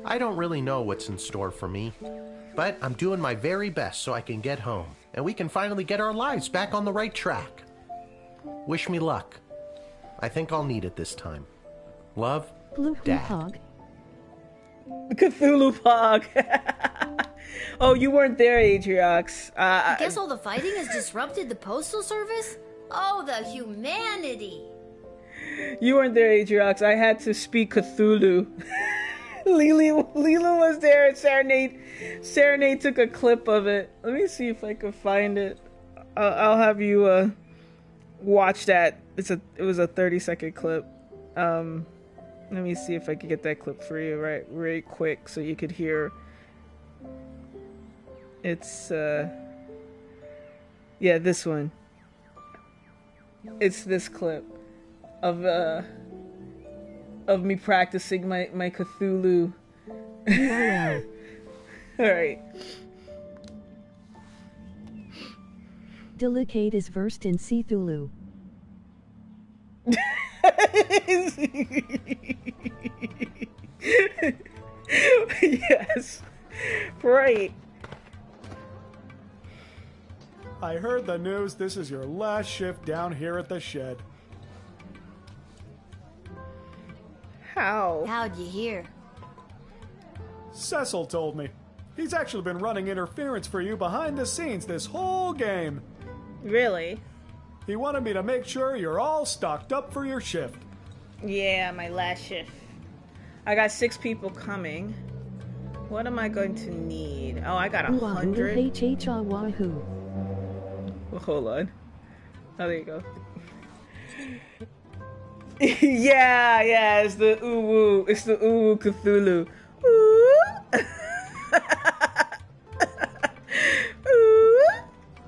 I don't really know what's in store for me, but I'm doing my very best so I can get home, and we can finally get our lives back on the right track. Wish me luck. I think I'll need it this time. Love, Dad. Cthulhu Pog. Oh, you weren't there, Atriox. I guess all the fighting has disrupted the postal service? Oh, the humanity. You weren't there, Atriox. I had to speak Cthulhu. Lila was there and Serenade took a clip of it. Let me see if I can find it. I'll have you watch that. It was a 30-second clip. Let me see if I can get that clip for you right quick so you could hear. It's yeah, this one. It's this clip of me practicing my Cthulhu. Alright. Delicate is versed in Cthulhu. Yes. Right. I heard the news. This is your last shift down here at the shed. How? How'd you hear? Cecil told me. He's actually been running interference for you behind the scenes this whole game. Really? He wanted me to make sure you're all stocked up for your shift. Yeah, my last shift. I got 6 people coming. What am I going to need? Oh, I got 100. Wahoo. Well, hold on. Oh, there you go. yeah, it's the ooh-woo. It's the ooh Cthulhu. Ooh.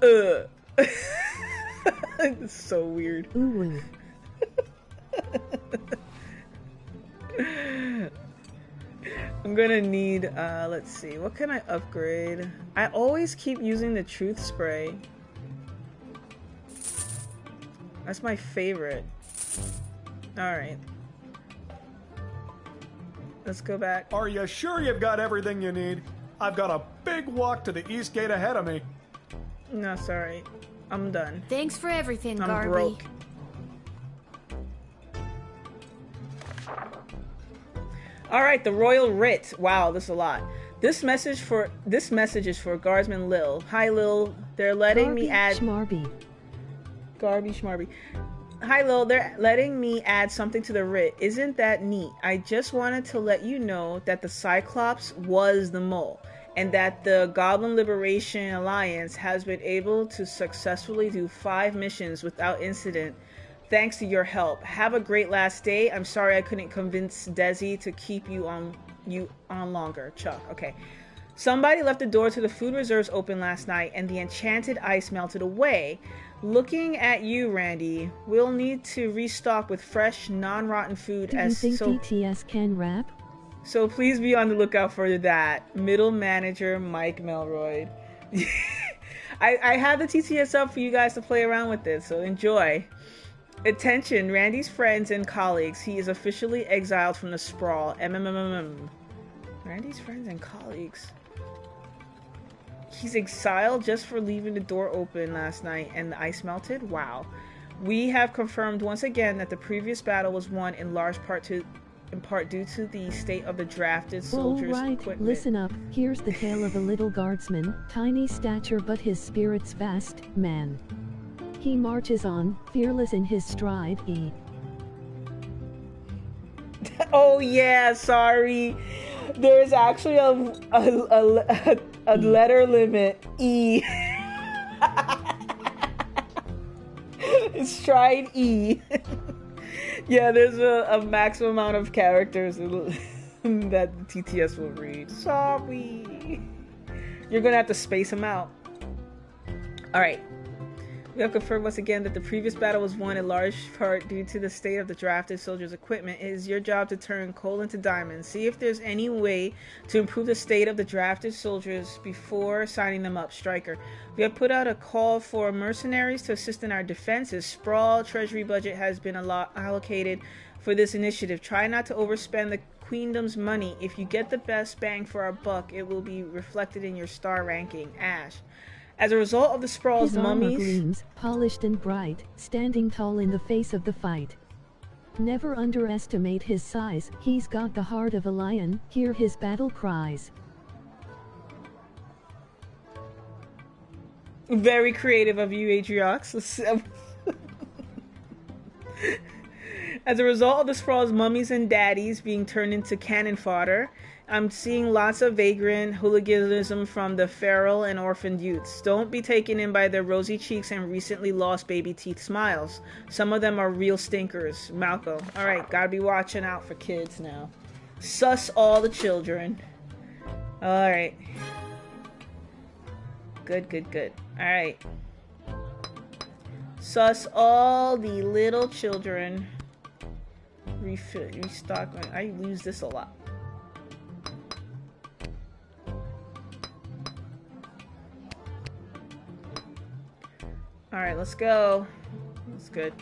Ooh. It's so weird. Ooh. I'm gonna need, let's see, what can I upgrade? I always keep using the truth spray. That's my favorite. Alright. Let's go back. Are you sure you've got everything you need? I've got a big walk to the east gate ahead of me. No, it's alright. I'm done. Thanks for everything, I'm Garby. broke. Alright, the Royal Writ. Wow, this is a lot. This message is for Guardsman Lil. Hi Lil, they're letting me add Schmarby. Garby Schmarby. Hi Lil, they're letting me add something to the writ. Isn't that neat? I just wanted to let you know that the Cyclops was the mole, and that the Goblin Liberation Alliance has been able to successfully do 5 missions without incident thanks to your help. Have a great last day. I'm sorry I couldn't convince Desi to keep you on longer. Chuck. Okay. Somebody left the door to the food reserves open last night and the enchanted ice melted away. Looking at you, Randy. We'll need to restock with fresh, non-rotten food. Do you think DTS can rap? So please be on the lookout for that. Middle manager Mike Melroyd. I have the TTS up for you guys to play around with this, so enjoy. Attention, Randy's friends and colleagues. He is officially exiled from the sprawl. Randy's friends and colleagues. He's exiled just for leaving the door open last night and the ice melted? Wow. We have confirmed once again that the previous battle was won in large part due to the state of the drafted soldiers' equipment. Listen up. Here's the tale of a little guardsman, tiny stature but his spirit's vast, man. He marches on, fearless in his stride. Oh yeah, sorry. There's actually a letter limit. E. Stride E. Yeah, there's a maximum amount of characters that the TTS will read. Sorry. You're gonna have to space them out. Alright. We have confirmed once again that the previous battle was won in large part due to the state of the drafted soldiers' equipment. It is your job to turn coal into diamonds. See if there's any way to improve the state of the drafted soldiers before signing them up, Stryker. We have put out a call for mercenaries to assist in our defenses. Sprawl treasury budget has been allocated for this initiative. Try not to overspend the Queendom's money. If you get the best bang for our buck, it will be reflected in your star ranking. Ash. As a result of the Sprawl's His armor mummies... gleams, polished and bright, standing tall in the face of the fight. Never underestimate his size, he's got the heart of a lion, hear his battle cries. Very creative of you, Adriox. As a result of the Sprawl's mummies and daddies being turned into cannon fodder, I'm seeing lots of vagrant hooliganism from the feral and orphaned youths. Don't be taken in by their rosy cheeks and recently lost baby teeth smiles. Some of them are real stinkers. Malcolm. Alright, gotta be watching out for kids now. Sus all the children. Alright. Good. Alright. Sus all the little children. Restock. I use this a lot. Alright, let's go. That's good.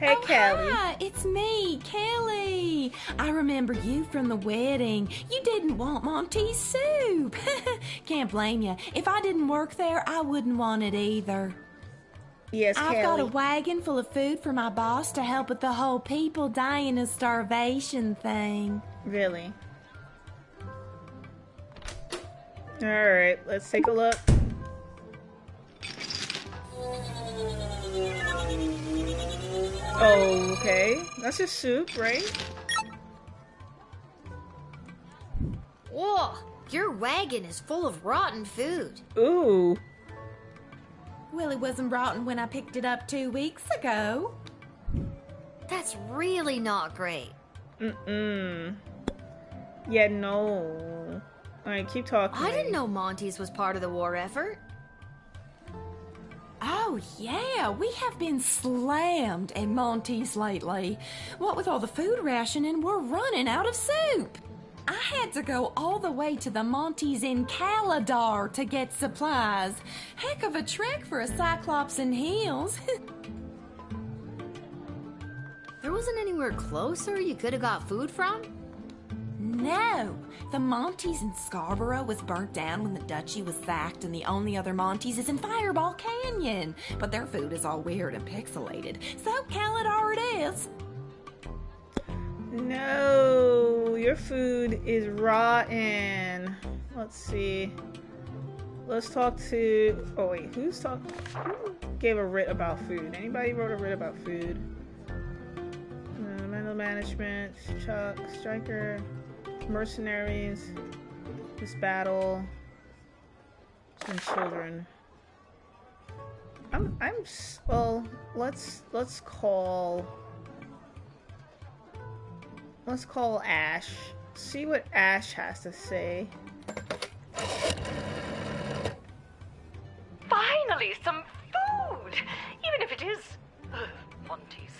Hey, Kelly. Hi, it's me, Kelly. I remember you from the wedding. You didn't want Monty's soup. Can't blame you. If I didn't work there, I wouldn't want it either. Yes, I've Kelly. got a wagon full of food for my boss to help with the whole people dying of starvation thing. Really? Alright, let's take a look. Okay, that's just soup, right? Whoa, your wagon is full of rotten food. Ooh. Well, it wasn't rotten when I picked it up 2 weeks ago. That's really not great. Yeah, no. Alright, keep talking. I didn't know Monty's was part of the war effort. Oh, yeah, we have been slammed at Monty's lately. What with all the food rationing, we're running out of soup. I had to go all the way to the Monty's in Caladar to get supplies. Heck of a trek for a Cyclops in heels. There wasn't anywhere closer you could have got food from? No, the Monty's in Scarborough was burnt down when the duchy was sacked, and the only other Monty's is in Fireball Canyon. But their food is all weird and pixelated, so Caladar it is. No, your food is rotten. Let's see. Let's talk to... Oh wait, who gave a writ about food? Anybody wrote a writ about food? Mental management, Chuck, Striker, mercenaries, this battle, and children. Well, let's call Ash. See what Ash has to say. Finally, some food! Even if it is... Monty's.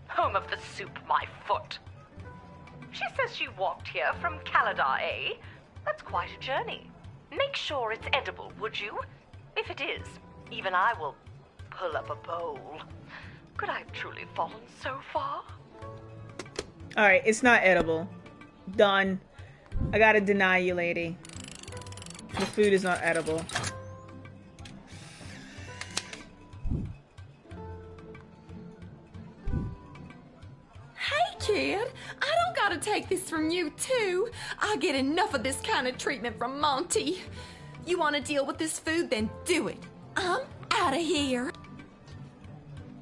Home of the soup, my foot. She says she walked here from Caladar, eh? That's quite a journey. Make sure it's edible, would you? If it is, even I will pull up a bowl. Could I have truly fallen so far? Alright, it's not edible. Done. I gotta deny you, lady. The food is not edible. Hey, kid, I don't gotta take this from you, too. I get enough of this kind of treatment from Monty. You want to deal with this food, then do it. I'm out of here.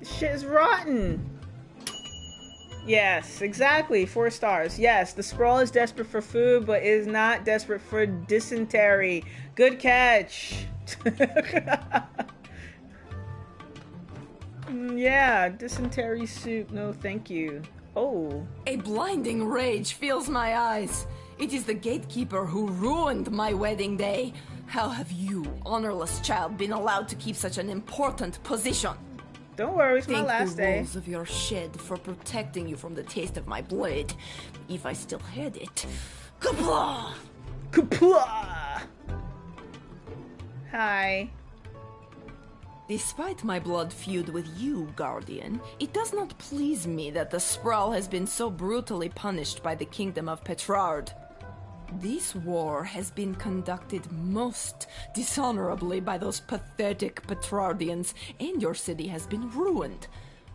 Shit is rotten. Yes, exactly. 4 stars. Yes, the sprawl is desperate for food, but is not desperate for dysentery. Good catch. Yeah, dysentery soup. No, thank you. Oh. A blinding rage fills my eyes. It is the gatekeeper who ruined my wedding day. How have you, honorless child, been allowed to keep such an important position? Don't worry, it's my last the day. rules of your shed for protecting you from the taste of my blade. If I still had it. Kapla! Kapla! Hi. Despite my blood feud with you, Guardian, it does not please me that the Sprawl has been so brutally punished by the Kingdom of Petrard. This war has been conducted most dishonorably by those pathetic Petrardians, and your city has been ruined.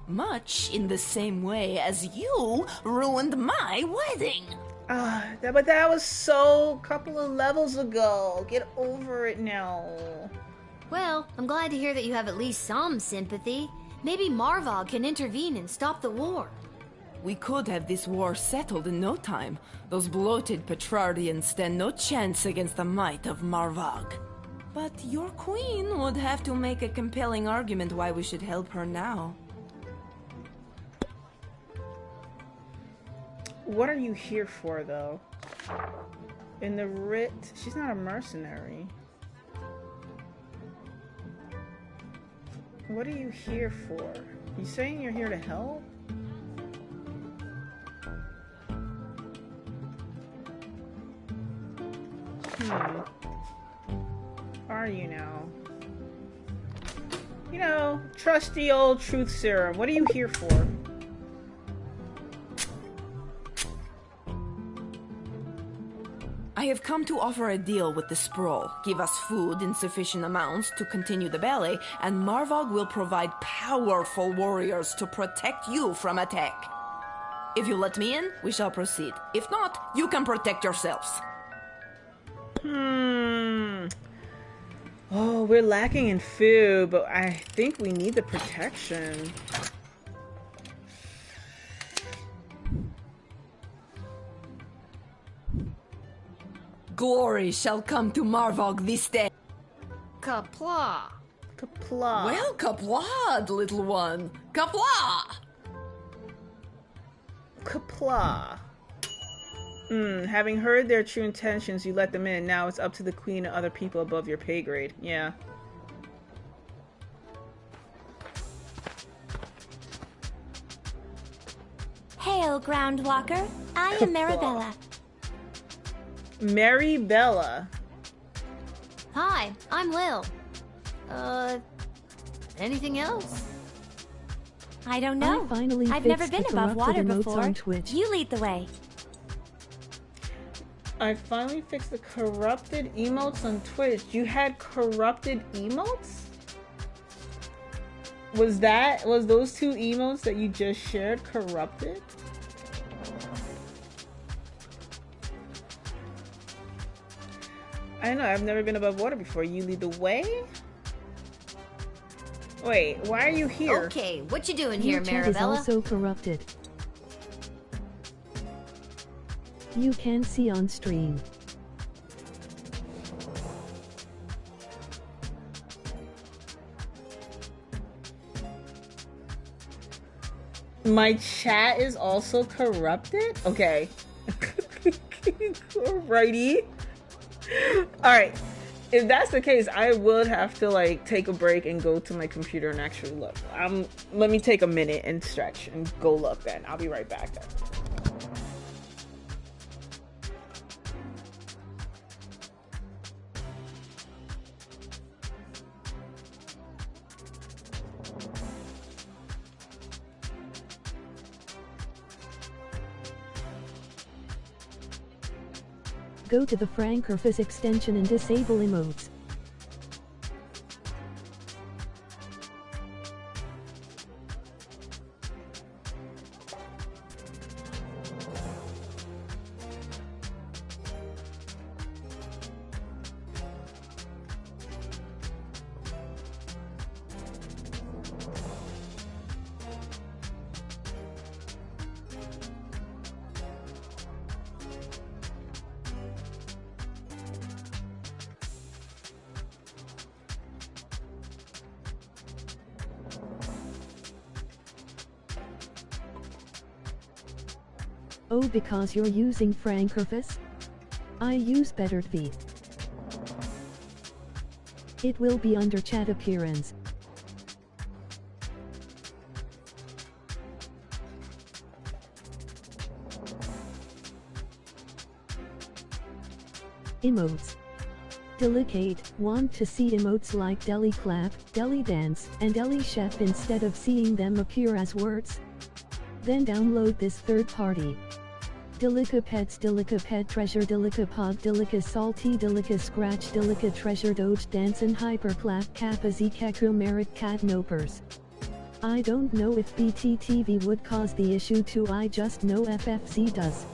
Much in the same way as you ruined my wedding. But that was so couple of levels ago. Get over it now. Well, I'm glad to hear that you have at least some sympathy. Maybe Marvog can intervene and stop the war. We could have this war settled in no time. Those bloated Petrardians stand no chance against the might of Marvog. But your queen would have to make a compelling argument why we should help her now. What are you here for, though? In the writ, she's not a mercenary. What are you here for? You saying you're here to help? Are you now? You know, trusty old truth serum. What are you here for? I have come to offer a deal with the Sprawl. Give us food in sufficient amounts to continue the ballet, and Marvog will provide powerful warriors to protect you from attack. If you let me in, we shall proceed. If not, you can protect yourselves. Oh, we're lacking in food, but I think we need the protection. Glory shall come to Marvog this day. Kapla. Kapla. Well, Kaplad, little one. Kapla! Kapla. Having heard their true intentions, you let them in. Now it's up to the queen and other people above your pay grade. Yeah. Hail, Groundwalker. I am Marabella. Maribella. Hi, I'm Lil. Anything else? I don't know. I've never been above water before. You lead the way. I finally fixed the corrupted emotes on Twitch. You had corrupted emotes? Was those two emotes that you just shared corrupted? I don't know, I've never been above water before. You lead the way? Wait, why are you here? Okay, what you doing here, Your chat is Marabella? also corrupted. You can see on stream. My chat is also corrupted? Okay. Alrighty. Alright. If that's the case, I would have to like take a break and go to my computer and actually look. Let me take a minute and stretch and go look then. I'll be right back then. Go to the Frankerfus extension and disable emotes. Oh, because you're using Frankerfus? I use Better Feet. It will be under chat appearance. Emotes. Delicate, want to see emotes like Deli Clap, Deli Dance, and Deli Chef instead of seeing them appear as words? Then download this third party. Delica Pets, Delica Pet Treasure, Delica Pod, Delica Salty, Delica Scratch, Delica Treasure, Doge Dance, and Hyperclap Kappa Zikaku Merit Cat Nopers. I don't know if BTTV would cause the issue too, I just know FFC does.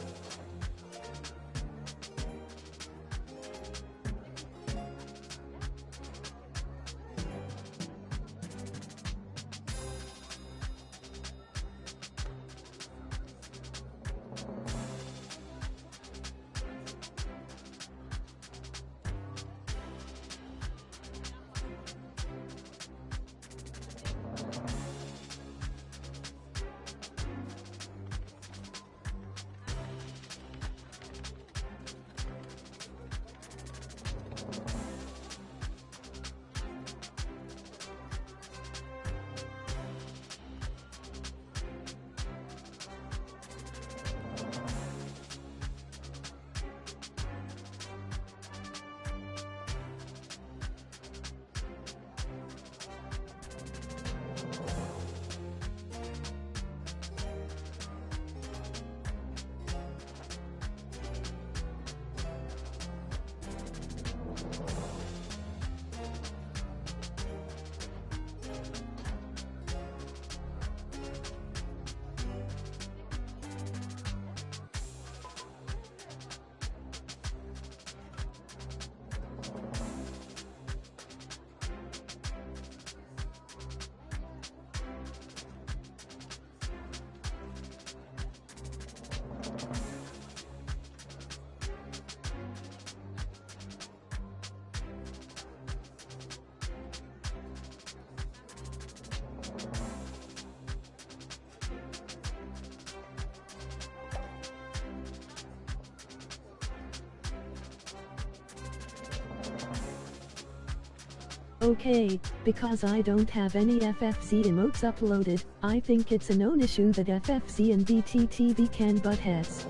Okay, because I don't have any FFC emotes uploaded, I think it's a known issue that FFC and BTTV can butt heads.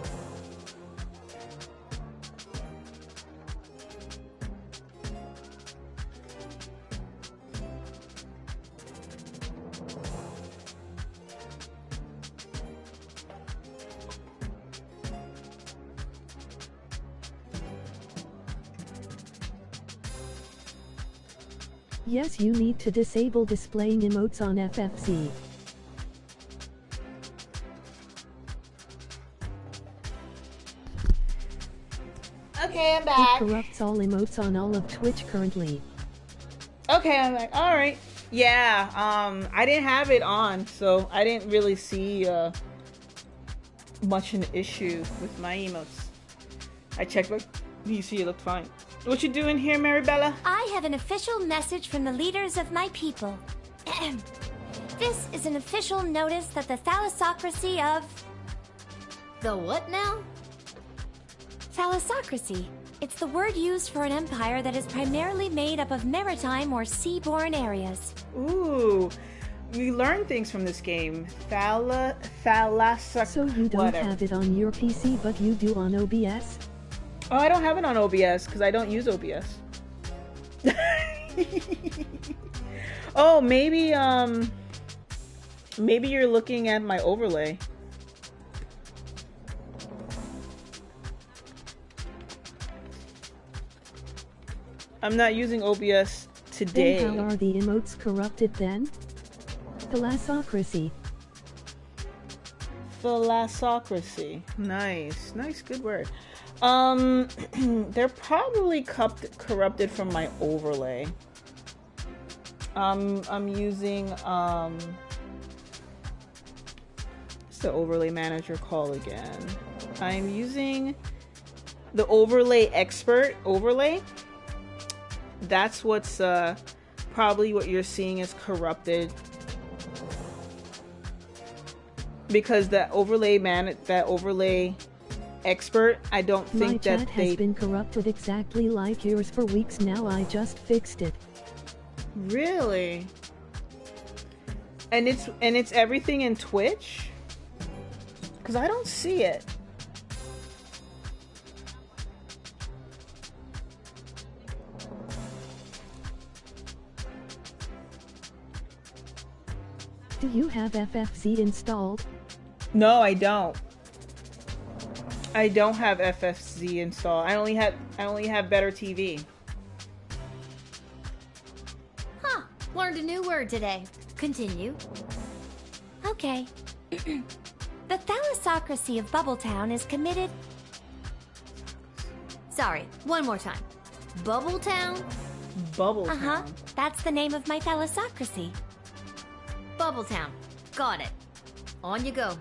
Yes, you need to disable displaying emotes on FFC. Okay, I'm back. It corrupts all emotes on all of Twitch currently. Okay, I'm back. Alright. Yeah, I didn't have it on, so I didn't really see much an issue with my emotes. I checked my PC, it looked fine. What you doing here, Maribella? I have an official message from the leaders of my people. This is an official notice that the thalassocracy of... The what now? Thalassocracy. It's the word used for an empire that is primarily made up of maritime or seaborne areas. Ooh, we learn things from this game. Thalassocracy. So you don't have it on your PC, but you do on OBS? Oh, I don't have it on OBS because I don't use OBS. Oh, maybe maybe you're looking at my overlay. I'm not using OBS today. Then how are the emotes corrupted then? Thalassocracy. Thalassocracy. Nice. Nice, good word. They're probably corrupted from my overlay. I'm using, what's the overlay manager call again? I'm using the overlay expert overlay. That's what's, probably what you're seeing is corrupted. Because that overlay expert, I don't think that my chat has been corrupted exactly like yours for weeks now. I just fixed it. Really? And it's everything in Twitch? Because I don't see it. Do you have FFC installed? No, I don't. I don't have FFC installed. I only have Better TV. Huh. Learned a new word today. Continue. Okay. The thalassocracy of Bubbletown is committed... Sorry, one more time. Bubbletown? Bubbletown. Uh-huh. That's the name of my thalassocracy. Bubbletown. Got it. On you go.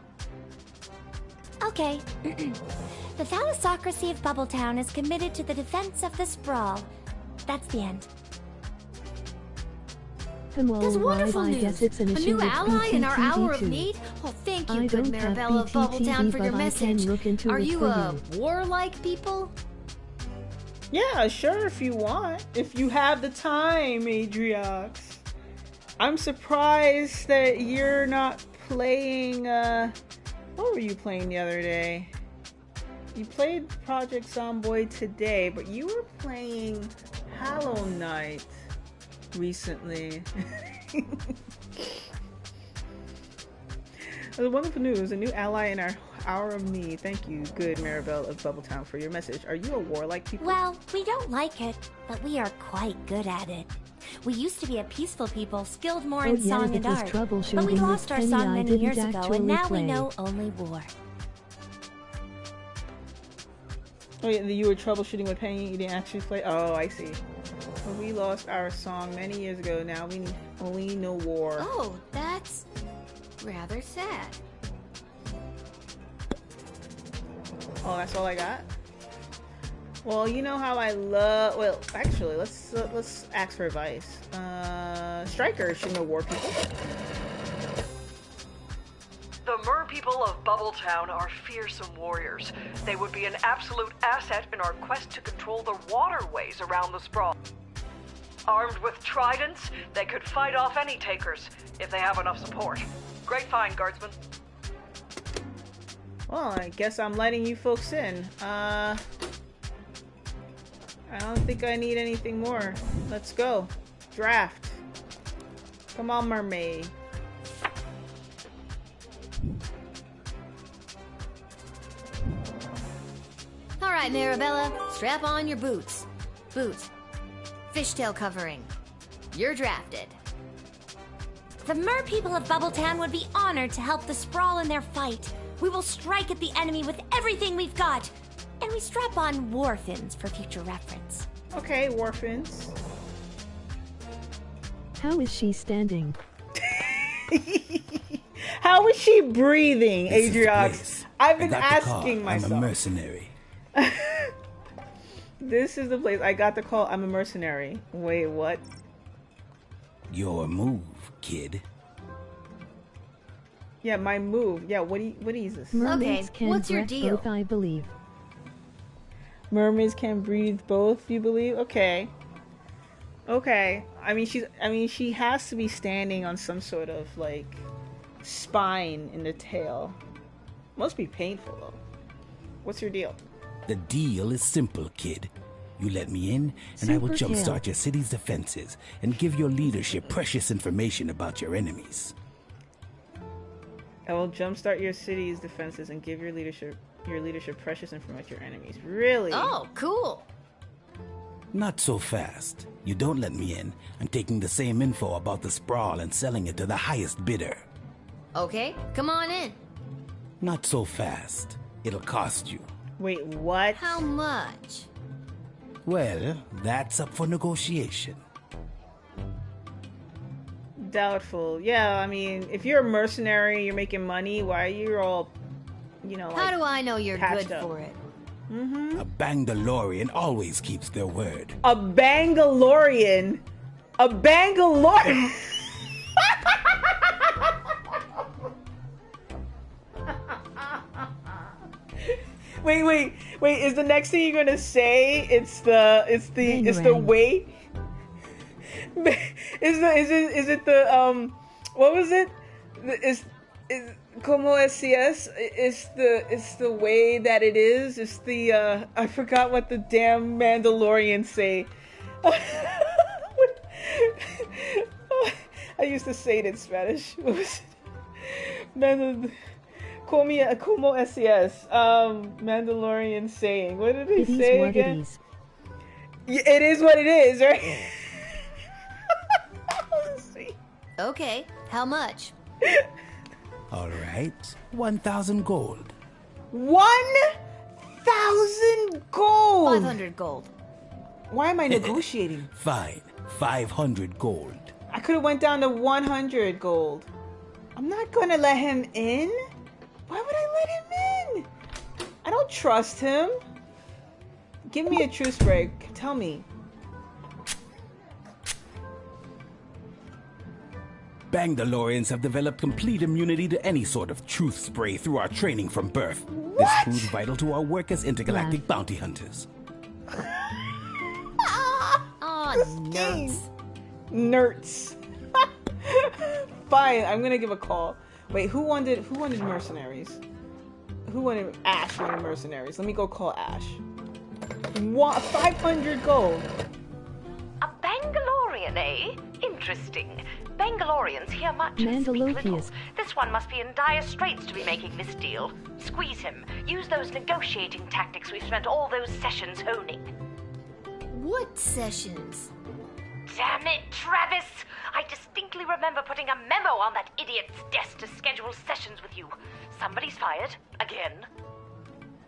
Okay. The thalassocracy of Bubbletown is committed to the defense of the sprawl. That's the end. Well, That's wonderful I news. guess it's an A issue new ally in our hour of too. need? Oh, thank you, I good don't have Maribella of Bubbletown, for your but I message. can look into Are it you for a you. warlike people? Yeah, sure, if you want. If you have the time, Adriox. I'm surprised that you're not playing, what were you playing the other day? You played Project Zomboid today, but you were playing Hollow Knight recently. Wonderful news, a new ally in our hour of need. Thank you, good Maribel of Bubbletown, for your message. Are you a warlike people? Well, we don't like it, but we are quite good at it. We used to be a peaceful people, skilled more in song and art, but we lost our song many years ago, and now we know only war. Oh yeah, you were troubleshooting with Penny, you didn't actually play? Oh, I see. Well, we lost our song many years ago, now we only know war. Oh, that's rather sad. Oh, that's all I got? Well, you know how I love... Well, actually, let's ask for advice. Striker should know war people. The Mer people of Bubbletown are fearsome warriors. They would be an absolute asset in our quest to control the waterways around the sprawl. Armed with tridents, they could fight off any takers if they have enough support. Great find, guardsman. Well, I guess I'm letting you folks in. I don't think I need anything more. Let's go. Draft. Come on, mermaid. All right, Marabella, strap on your boots. Boots. Fishtail covering. You're drafted. The mer people of Bubbletown would be honored to help the Sprawl in their fight. We will strike at the enemy with everything we've got. And we strap on war fins for future reference. Okay, war fins. How is she standing? How is she breathing, This is the Adriox? place. I've I been got the call. asking myself. I'm a mercenary. This is the place. I got the call. I'm a mercenary. Wait, what? Your move, kid. Yeah, my move. Yeah, what is this? Mermaids can breath both, I believe. Mermaids can breathe both, you believe? Okay. Okay. I mean, she has to be standing on some sort of, like, spine in the tail. Must be painful, though. What's your deal? The deal is simple, kid. You let me in, and I will Super jumpstart your city's defenses and give your leadership precious information about your enemies. I will jumpstart your city's defenses and give your leadership precious information about your enemies. Really? Oh, cool. Not so fast. You don't let me in. I'm taking the same info about the Sprawl and selling it to the highest bidder. Okay, come on in. Not so fast. It'll cost you. Wait, what? How much? Well, that's up for negotiation. Doubtful. Yeah, I mean, if you're a mercenary, you're making money, why are you all, you know, like, How do I know you're patched good up? for it? A Bangalorian always keeps their word. A Bangalorian? A Bangalorian? Wait, is the next thing you're gonna say it's the way? Is it the what was it? Is como es? It's the way that it is. It's the I forgot what the damn Mandalorians say. I used to say it in Spanish. What was it? Como es? Mandalorian saying. What did he say again? It is. It is what it is, right? Okay, how much? All right, 1,000 gold. 1,000 gold. 500 gold. Why am I negotiating? Fine, 500 gold. I could have went down to 100 gold. I'm not gonna let him in. Why would I let him in? I don't trust him. Give me a truce break. Tell me. Bangalorians have developed complete immunity to any sort of truth spray through our training from birth. This proved vital to our work as intergalactic bounty hunters. Oh, nuts. Nerds. Fine, I'm gonna give a call. Wait, who wanted mercenaries? Who wanted Ash wanted mercenaries? Let me go call Ash. 500 gold. A Bangalorian, eh? Interesting. Bangalorians hear much and speak little. This one must be in dire straits to be making this deal. Squeeze him. Use those negotiating tactics we've spent all those sessions honing. What sessions? Damn it, Travis! I distinctly remember putting a memo on that idiot's desk to schedule sessions with you. Somebody's fired. Again.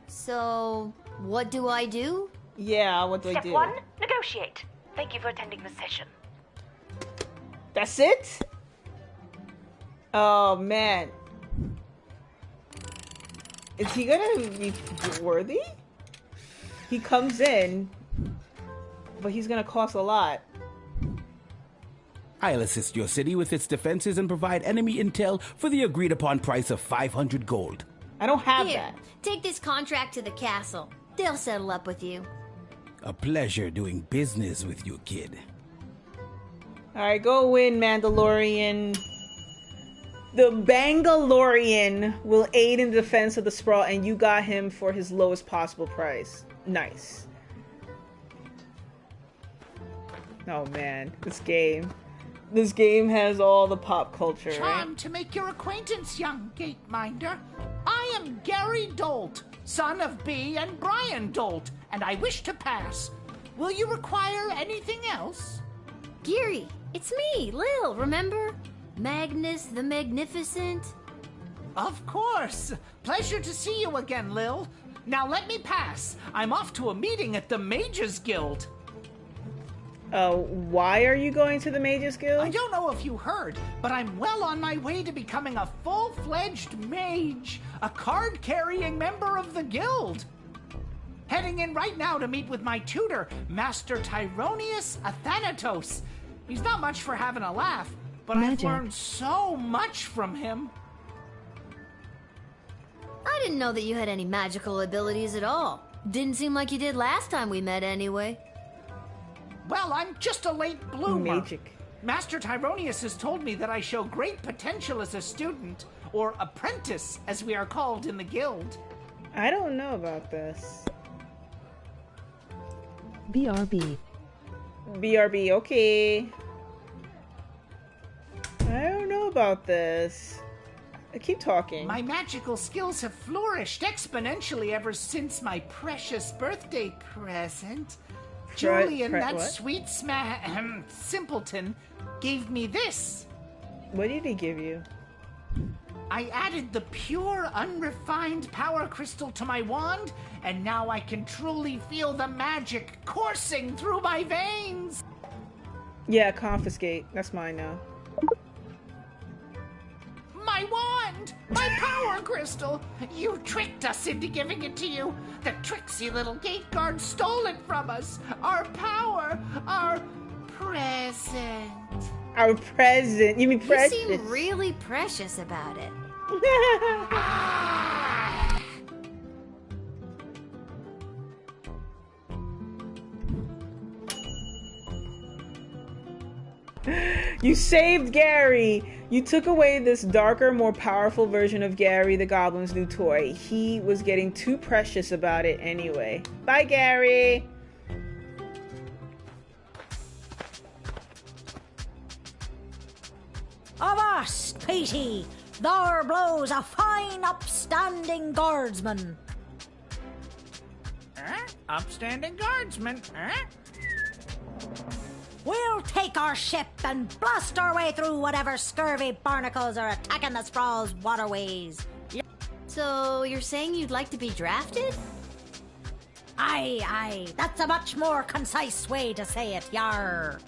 So, what do I do? Yeah, what do I do? Step 1, negotiate. Thank you for attending the session. That's it? Oh, man. Is he gonna be worthy? He comes in, but he's gonna cost a lot. I'll assist your city with its defenses and provide enemy intel for the agreed upon price of 500 gold. I don't have Here, that. take this contract to the castle. They'll settle up with you. A pleasure doing business with you, kid. Alright, go win, Mandalorian. The Bangalorian will aid in the defense of the Sprawl, and you got him for his lowest possible price. Nice. Oh man, this game. This game has all the pop culture, right? Charmed to make your acquaintance, young gateminder. I am Gary Dolt, son of Bee and Brian Dolt, and I wish to pass. Will you require anything else? Gary, it's me, Lil, remember? Magnus the Magnificent? Of course. Pleasure to see you again, Lil. Now let me pass. I'm off to a meeting at the Mages Guild. Why are you going to the Mages Guild? I don't know if you heard, but I'm well on my way to becoming a full-fledged mage, a card-carrying member of the guild. Heading in right now to meet with my tutor, Master Tyronius Athanatos. He's not much for having a laugh, but I've learned so much from him. I didn't know that you had any magical abilities at all. Didn't seem like you did last time we met anyway. Well, I'm just a late bloomer. Magic. Master Tyronius has told me that I show great potential as a student, or apprentice, as we are called in the guild. I don't know about this. BRB. BRB, okay. I don't know about this. Keep talking. My magical skills have flourished exponentially ever since my precious birthday present. Julian, that what? sweet simpleton, gave me this. What did he give you? I added the pure, unrefined power crystal to my wand, and now I can truly feel the magic coursing through my veins. Yeah, confiscate. That's mine now. My wand! My power crystal! You tricked us into giving it to you! The tricksy little gate guard stole it from us! Our power! Our present! Our present? You mean precious? You seem really precious about it. You saved Gary! You took away this darker, more powerful version of Gary, the Goblin's new toy. He was getting too precious about it anyway. Bye, Gary! Avast, Petey! There blows a fine, upstanding guardsman. Upstanding guardsman, We'll take our ship and blast our way through whatever scurvy barnacles are attacking the Sprawl's waterways. So, you're saying you'd like to be drafted? Aye, that's a much more concise way to say it, yar.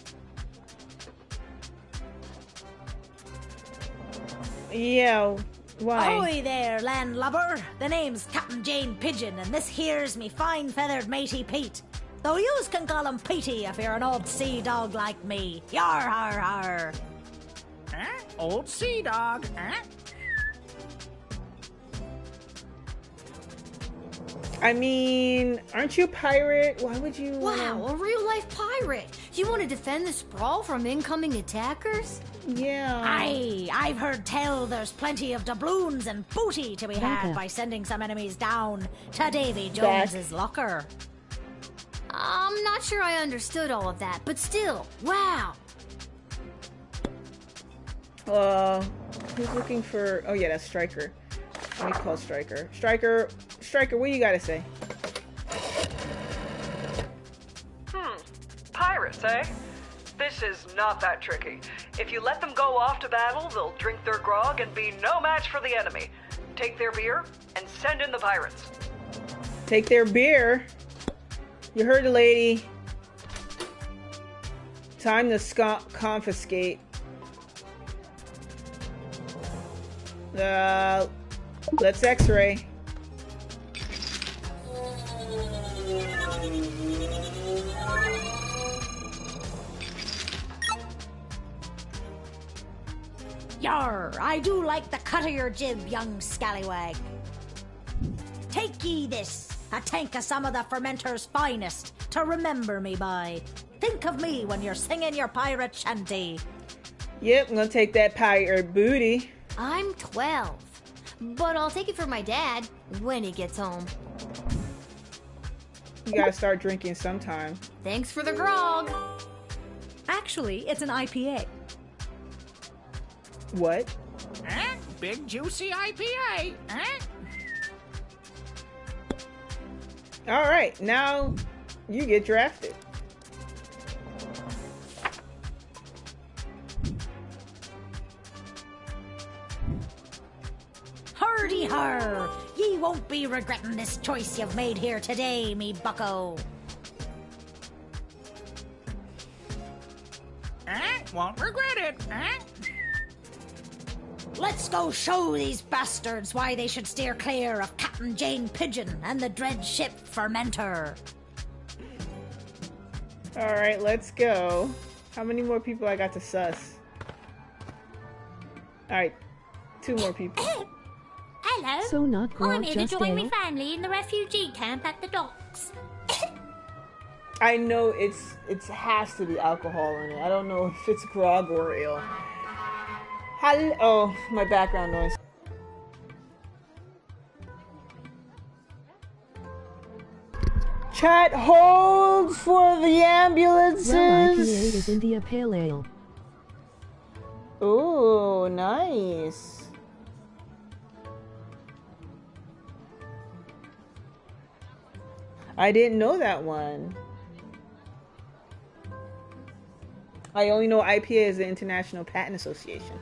Yeah, why? Ahoy there, landlubber. The name's Captain Jane Pigeon, and this here's me fine feathered matey Pete. Though yous can call him Petey if you're an old sea dog like me. Yar, har, har. Old sea dog, I mean, aren't you a pirate? Why would you Wow, a real-life pirate! You want to defend the Sprawl from incoming attackers? Yeah. Aye, I've heard tell there's plenty of doubloons and booty to be had by sending some enemies down to Davy Jones's locker. I'm not sure I understood all of that, but still, wow! Who's looking for... Oh yeah, that's Striker. Let me call Striker. Striker, what do you gotta say? Pirates, eh? This is not that tricky. If you let them go off to battle, they'll drink their grog and be no match for the enemy. Take their beer and send in the pirates. Take their beer? You heard the lady. Time to confiscate. Let's x-ray. Yar, I do like the cut of your jib, young scallywag. Take ye this, a tank of some of the fermenter's finest, to remember me by. think of me when you're singing your pirate shanty. Yep, I'm gonna take that pirate booty. I'm 12, but I'll take it for my dad when he gets home. You gotta start drinking sometime. Thanks for the grog. Actually, it's an IPA. What? Huh? Big juicy IPA. Huh? Alright, now you get drafted. Hardy har! Ye won't be regretting this choice you've made here today, me bucko. Won't regret it. Let's go show these bastards why they should steer clear of Captain Jane Pigeon and the dread ship Fermenter. Alright, let's go. How many more people I got to suss? Alright, 2 more people. Hello. So not grog, I'm here to just join my ale? family in the refugee camp at the docks. I know it has to be alcohol in it. I don't know if it's grog or ale. Oh, my background noise. Chat, hold for the ambulances. Well, IPA is India Pale Ale. Ooh, nice. I didn't know that one. I only know IPA is the International Patent Association.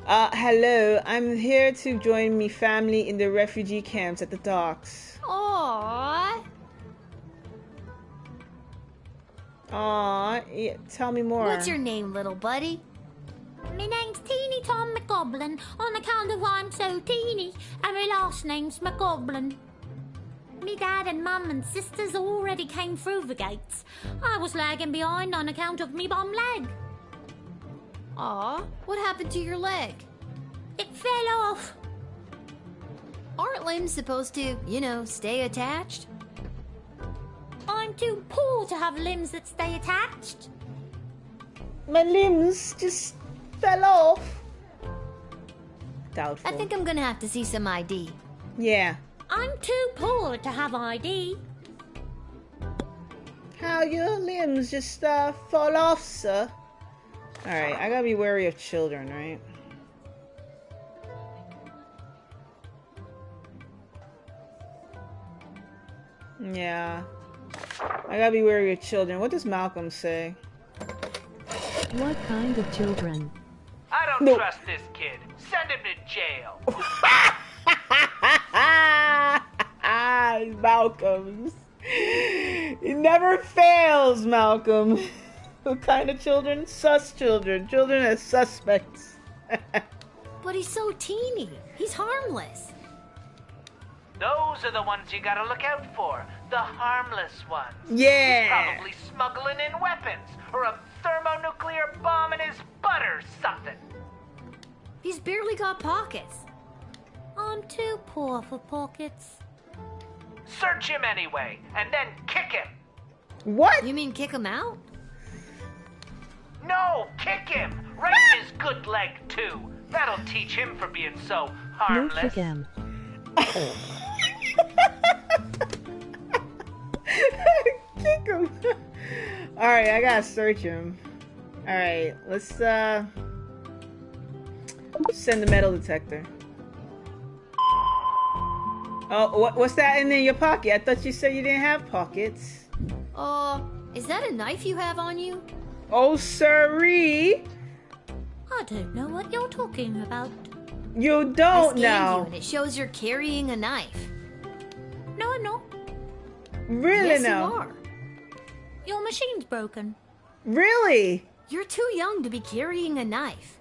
Hello, I'm here to join me family in the refugee camps at the docks. Aww. Aww, yeah, tell me more. What's your name, little buddy? My name's Teeny Tom McGoblin, on account of I'm so teeny, and my last name's McGoblin. Me dad and mum and sisters already came through the gates. I was lagging behind on account of me bum leg. Aw, what happened to your leg? It fell off. Aren't limbs supposed to, you know, stay attached? I'm too poor to have limbs that stay attached. My limbs just fell off. Doubtful. I think I'm gonna have to see some ID. Yeah. I'm too poor to have ID. How your limbs just fall off, sir? Alright, I gotta be wary of children, right? Yeah. I gotta be wary of children. What does Malcolm say? What kind of children? I don't trust this kid. Send him to jail. Malcolm's. It never fails, Malcolm. What kind of children? Sus children. Children as suspects. But he's so teeny. He's harmless. Those are the ones you gotta look out for. The harmless ones. Yeah. He's probably smuggling in weapons or a thermonuclear bomb in his butt or something. He's barely got pockets. I'm too poor for pockets. Search him anyway, and then kick him. What? You mean kick him out? No, kick him! Right in his good leg, too. That'll teach him for being so harmless. No kick him. Kick him. Alright, I gotta search him. Alright, let's send the metal detector. Oh, what's that in your pocket? I thought you said you didn't have pockets. Is that a knife you have on you? Oh, sirree. I don't know what you're talking about. You don't I scanned know. you and it shows you're carrying a knife. No, I'm not. Really Yes, no. you are. Your machine's broken. Really? You're too young to be carrying a knife.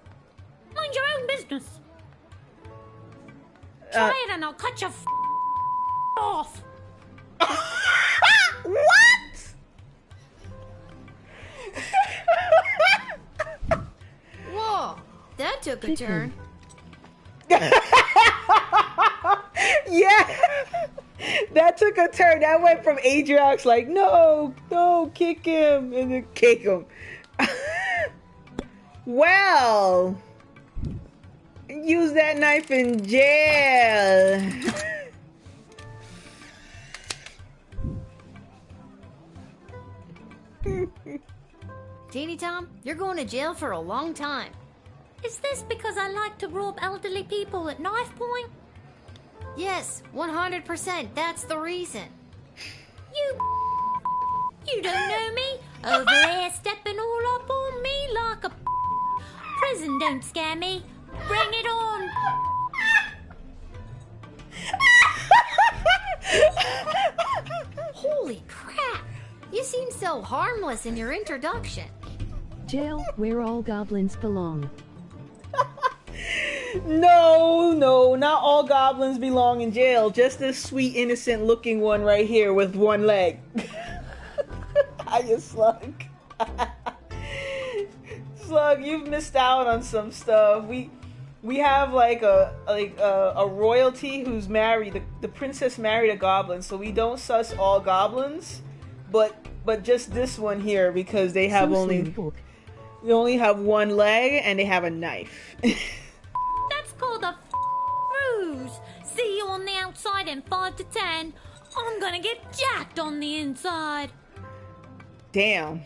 Mind your own business. Try it and I'll cut your off. What? Whoa, that took a turn. Yeah, That took a turn. That went from Adriax like, no, kick him, and then kick him. Well, use that knife in jail. Teeny Tom, you're going to jail for a long time. Is this because I like to rob elderly people at knife point? Yes, 100%. That's the reason. You don't know me? Over there stepping all up on me like a prison don't scare me. Bring it on. Holy crap! You seem so harmless in your introduction. Jail, where all goblins belong. No, not all goblins belong in jail. Just this sweet, innocent looking one right here with one leg. Hiya, Slug. Slug, you've missed out on some stuff. We have like a royalty who's married. The princess married a goblin, so we don't sus all goblins, but just this one here because they have only have one leg and they have a knife. That's called a ruse. See you on the outside in 5 to 10. I'm gonna get jacked on the inside. Damn.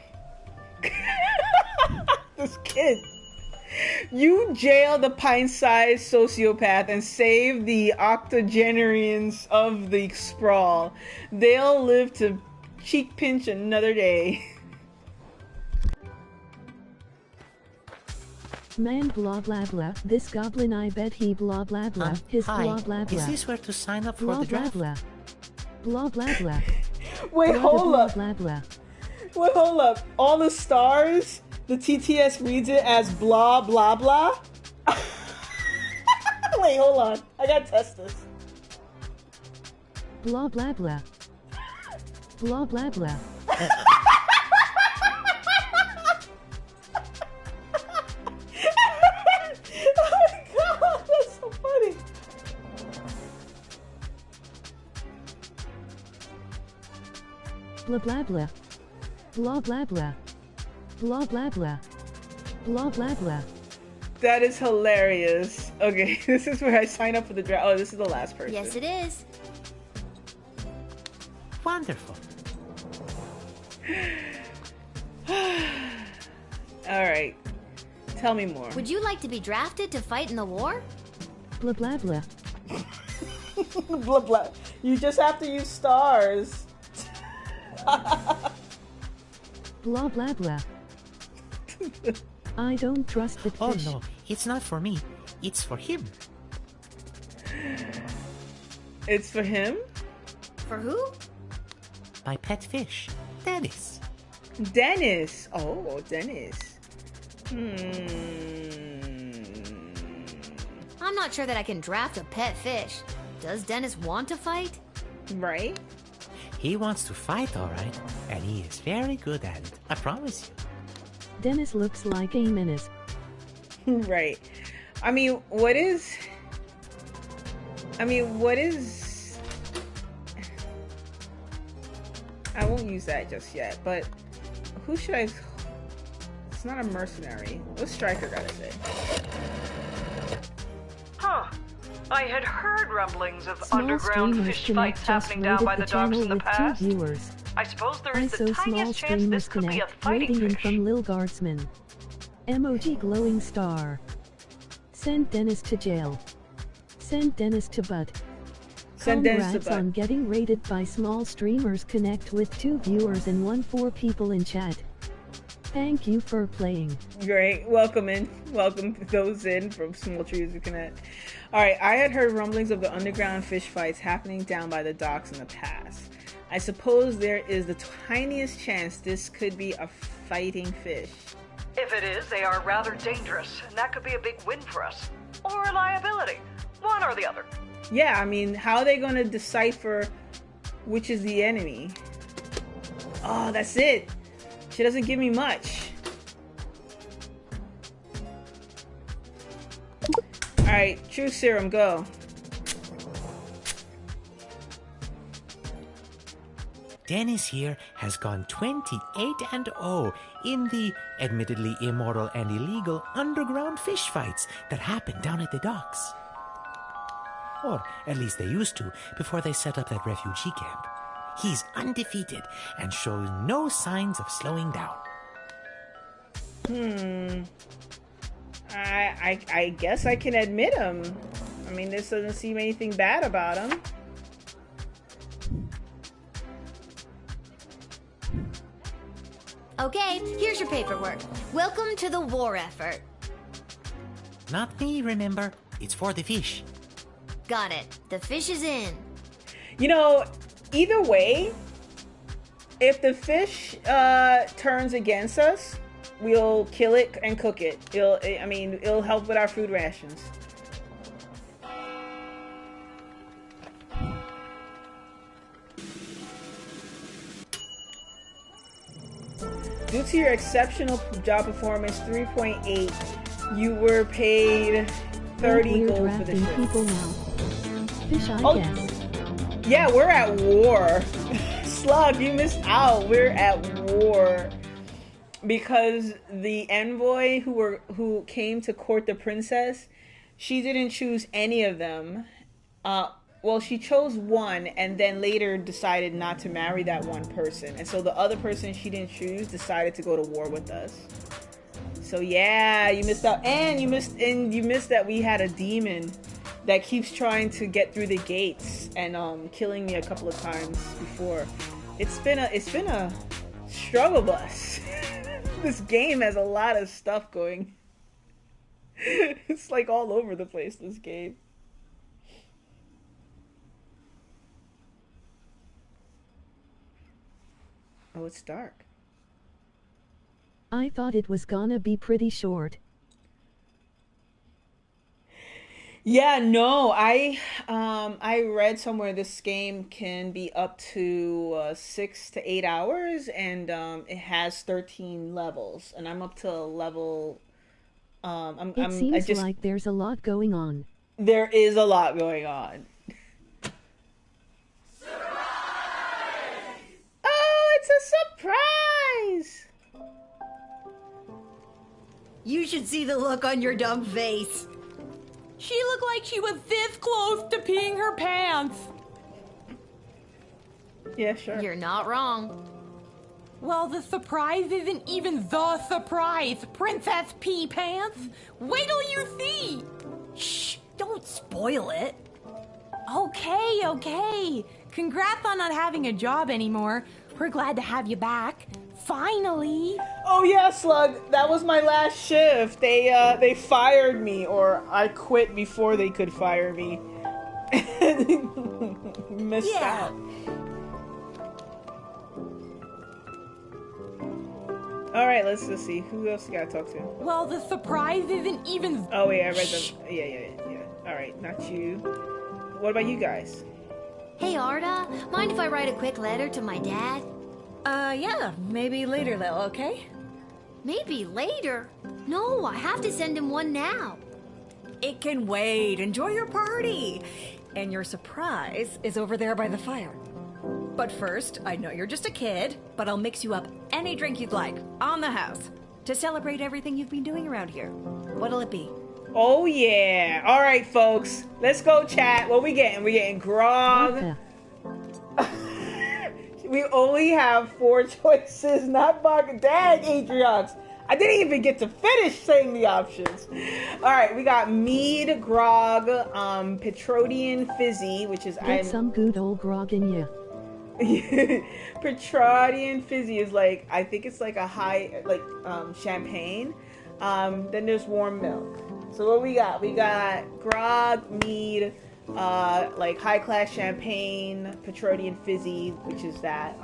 This kid. You jail the pint-sized sociopath and save the octogenarians of the sprawl. They'll live to cheek pinch another day. Man blah blah blah, this goblin I bet he blah blah blah, his Hi. blah blah blah. Is this where to sign up for blah the draft? blah blah. Blah blah blah. Wait, blah, hold blah, up. Blah blah. Wait, hold up. All the stars, the TTS reads it as blah blah blah. Wait, hold on. I gotta test this. Blah blah blah. Blah blah blah. Oh my god, that's so funny. Blah blah blah. Blah blah blah. Blah blah blah. Blah blah blah. That is hilarious. Okay, this is where I sign up for the draft. Oh, this is the last person. Yes, it is. Wonderful. Alright. Tell me more. Would you like to be drafted to fight in the war? Blah blah blah. Blah blah. You just have to use stars. Blah blah blah. I don't trust the fish. Oh no, it's not for me. It's for him. It's for him? For who? My pet fish, Dennis. Dennis. Oh, Dennis. I'm not sure that I can draft a pet fish. Does Dennis want to fight? Right? He wants to fight, all right, and he is very good at it. I promise you. Dennis looks like a menace. Right. I mean, what is... I won't use that just yet, but who should I... It's not a mercenary. What's Stryker gotta say? Huh. I had heard rumblings of Small underground streamers fish connect fights just happening down by rated the the docks channel in the with past. 2 viewers. I suppose there I is saw the small tiniest chance streamers this could be a connect, fighting rating in fish. from Lil Guardsman. Emoji glowing star. Send Dennis to jail. Send Dennis to butt. Send Dennis to Congrats butt. on getting rated by small streamers connect with 2 viewers and 4 people in chat. Thank you for playing. Great. Welcome those in from Small Trees Who Connect. Alright, I had heard rumblings of the underground fish fights happening down by the docks in the past. I suppose there is the tiniest chance this could be a fighting fish. If it is, they are rather dangerous, and that could be a big win for us. Or a liability. One or the other. Yeah, I mean, how are they going to decipher which is the enemy? Oh, that's it. She doesn't give me much. Alright, True Serum, go. Dennis here has gone 28-0 in the admittedly immoral and illegal underground fish fights that happen down at the docks. Or at least they used to before they set up that refugee camp. He's undefeated and shows no signs of slowing down. I guess I can admit him. I mean, this doesn't seem anything bad about him. Okay, here's your paperwork. Welcome to the war effort. Not me, remember? It's for the fish. Got it. The fish is in. You know, either way, if the fish turns against us, we'll kill it and cook it. It'll help with our food rations. Due to your exceptional job performance, 3.8, you were paid 30 gold for the shift. People now. Fish, I guess. Yeah, we're at war. Slug, you missed out. We're at war. Because the envoy who came to court the princess, she didn't choose any of them. Well, she chose one and then later decided not to marry that one person. And so the other person she didn't choose decided to go to war with us. So yeah, you missed out. And you missed that we had a demon that keeps trying to get through the gates and killing me a couple of times before. It's been a struggle bus. This game has a lot of stuff going. It's like all over the place, this game. Oh, it's dark. I thought it was gonna be pretty short. Yeah, no, I read somewhere this game can be up to 6 to 8 hours, and it has 13 levels, and I'm up to level. It seems like there's a lot going on. There is a lot going on. Oh, it's a surprise! You should see the look on your dumb face. She looked like she was this close to peeing her pants. Yeah, sure. You're not wrong. Well, the surprise isn't even the surprise, Princess Pea Pants. Wait till you see. Shh, don't spoil it. Okay. Congrats on not having a job anymore. We're glad to have you back. Finally. Oh yeah, Slug, that was my last shift. They fired me, or I quit before they could fire me. Missed out. All right, let's see. Who else you gotta talk to? Well, the surprise isn't even. Oh yeah, I read them. Yeah. All right, not you. What about you guys? Hey, Arda, mind if I write a quick letter to my dad? Yeah, maybe later though, okay? Maybe later? No, I have to send him one now. It can wait. Enjoy your party. And your surprise is over there by the fire. But first, I know you're just a kid, but I'll mix you up any drink you'd like, on the house, to celebrate everything you've been doing around here. What'll it be? Oh yeah. All right, folks. Let's go chat. What we getting? We getting grog. We only have 4 choices, not vodka. Dang, Atriox. I didn't even get to finish saying the options. All right, we got mead, grog, Petrodian fizzy, which is Get some good old grog in ya. Petrodian fizzy is like, I think it's like a high, like champagne. Then there's warm milk. So what we got? We got grog, mead, like high class champagne, Petrodian fizzy, which is that,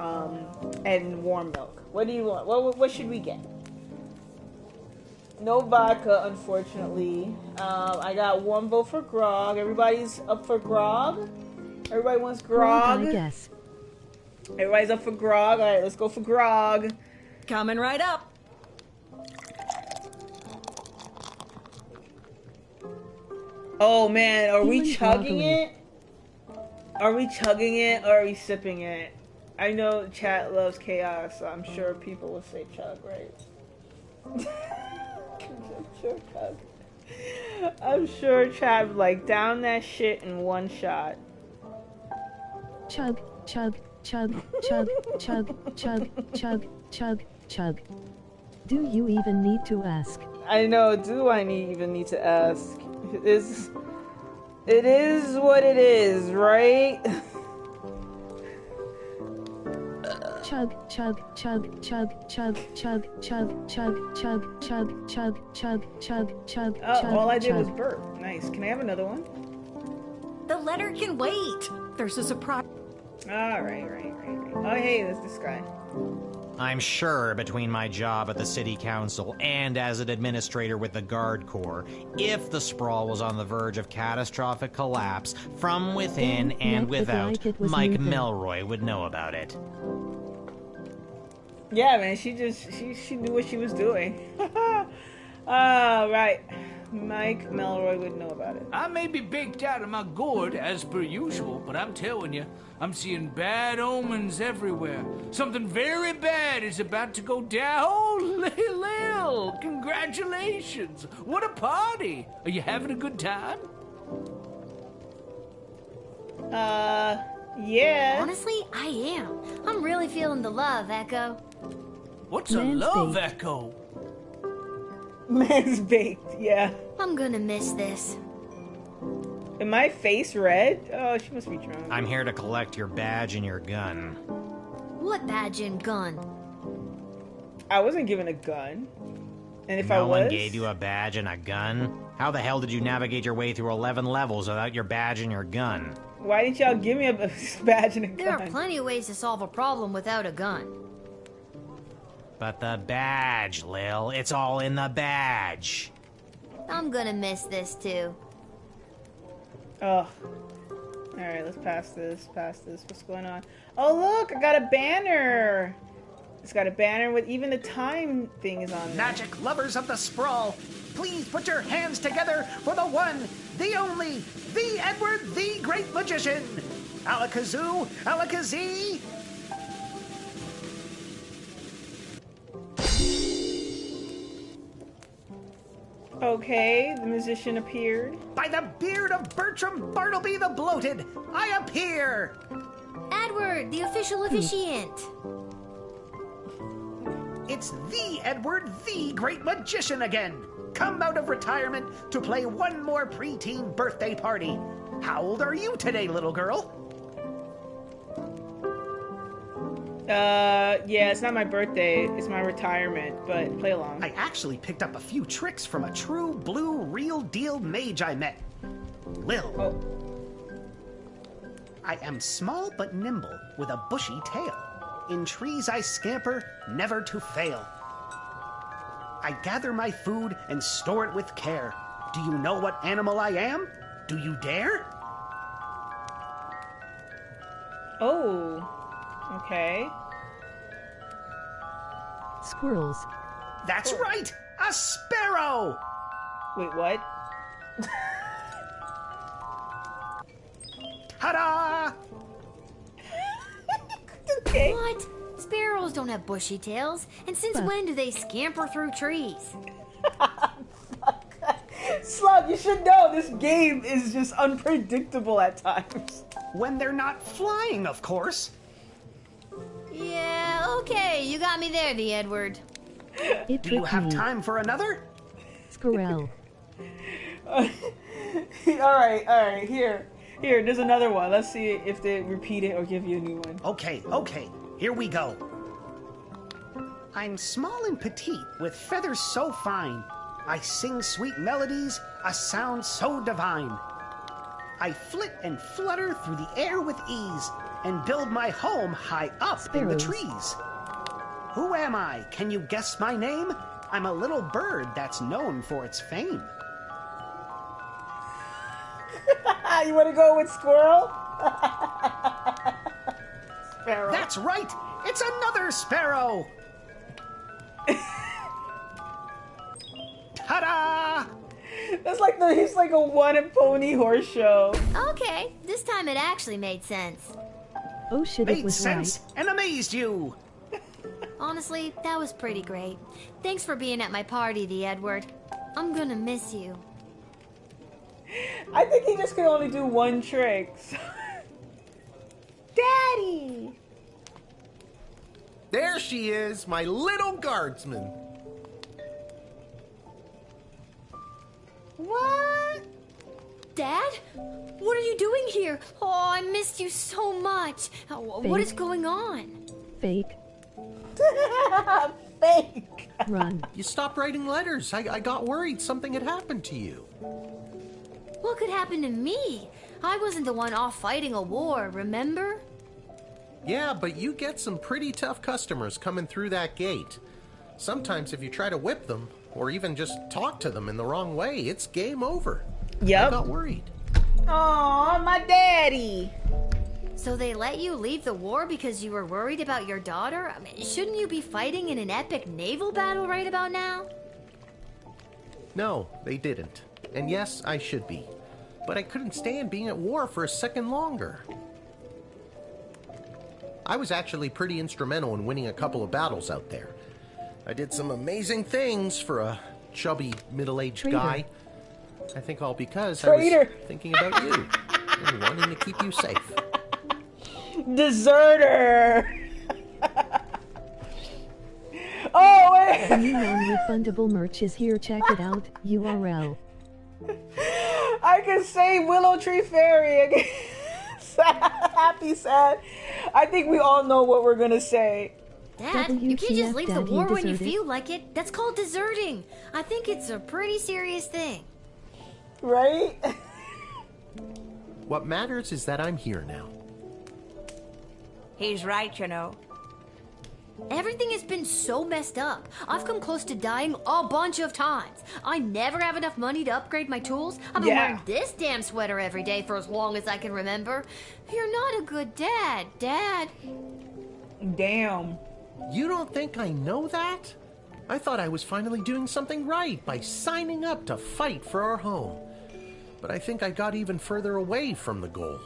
and warm milk. What do you want? What should we get? No vodka, unfortunately. I got one vote for grog. Everybody's up for grog. Everybody wants grog. I guess. Everybody's up for grog. All right, let's go for grog. Coming right up. Oh man, are we chugging it? Are we chugging it or are we sipping it? I know chat loves chaos, so I'm sure people will say chug, right? I'm sure chat would like down that shit in one shot. Chug, chug, chug, chug, chug, chug, chug, chug, chug. Do you even need to ask? I know, do I even need to ask? It is what it is, right? Chug, chug, chug, chug, chug, chug, chug, chug, chug, chug, chug, chug, chug, chug, chug. All I did was burp. Nice. Can I have another one? The letter can wait. There's a surprise. Right. Oh, hey, there's this guy. I'm sure between my job at the city council and as an administrator with the Guard Corps, if the sprawl was on the verge of catastrophic collapse from within and without, Mike Melroy would know about it. Yeah, man, she knew what she was doing. Right. Mike Melroy would know about it. I may be baked out of my gourd as per usual, but I'm telling you, I'm seeing bad omens everywhere. Something very bad is about to go down. Oh, Lil, congratulations. What a party. Are you having a good time? Yeah. Honestly, I am. I'm really feeling the love, Echo. What's a love echo? Man's baked, yeah. I'm gonna miss this. Am my face red? Oh, she must be drunk. I'm here to collect your badge and your gun. What badge and gun? I wasn't given a gun. And if I No was... one gave you a badge and a gun? How the hell did you navigate your way through 11 levels without your badge and your gun? Why didn't y'all give me a badge and a gun? There are plenty of ways to solve a problem without a gun. But the badge, Lil. It's all in the badge. I'm gonna miss this too. Oh. Alright, let's pass this. What's going on? Oh, look! I got a banner! It's got a banner with even the time thing is on there. Magic lovers of the sprawl, please put your hands together for the one, the only, the Edward, the Great Magician! Alakazoo, Alakazee! Okay, the musician appeared. By the beard of Bertram Bartleby the Bloated, I appear! Edward, the official officiant. It's the Edward, the Great Magician again! Come out of retirement to play one more preteen birthday party. How old are you today, little girl? Yeah, it's not my birthday. It's my retirement, but play along. I actually picked up a few tricks from a true blue real deal mage I met. Lil. Oh. I am small but nimble with a bushy tail. In trees I scamper, never to fail. I gather my food and store it with care. Do you know what animal I am? Do you dare? Oh. Okay. Squirrels. That's right! A sparrow! Wait, what? Ta-da! Okay. What? Sparrows don't have bushy tails. And since when do they scamper through trees? Slug, you should know this game is just unpredictable at times. When they're not flying, of course. Yeah, okay. You got me there, the Edward. It Do you have tricked me. time for another? Squirrel. Alright, here, there's another one. Let's see if they repeat it or give you a new one. Okay, here we go. I'm small and petite, with feathers so fine. I sing sweet melodies, a sound so divine. I flit and flutter through the air with ease, and build my home high up in the trees. Who am I? Can you guess my name? I'm a little bird that's known for its fame. You want to go with squirrel? Sparrow. That's right! It's another sparrow! Ta-da! That's like he's like a one and pony horse show. Okay, this time it actually made sense. Oh shit, Made it was sense right. and amazed you. Honestly, that was pretty great. Thanks for being at my party, the Edward. I'm gonna miss you. I think he just can only do one trick. Daddy! There she is, my little guardsman. What? Dad? What are you doing here? Oh, I missed you so much. What is going on? Fake. Fake. Run. You stopped writing letters. I got worried something had happened to you. What could happen to me? I wasn't the one off fighting a war, remember? Yeah, but you get some pretty tough customers coming through that gate. Sometimes if you try to whip them, or even just talk to them in the wrong way, it's game over. Yep. I got worried. Aw, my daddy. So they let you leave the war because you were worried about your daughter? I mean, shouldn't you be fighting in an epic naval battle right about now? No, they didn't. And yes, I should be. But I couldn't stand being at war for a second longer. I was actually pretty instrumental in winning a couple of battles out there. I did some amazing things for a chubby, middle-aged guy. I think all because I was thinking about you and wanting to keep you safe. Deserter! Oh, wait! The new non-refundable merch is here. Check it out. URL. I can say Willow Tree Fairy again. Happy, sad. I think we all know what we're gonna say. Dad, you can't just leave the Dad, war you when you deserted. feel like it. That's called deserting. I think it's a pretty serious thing. Right? What matters is that I'm here now. He's right, you know. Everything has been so messed up. I've come close to dying a bunch of times. I never have enough money to upgrade my tools. I've been wearing this damn sweater every day for as long as I can remember. You're not a good dad, Dad. Damn. You don't think I know that? I thought I was finally doing something right by signing up to fight for our home. But I think I got even further away from the goal.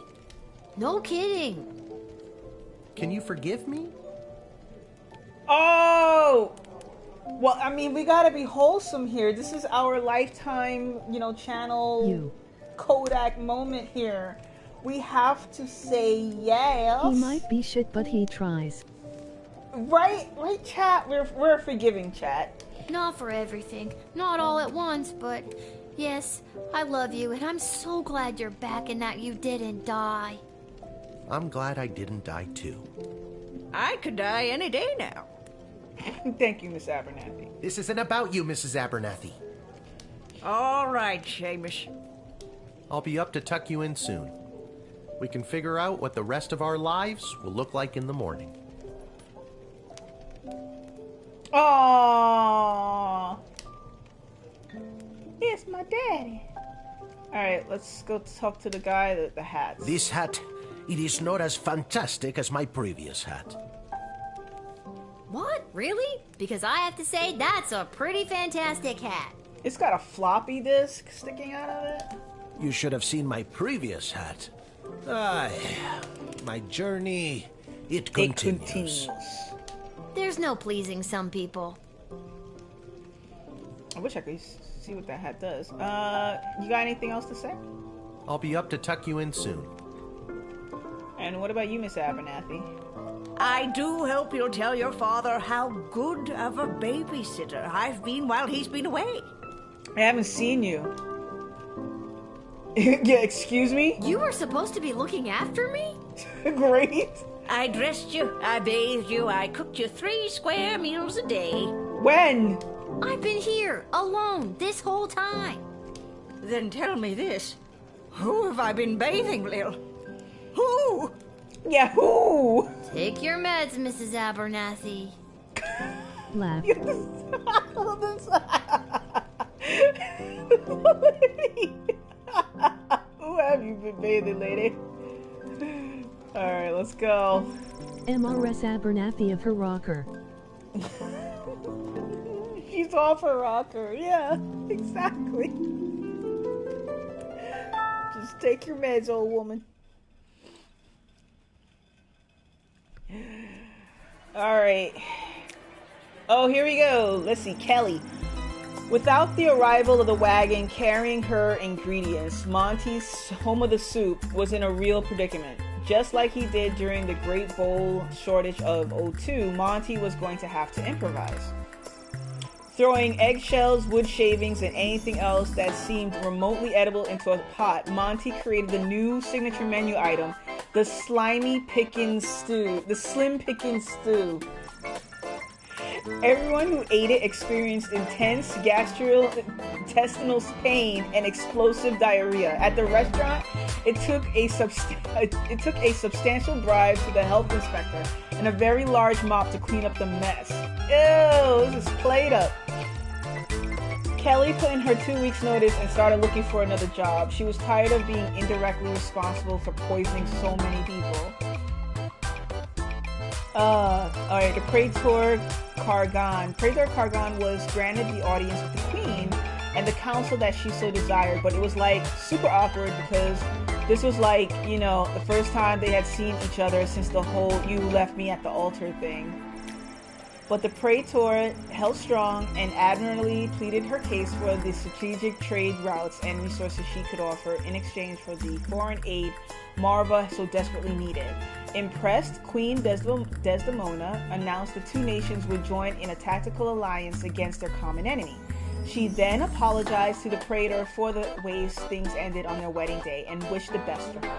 No kidding. Can you forgive me? Oh! Well, I mean, we gotta be wholesome here. This is our lifetime, channel Kodak moment here. We have to say yes. He might be shit, but he tries. Right, chat? We're a forgiving chat. Not for everything. Not all at once, but yes, I love you, and I'm so glad you're back and that you didn't die. I'm glad I didn't die too. I could die any day now. Thank you, Miss Abernathy. This isn't about you, Mrs. Abernathy. All right, Seamus. I'll be up to tuck you in soon. We can figure out what the rest of our lives will look like in the morning. Aww. It's my daddy. Alright, let's go talk to the guy with the hats. This hat, it is not as fantastic as my previous hat. What? Really? Because I have to say, that's a pretty fantastic hat. It's got a floppy disk sticking out of it. You should have seen my previous hat. Aye, my journey, it continues. There's no pleasing some people. I wish I could see what that hat does. You got anything else to say? I'll be up to tuck you in soon. And what about you, Miss Abernathy? I do hope you'll tell your father how good of a babysitter I've been while he's been away. I haven't seen you. Yeah, excuse me? You were supposed to be looking after me? Great. I dressed you, I bathed you, I cooked you 3 square meals a day. When? I've been here, alone, this whole time. Then tell me this. Who have I been bathing, Lil? Who? Yeah, who? Take your meds, Mrs. Abernathy. Laugh. Who have you been bathing, lady? Alright, let's go. MRS Abernathy of her rocker. She's off her rocker. Yeah, exactly. Just take your meds, old woman. Alright. Oh, here we go. Let's see, Kelly. Without the arrival of the wagon carrying her ingredients, Monty's home of the soup was in a real predicament. Just like he did during the Great Bowl shortage of '02, Monty was going to have to improvise. Throwing eggshells, wood shavings, and anything else that seemed remotely edible into a pot, Monty created the new signature menu item, the Slimy Pickins Stew. The Slim Pickins Stew. Everyone who ate it experienced intense gastrointestinal pain and explosive diarrhea. At the restaurant, it took a substantial bribe to the health inspector and a very large mop to clean up the mess. Ew, this is played up. Kelly put in her 2 weeks notice and started looking for another job. She was tired of being indirectly responsible for poisoning so many people. Alright, the Praetor Cargon. Praetor Cargon was granted the audience with the Queen and the council that she so desired, but it was like super awkward because this was like, you know, the first time they had seen each other since the whole "you left me at the altar" thing. But the Praetor held strong and admirably pleaded her case for the strategic trade routes and resources she could offer in exchange for the foreign aid Marva so desperately needed. Impressed, Queen Desdemona announced the two nations would join in a tactical alliance against their common enemy. She then apologized to the Praetor for the ways things ended on their wedding day and wished the best for her.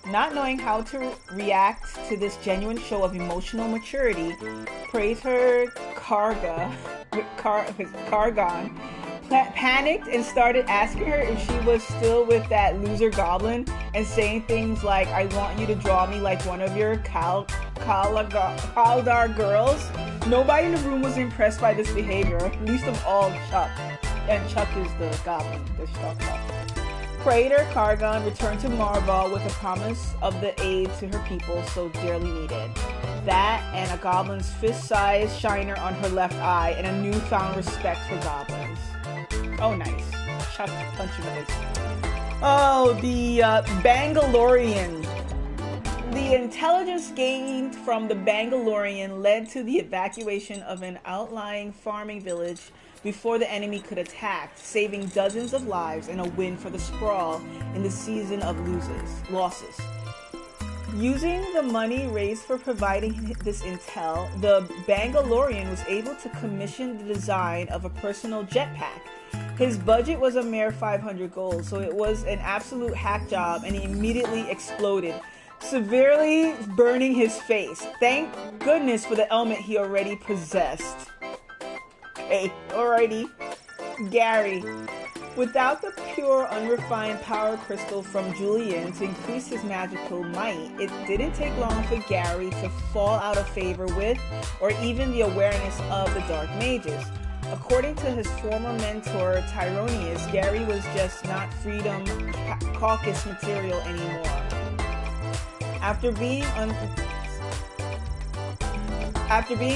Not knowing how to react to this genuine show of emotional maturity, Praetor Cargon panicked and started asking her if she was still with that loser goblin and saying things like, "I want you to draw me like one of your Kaldar girls." Nobody in the room was impressed by this behavior, least of all Chuck. And Chuck is the goblin that she talked about. Praetor Cargon returned to Marval with a promise of the aid to her people so dearly needed. That and a goblin's fist-sized shiner on her left eye and a newfound respect for goblins. Oh, nice. Chuck punch in the face. Oh, the Bangalorian. The intelligence gained from the Bangalorian led to the evacuation of an outlying farming village before the enemy could attack, saving dozens of lives and a win for the Sprawl in the season of losses. Using the money raised for providing this intel, the Bangalorian was able to commission the design of a personal jetpack. His budget was a mere 500 gold, so it was an absolute hack job, and he immediately exploded, severely burning his face. Thank goodness for the element he already possessed. Okay, alrighty. Gary. Without the pure, unrefined power crystal from Julian to increase his magical might, it didn't take long for Gary to fall out of favor with, or even the awareness of, the Dark Mages. According to his former mentor, Tyronius, Gary was just not Freedom Caucus material anymore. After being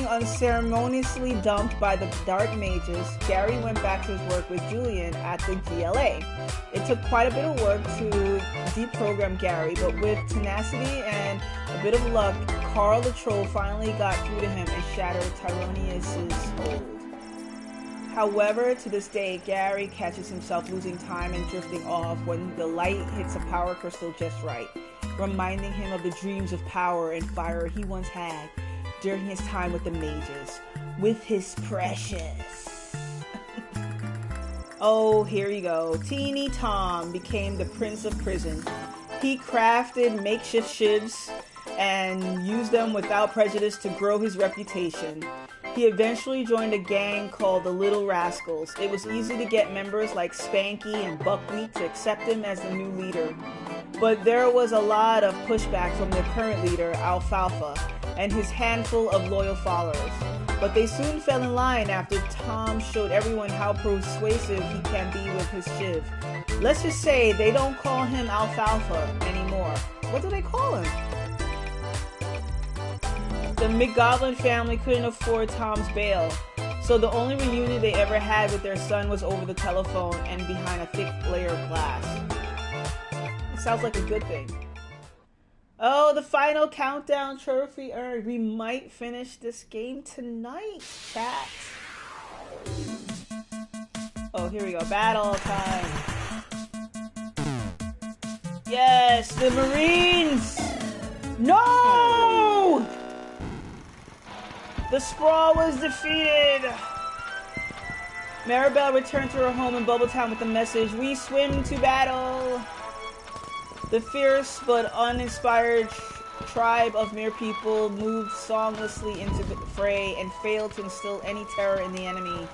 unceremoniously dumped by the Dark Mages, Gary went back to his work with Julian at the GLA. It took quite a bit of work to deprogram Gary, but with tenacity and a bit of luck, Carl the Troll finally got through to him and shattered Tyronius' hold. However, to this day, Gary catches himself losing time and drifting off when the light hits a power crystal just right, reminding him of the dreams of power and fire he once had during his time with the mages, with his precious. Oh, here you go. Teeny Tom became the Prince of Prison. He crafted makeshift shivs and used them without prejudice to grow his reputation. He eventually joined a gang called the Little Rascals. It was easy to get members like Spanky and Buckwheat to accept him as the new leader. But there was a lot of pushback from their current leader, Alfalfa, and his handful of loyal followers. But they soon fell in line after Tom showed everyone how persuasive he can be with his shiv. Let's just say they don't call him Alfalfa anymore. What do they call him? The McGoblin family couldn't afford Tom's bail, so the only reunion they ever had with their son was over the telephone and behind a thick layer of glass. It sounds like a good thing. Oh, the final countdown trophy earned. We might finish this game tonight, chat. Oh, here we go. Battle time. Yes, the Marines! No! The Sprawl was defeated. Maribel returned to her home in Bubbletown with the message, "We swim to battle." The fierce but uninspired tribe of mere people moved songlessly into the fray and failed to instill any terror in the enemy.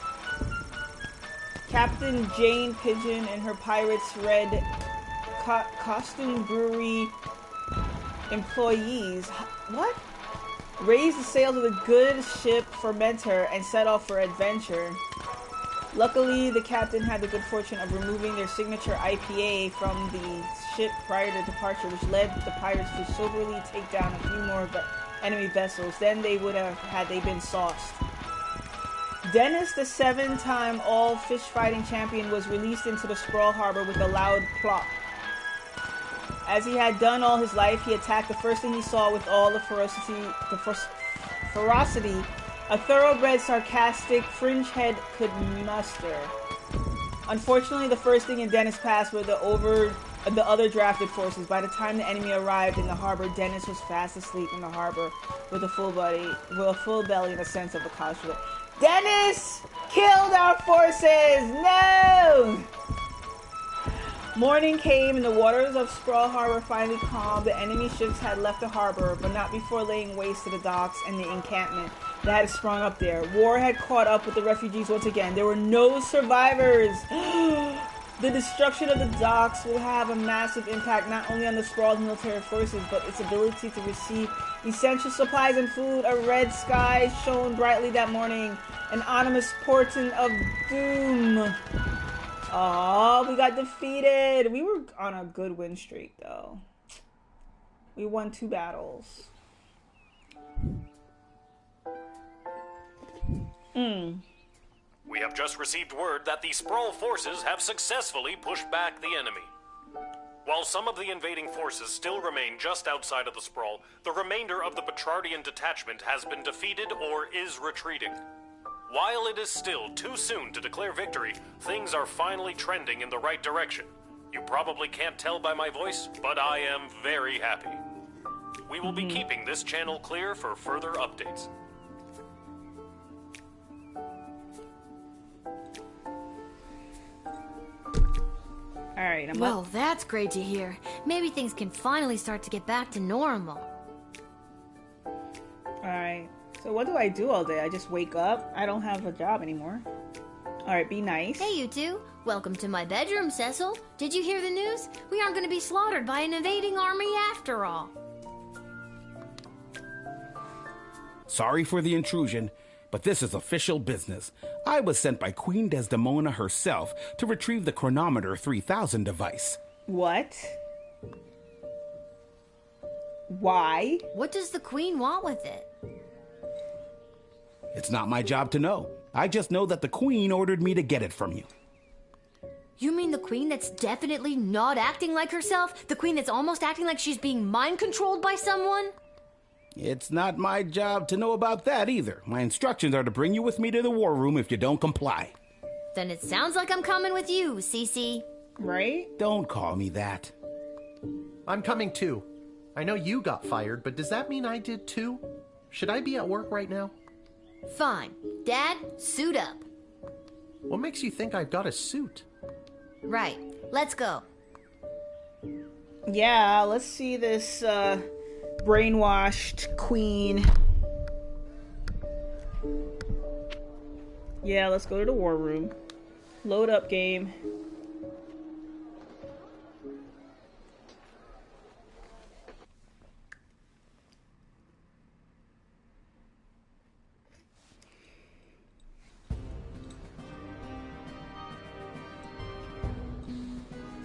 Captain Jane Pigeon and her pirates' red costume brewery employees raised the sails of the good ship Fermenter and set off for adventure. Luckily, the captain had the good fortune of removing their signature IPA from the ship prior to departure, which led the pirates to soberly take down a few more enemy vessels. Then they would have had they been sauced. Dennis, the 7-time all-fish fighting champion, was released into the Sprawl Harbor with a loud plop. As he had done all his life, he attacked the first thing he saw with all the ferocity a thoroughbred, sarcastic, fringe head could muster. Unfortunately, the first thing in Dennis' pass were the other drafted forces. By the time the enemy arrived in the harbor, Dennis was fast asleep in the harbor with a full belly and a sense of the caution. Dennis killed our forces! No! Morning came and the waters of Sprawl Harbor finally calmed. The enemy ships had left the harbor, but not before laying waste to the docks and the encampment that had sprung up there. War had caught up with the refugees once again. There were no survivors. The destruction of the docks will have a massive impact not only on the Sprawl's military forces, but its ability to receive essential supplies and food. A red sky shone brightly that morning, an ominous portent of doom. Oh, we got defeated. We were on a good win streak, though. We won 2 battles. We have just received word that the Sprawl forces have successfully pushed back the enemy. While some of the invading forces still remain just outside of the Sprawl, the remainder of the Petrardian detachment has been defeated or is retreating. While it is still too soon to declare victory, things are finally trending in the right direction. You probably can't tell by my voice, but I am very happy. We will be keeping this channel clear for further updates. Alright, Well, that's great to hear. Maybe things can finally start to get back to normal. Alright. So what do I do all day? I just wake up? I don't have a job anymore. Alright, be nice. Hey, you two. Welcome to my bedroom, Cecil. Did you hear the news? We aren't going to be slaughtered by an invading army after all. Sorry for the intrusion, but this is official business. I was sent by Queen Desdemona herself to retrieve the Chronometer 3000 device. What? Why? What does the Queen want with it? It's not my job to know. I just know that the Queen ordered me to get it from you. You mean the Queen that's definitely not acting like herself? The Queen that's almost acting like she's being mind-controlled by someone? It's not my job to know about that either. My instructions are to bring you with me to the war room if you don't comply. Then it sounds like I'm coming with you, Cece. Right? Don't call me that. I'm coming too. I know you got fired, but does that mean I did too? Should I be at work right now? Fine. Dad, suit up. What makes you think I've got a suit? Right. Let's go. Yeah, let's see this, brainwashed queen. Yeah, let's go to the war room. Load up, game.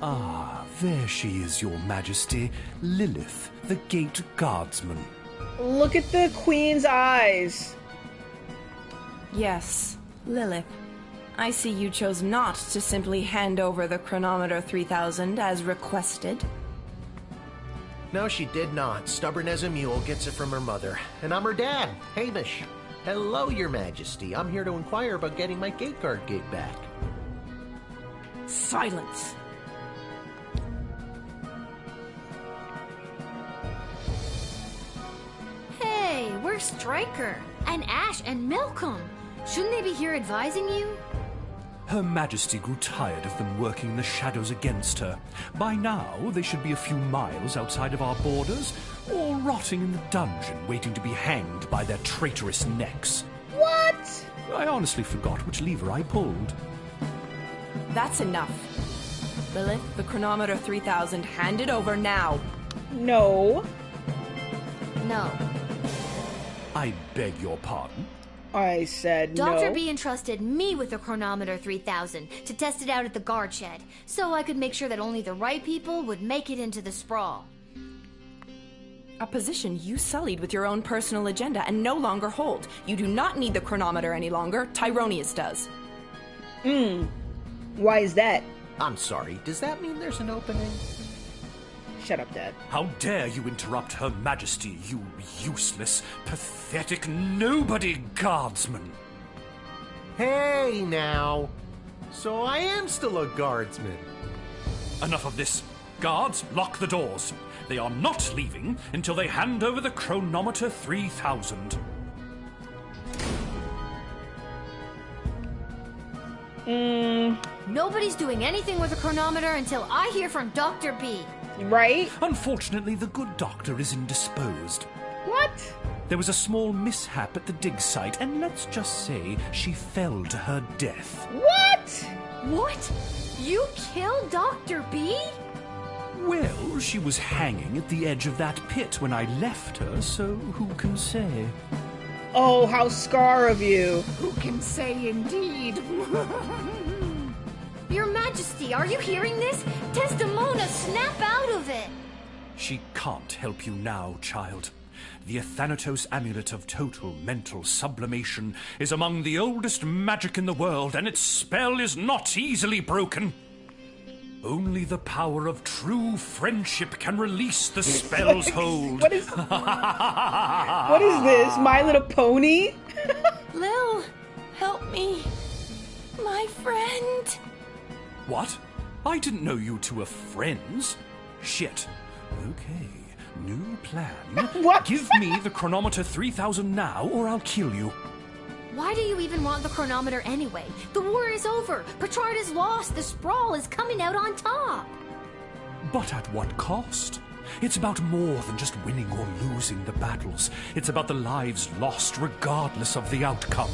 Ah, there she is, your majesty. Lilith, the gate guardsman. Look at the queen's eyes. Yes, Lilith. I see you chose not to simply hand over the Chronometer 3000 as requested. No, she did not. Stubborn as a mule, gets it from her mother. And I'm her dad, Hamish. Hello, Your Majesty. I'm here to inquire about getting my gate guard gig back. Silence. Hey, where's Striker? And Ash and Malcolm? Shouldn't they be here advising you? Her Majesty grew tired of them working in the shadows against her. By now, they should be a few miles outside of our borders, or rotting in the dungeon waiting to be hanged by their traitorous necks. What? I honestly forgot which lever I pulled. That's enough. Lilith, the chronometer 3000, hand it over now. No. No. I beg your pardon? I said Dr. no. B entrusted me with the chronometer 3000 to test it out at the guard shed, so I could make sure that only the right people would make it into the sprawl. A position you sullied with your own personal agenda and no longer hold. You do not need the chronometer any longer. Tyronius does. Why is that? I'm sorry, does that mean there's an opening? Shut up, Dad. How dare you interrupt Her Majesty, you useless, pathetic nobody guardsman! Hey, now. So I am still a guardsman. Enough of this. Guards, lock the doors. They are not leaving until they hand over the chronometer 3000. Nobody's doing anything with the chronometer until I hear from Dr. B. Right? Unfortunately, the good doctor is indisposed. What? There was a small mishap at the dig site, and let's just say she fell to her death. What? What? You killed Dr. B? Well, she was hanging at the edge of that pit when I left her, so who can say? Oh, how Scar of you. Who can say indeed? Your Majesty, are you hearing this? Desdemona, snap out of it! She can't help you now, child. The Athanatos Amulet of Total Mental Sublimation is among the oldest magic in the world, and its spell is not easily broken. Only the power of true friendship can release the spell's hold. What is this? My Little Pony? Lil, help me. My friend. What? I didn't know you two were friends. Shit. Okay, new plan. What? Give me the chronometer 3000 now, or I'll kill you. Why do you even want the chronometer anyway? The war is over. Petrard is lost. The sprawl is coming out on top. But at what cost? It's about more than just winning or losing the battles. It's about the lives lost regardless of the outcome.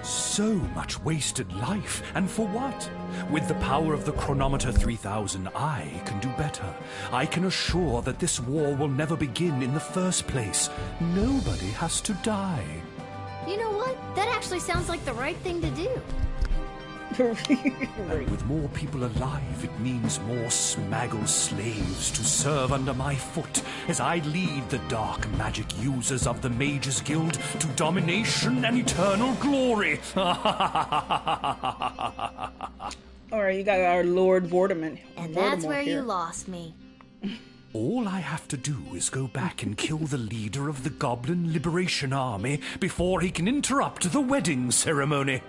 So much wasted life, and for what? With the power of the chronometer 3000, I can do better. I can assure that this war will never begin in the first place. Nobody has to die. You know what? That actually sounds like the right thing to do. And with more people alive, it means more smaggle slaves to serve under my foot as I lead the dark magic users of the Mages Guild to domination and eternal glory. Alright, you got our Lord Voldemort. And that's Voldemort where here. you lost me. All I have to do is go back and kill the leader of the Goblin Liberation Army before he can interrupt the wedding ceremony.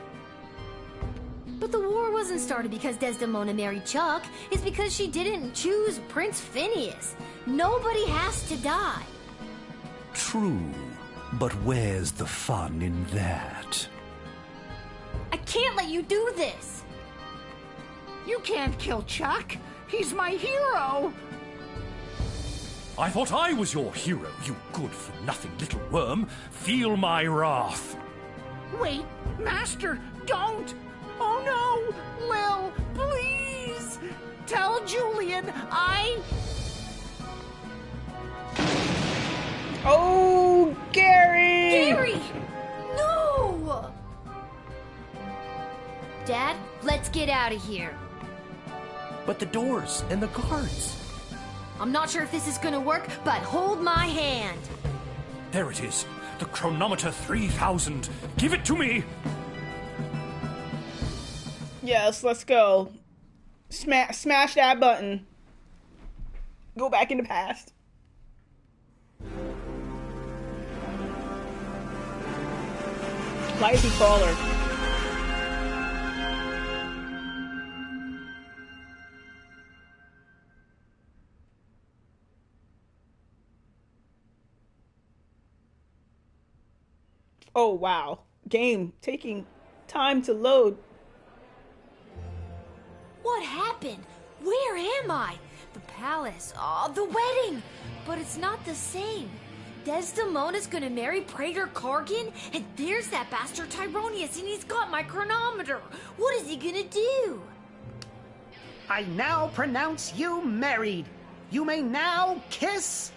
But the war wasn't started because Desdemona married Chuck. It's because she didn't choose Prince Phineas. Nobody has to die. True, but where's the fun in that? I can't let you do this. You can't kill Chuck. He's my hero. I thought I was your hero, you good-for-nothing little worm. Feel my wrath. Wait, Master, don't. Oh no, Lil, please. Tell Julian Oh, Gary! Gary! No! Dad, let's get out of here. But the doors and the guards. I'm not sure if this is gonna work, but hold my hand. There it is, the chronometer 3000. Give it to me! Yes, let's go. Smash that button. Go back in the past. Why is he crawler? Oh wow. Game taking time to load. What happened? Where am I? The palace. Oh, the wedding. But it's not the same. Desdemona's gonna marry Praetor Kargan, and there's that bastard Tyronius, and he's got my chronometer. What is he gonna do? I now pronounce you married. You may now kiss.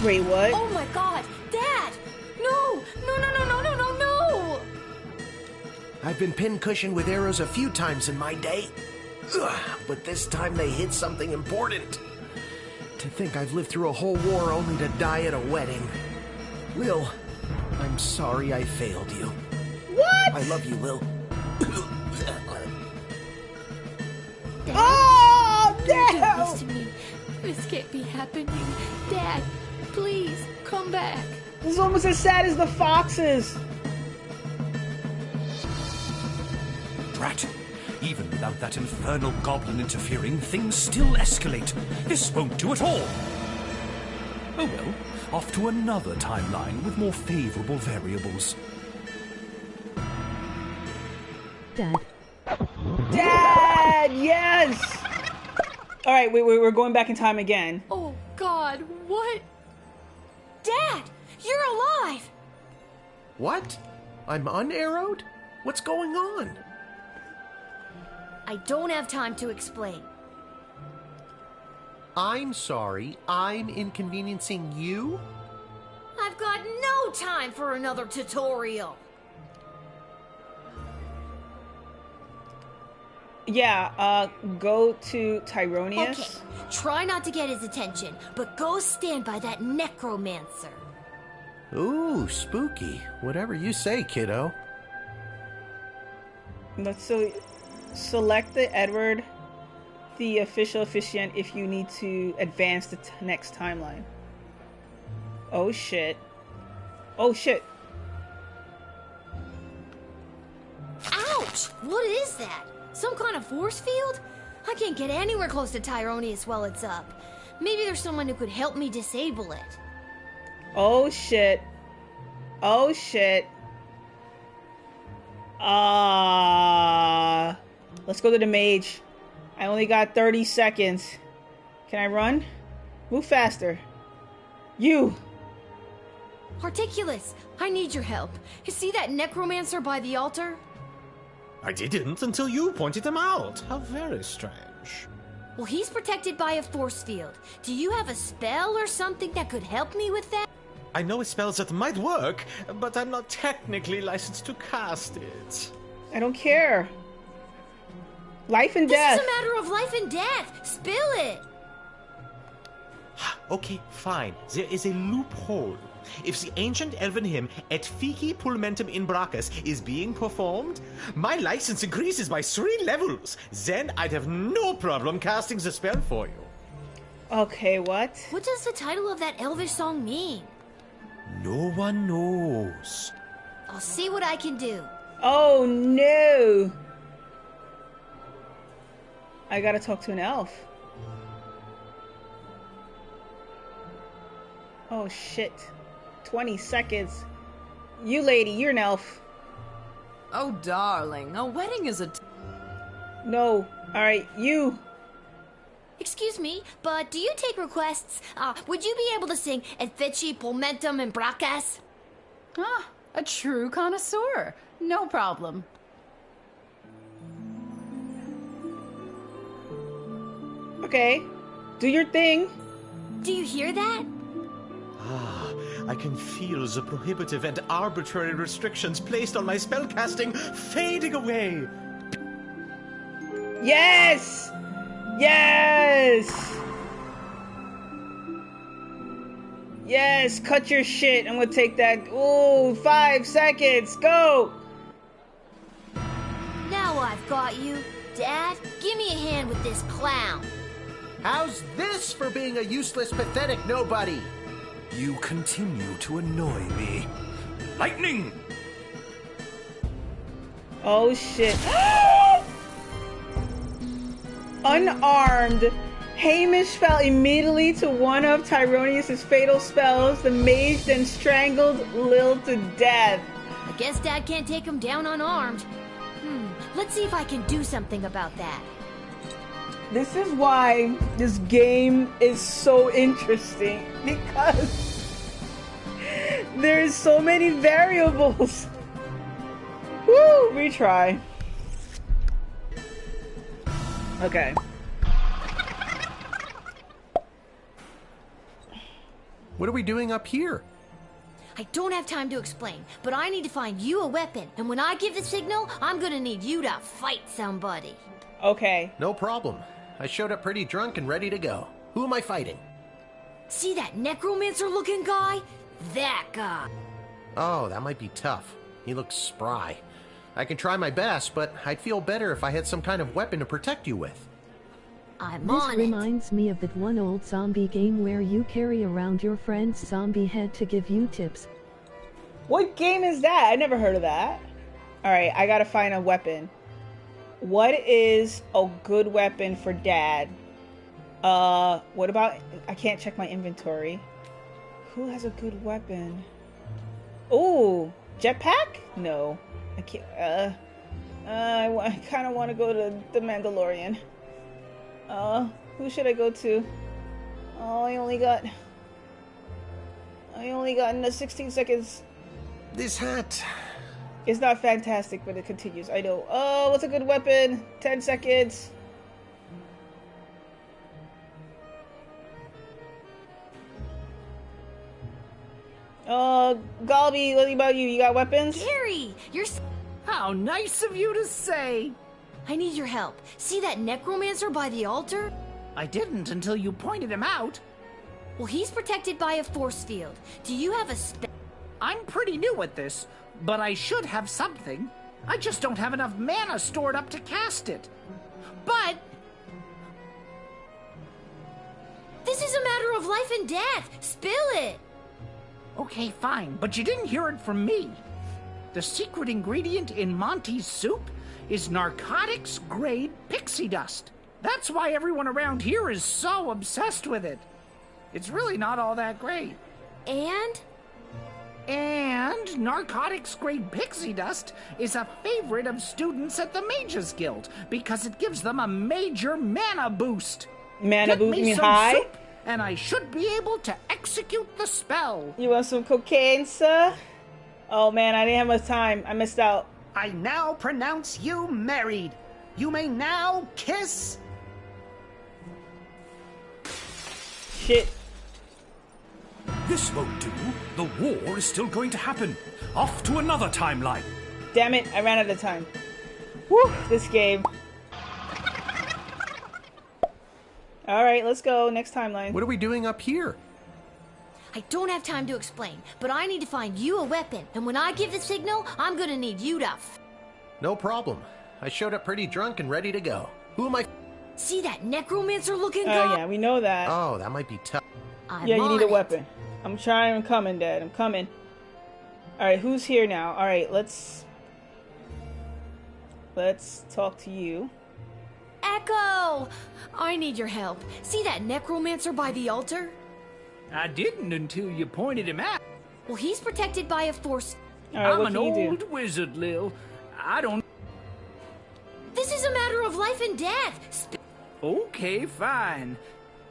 Wait, what? Oh my god, Dad! No! No, no, no, no, no, no, no! I've been pincushioned with arrows a few times in my day. Ugh, but this time they hit something important. To think I've lived through a whole war only to die at a wedding. Lil, I'm sorry I failed you. What? I love you, Lil. Oh, Don't no! do this to me. This can't be happening. Dad, please, come back. This is almost as sad as the foxes. Drat. Even without that infernal goblin interfering, things still escalate. This won't do at all. Oh well, off to another timeline with more favorable variables. Dad. Dad, yes! Alright, wait, we're going back in time again. Oh god, what? Dad, you're alive! What? I'm unarrowed? What's going on? I don't have time to explain. I'm sorry, I'm inconveniencing you? I've got no time for another tutorial. Yeah, go to Tyronius. Okay, try not to get his attention, but go stand by that necromancer. Ooh, spooky. Whatever you say, kiddo. Let's select the Edward, the official officiant, if you need to advance the next timeline. Oh shit. Oh shit. Ouch! What is that? Some kind of force field? I can't get anywhere close to Tyronius while it's up. Maybe there's someone who could help me disable it. Oh shit. Oh shit. Let's go to the mage. I only got 30 seconds. Can I run? Move faster. You! Articulus, I need your help. You see that necromancer by the altar? I didn't until you pointed him out. How very strange. Well, he's protected by a force field. Do you have a spell or something that could help me with that? I know spells that might work, but I'm not technically licensed to cast it. I don't care. Life and death. This is a matter of life and death. Spill it. Okay, fine. There is a loophole. If the ancient elven hymn Et Fici Pulmentum in Brachus is being performed, my license increases by 3 levels. Then I'd have no problem casting the spell for you. Okay, what? What does the title of that elvish song mean? No one knows. I'll see what I can do. Oh no! I gotta talk to an elf. Oh shit. 20 seconds. You lady, you're an elf. Oh darling, a wedding is a... No. Alright, you. Excuse me, but do you take requests? Would you be able to sing Et Fici Pulmentum in Brachus? Ah, a true connoisseur. No problem. Okay. Do your thing. Do you hear that? Ah, I can feel the prohibitive and arbitrary restrictions placed on my spellcasting fading away. Yes! Yes! Yes, cut your shit. I'm gonna take that. Ooh, 5 seconds. Go! Now I've got you. Dad, give me a hand with this clown. How's this for being a useless, pathetic nobody? You continue to annoy me. Lightning! Oh shit. Unarmed, Hamish fell immediately to one of Tyronius's fatal spells. The mage then strangled Lil to death. I guess Dad can't take him down unarmed. Let's see if I can do something about that. This is why this game is so interesting, because there's so many variables. Woo! Retry. Okay. What are we doing up here? I don't have time to explain, but I need to find you a weapon, and when I give the signal, I'm gonna need you to fight somebody. Okay. No problem. I showed up pretty drunk and ready to go. Who am I fighting? See that necromancer-looking guy? That guy. Oh, that might be tough. He looks spry. I can try my best, but I'd feel better if I had some kind of weapon to protect you with. This reminds me of that one old zombie game where you carry around your friend's zombie head to give you tips. What game is that? I never heard of that. Alright, I gotta find a weapon. What is a good weapon for Dad? What about... I can't check my inventory. Who has a good weapon? Ooh, jetpack? No. I can't... I kind of want to go to the Mandalorian. Who should I go to? Oh, I only got 16 seconds. This hat. It's not fantastic, but it continues. I know. Oh, what's a good weapon? 10 seconds. Galby, what about you? You got weapons? Gary, you're... How nice of you to say. I need your help. See that necromancer by the altar? I didn't until you pointed him out. Well, he's protected by a force field. Do you have a I'm pretty new at this, but I should have something. I just don't have enough mana stored up to cast it. But... This is a matter of life and death. Spill it. Okay, fine, but you didn't hear it from me. The secret ingredient in Monty's soup is narcotics-grade pixie dust. That's why everyone around here is so obsessed with it. It's really not all that great. And narcotics-grade pixie dust is a favorite of students at the Mages Guild because it gives them a major mana boost. Mana boost? You mean some high? soup, and I should be able to execute the spell. You want some cocaine, sir? Oh man, I didn't have much time. I missed out. I now pronounce you married. You may now kiss. Shit. This won't do. The war is still going to happen. Off to another timeline. Damn it, I ran out of time. Whew, this game. Alright, let's go. Next timeline. What are we doing up here? I don't have time to explain, but I need to find you a weapon, and when I give the signal, I'm gonna need you to... No problem. I showed up pretty drunk and ready to go. Who am I... See that necromancer-looking guy? Oh yeah, we know that. Oh, that might be tough. Yeah, you need a weapon. I'm trying. I'm coming, Dad. I'm coming. Alright, who's here now? Alright, let's talk to you. Echo! I need your help. See that necromancer by the altar? I didn't until you pointed him out. Well, he's protected by a force... I'm an old wizard, Lil. I don't... This is a matter of life and death. Okay, fine.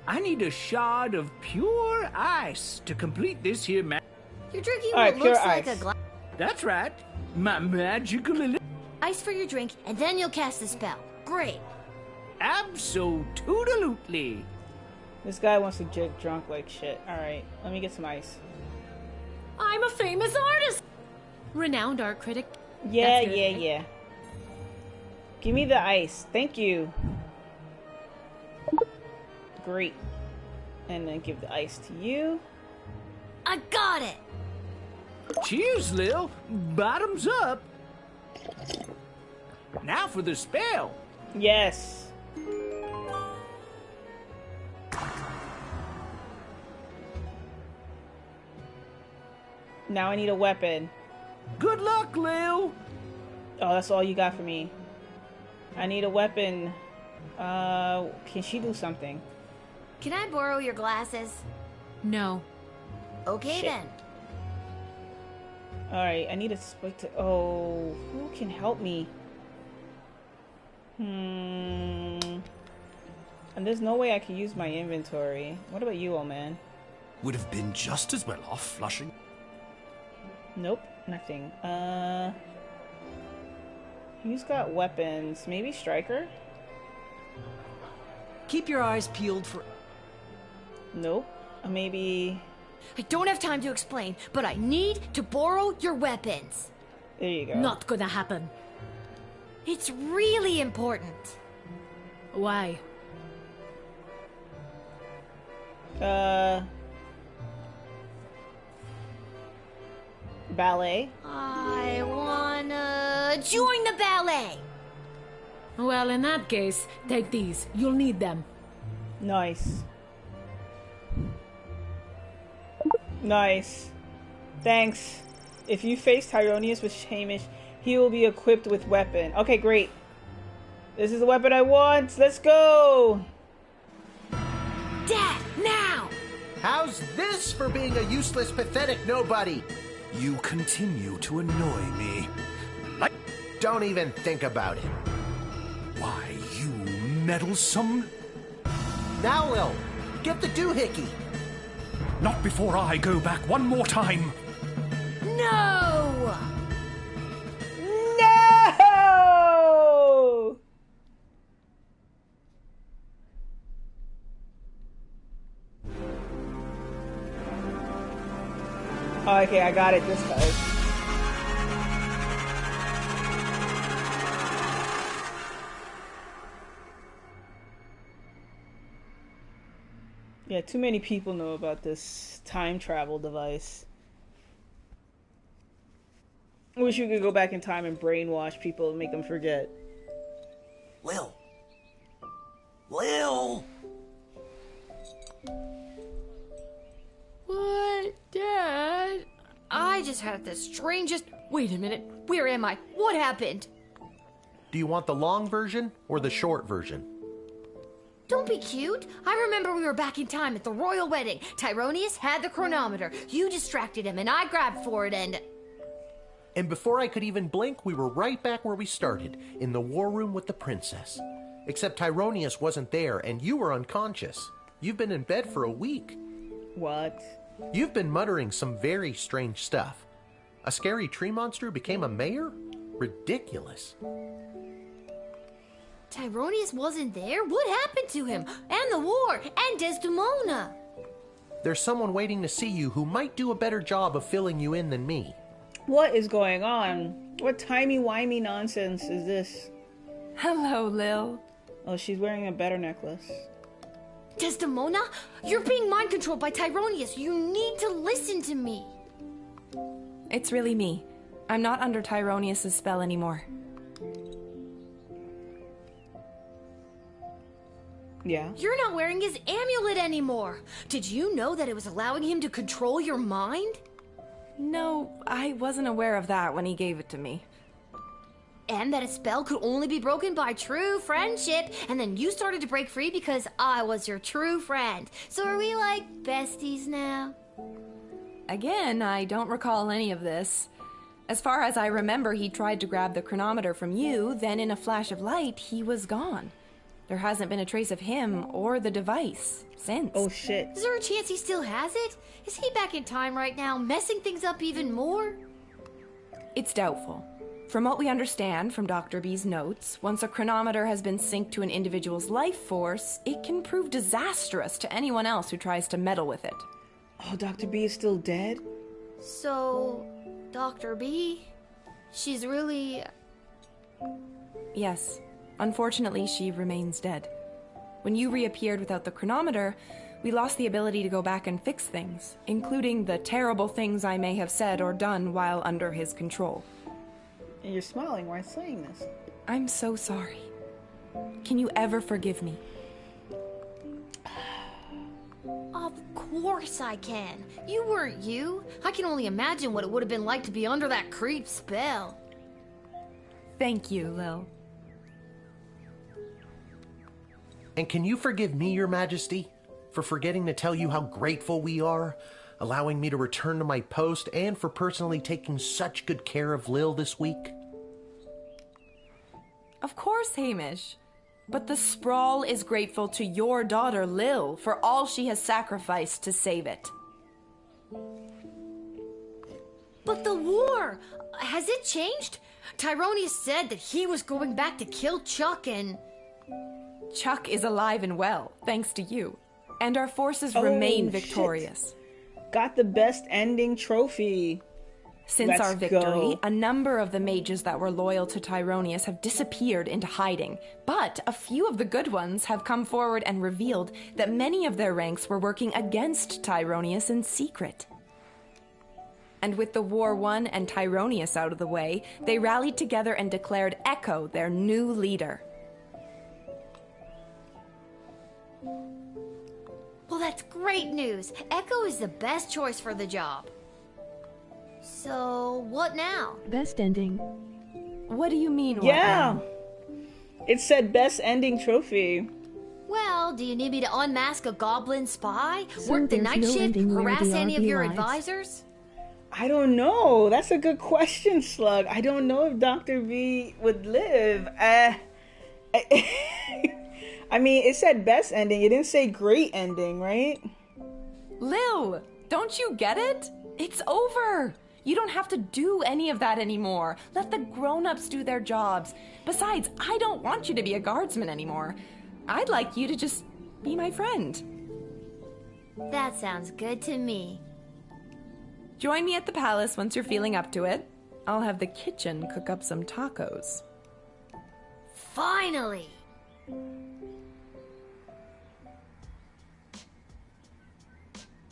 I need a shard of pure ice to complete this here You're drinking what looks like a glass. That's right. My magical... Ice for your drink, and then you'll cast the spell. Great. Abso-toodalutely. This guy wants to get drunk like shit. Alright, let me get some ice. I'm a famous artist! Renowned art critic. Yeah, yeah. Give me the ice. Thank you. Great. And then give the ice to you. I got it! Cheers, Lil. Bottoms up. Now for the spell. Yes. Now I need a weapon. Good luck, Lil. Oh, that's all you got for me. I need a weapon. Can she do something? Can I borrow your glasses? No. Okay Shit. then. Alright, I need to speak to... Oh, who can help me? And there's no way I can use my inventory. What about you, old man? Would have been just as well off flushing. Nope, nothing. Who's got weapons? Maybe Stryker? Keep your eyes peeled for... Nope. Maybe... I don't have time to explain, but I need to borrow your weapons. There you go. Not gonna happen. It's really important. Why? Ballet? I wanna join the ballet. Well, in that case, take these. You'll need them. Nice. Nice. Thanks. If you face Tyronius with Hamish, he will be equipped with weapon. Okay, great. This is the weapon I want. Let's go. Dad, now! How's this for being a useless, pathetic nobody? You continue to annoy me. Don't even think about it. Why, you meddlesome... Now, Lil, get the doohickey. Not before I go back one more time. No! No! Oh, okay, I got it this time. Yeah, too many people know about this time travel device. I wish you could go back in time and brainwash people and make them forget. Lil. Lil. What, Dad? I just had the strangest... Wait a minute. Where am I? What happened? Do you want the long version or the short version? Don't be cute. I remember we were back in time at the royal wedding. Tyronius had the chronometer. You distracted him and I grabbed for it and... And before I could even blink, we were right back where we started, in the war room with the princess. Except Tyronius wasn't there and you were unconscious. You've been in bed for a week. What? You've been muttering some very strange stuff. A scary tree monster became a mayor? Ridiculous. Tyronius wasn't there? What happened to him? And the war? And Desdemona? There's someone waiting to see you who might do a better job of filling you in than me. What is going on? What timey-wimey nonsense is this? Hello, Lil. Oh, she's wearing a better necklace. Desdemona? You're being mind-controlled by Tyronius. You need to listen to me. It's really me. I'm not under Tyronius' spell anymore. Yeah? You're not wearing his amulet anymore. Did you know that it was allowing him to control your mind? No, I wasn't aware of that when he gave it to me. And that a spell could only be broken by true friendship, and then you started to break free because I was your true friend. So are we like besties now? Again, I don't recall any of this. As far as I remember, he tried to grab the chronometer from you, then in a flash of light, he was gone. There hasn't been a trace of him or the device since. Oh shit. Is there a chance he still has it? Is he back in time right now, messing things up even more? It's doubtful. From what we understand from Dr. B's notes, once a chronometer has been synced to an individual's life force, it can prove disastrous to anyone else who tries to meddle with it. Oh, Dr. B is still dead? So, Dr. B, she's really... Yes. Unfortunately, she remains dead. When you reappeared without the chronometer, we lost the ability to go back and fix things, including the terrible things I may have said or done while under his control. And you're smiling while saying this. I'm so sorry. Can you ever forgive me? Of course I can. You weren't you. I can only imagine what it would have been like to be under that creep spell. Thank you, Lil. And can you forgive me, Your Majesty, for forgetting to tell you how grateful we are, allowing me to return to my post, and for personally taking such good care of Lil this week? Of course, Hamish. But the Sprawl is grateful to your daughter, Lil, for all she has sacrificed to save it. But the war, has it changed? Tyronius said that he was going back to kill Chuck and... Chuck is alive and well, thanks to you. And our forces remain victorious. Shit. Got the best ending trophy. Since our victory, a number of the mages that were loyal to Tyronius have disappeared into hiding, but a few of the good ones have come forward and revealed that many of their ranks were working against Tyronius in secret. And with the war won and Tyronius out of the way, they rallied together and declared Echo their new leader. Well, that's great news. Echo is the best choice for the job. So, what now? Best ending. What do you mean, what Yeah. now? It said best ending trophy. Well, do you need me to unmask a goblin spy? So Work the there's night no shift? ending where Harass the any of RB your lives. advisors? I don't know. That's a good question, Slug. I don't know if Dr. V would live. I mean, it said best ending. It didn't say great ending, right? Lil, don't you get it? It's over. You don't have to do any of that anymore. Let the grown-ups do their jobs. Besides, I don't want you to be a guardsman anymore. I'd like you to just be my friend. That sounds good to me. Join me at the palace once you're feeling up to it. I'll have the kitchen cook up some tacos. Finally!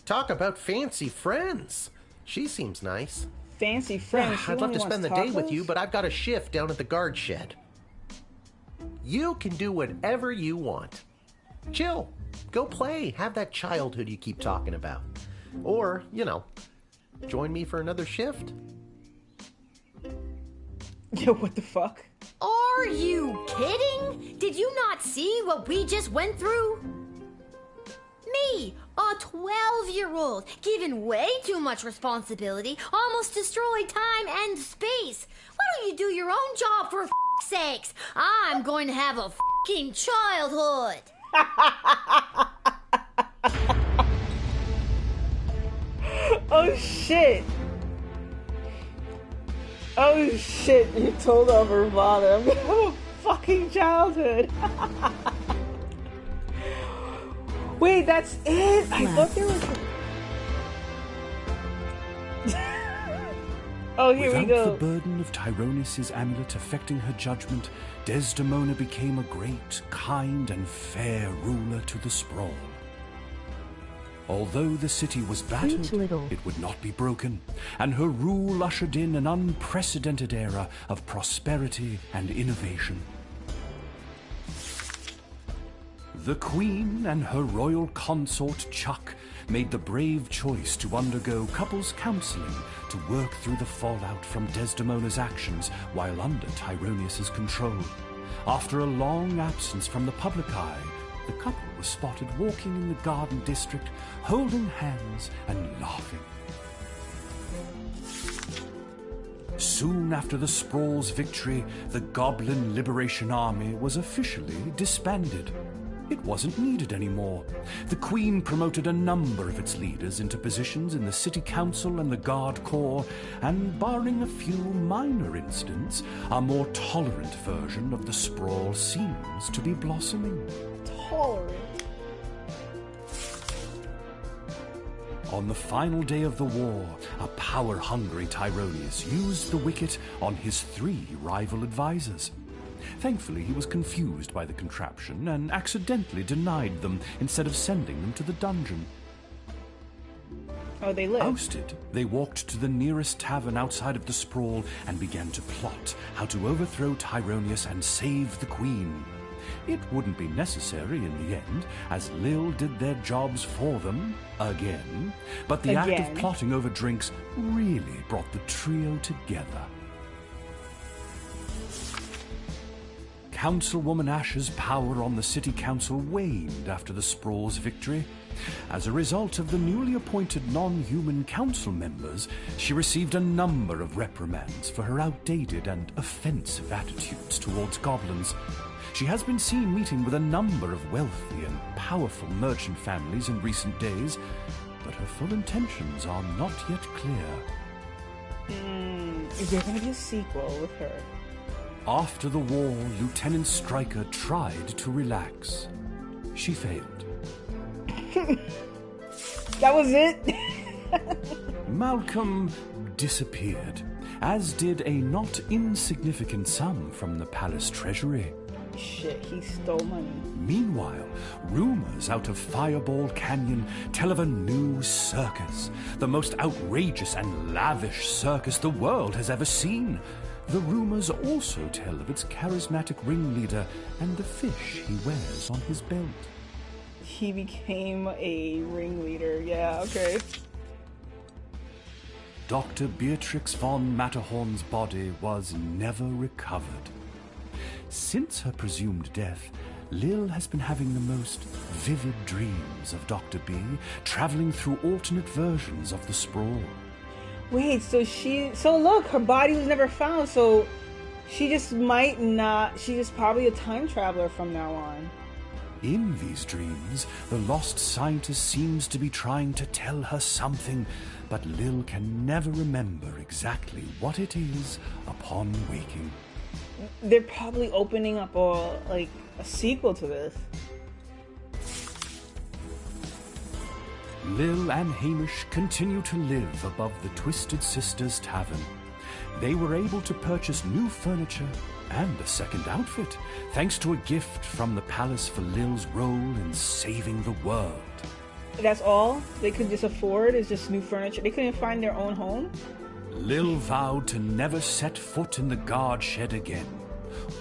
Talk about fancy friends. She seems nice. Fancy friends. She I'd love only to spend the wants day with tacos? you, but I've got a shift down at the guard shed. You can do whatever you want. Chill. Go play. Have that childhood you keep talking about. Or, join me for another shift. Yo, what the fuck? Are you kidding? Did you not see what we just went through? Me, a 12-year-old, given way too much responsibility, almost destroyed time and space. Why don't you do your own job for f***'s sakes? I'm going to have a f***ing childhood. Oh shit. Oh shit, you told off her father. I'm gonna have a fucking childhood. Wait, that's it? I thought there was... Oh, here we Without go. the burden of Tyronius' amulet affecting her judgment, Desdemona became a great, kind, and fair ruler to the Sprawl. Although the city was battered, it would not be broken, and her rule ushered in an unprecedented era of prosperity and innovation. The Queen and her royal consort Chuck made the brave choice to undergo couples counseling to work through the fallout from Desdemona's actions while under Tyronius' control. After a long absence from the public eye, the couple was spotted walking in the garden district, holding hands and laughing. Soon after the Sprawl's victory, the Goblin Liberation Army was officially disbanded. It wasn't needed anymore. The Queen promoted a number of its leaders into positions in the City Council and the Guard Corps, and barring a few minor incidents, a more tolerant version of the Sprawl seems to be blossoming. Tolerant? On the final day of the war, a power-hungry Tyronius used the wicket on his 3 rival advisors. Thankfully, he was confused by the contraption and accidentally denied them instead of sending them to the dungeon. Oh, they lived. Ousted, they walked to the nearest tavern outside of the Sprawl and began to plot how to overthrow Tyronius and save the Queen. It wouldn't be necessary in the end, as Lil did their jobs for them again. But the act of plotting over drinks really brought the trio together. Councilwoman Ash's power on the city council waned after the Sprawls' victory. As a result of the newly appointed non-human council members, she received a number of reprimands for her outdated and offensive attitudes towards goblins. She has been seen meeting with a number of wealthy and powerful merchant families in recent days, but her full intentions are not yet clear. Is there going to be a sequel with her? After the war, Lieutenant Stryker tried to relax. She failed. That was it? Malcolm disappeared, as did a not insignificant sum from the palace treasury. Shit, he stole money. Meanwhile, rumors out of Fireball Canyon tell of a new circus, the most outrageous and lavish circus the world has ever seen. The rumors also tell of its charismatic ringleader and the fish he wears on his belt. He became a ringleader. Yeah, okay. Dr. Beatrix von Matterhorn's body was never recovered. Since her presumed death, Lil has been having the most vivid dreams of Dr. B, traveling through alternate versions of the sprawl. Wait, so look, her body was never found, so she just she's probably a time traveler from now on. In these dreams, the lost scientist seems to be trying to tell her something, but Lil can never remember exactly what it is upon waking. They're probably opening up a sequel to this. Lil and Hamish continue to live above the Twisted Sisters Tavern. They were able to purchase new furniture and a second outfit, thanks to a gift from the palace for Lil's role in saving the world. That's all they could just afford is just new furniture? They couldn't find their own home? Lil vowed to never set foot in the guard shed again.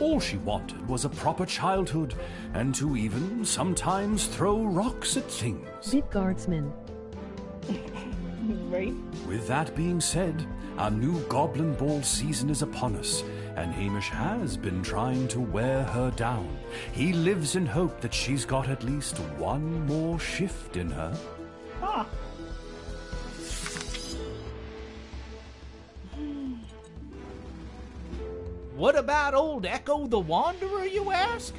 All she wanted was a proper childhood, and to even sometimes throw rocks at things. Bit guardsman. Right? With that being said, our new Goblin Ball season is upon us, and Hamish has been trying to wear her down. He lives in hope that she's got at least one more shift in her. Huh. What about old Echo the Wanderer, you ask?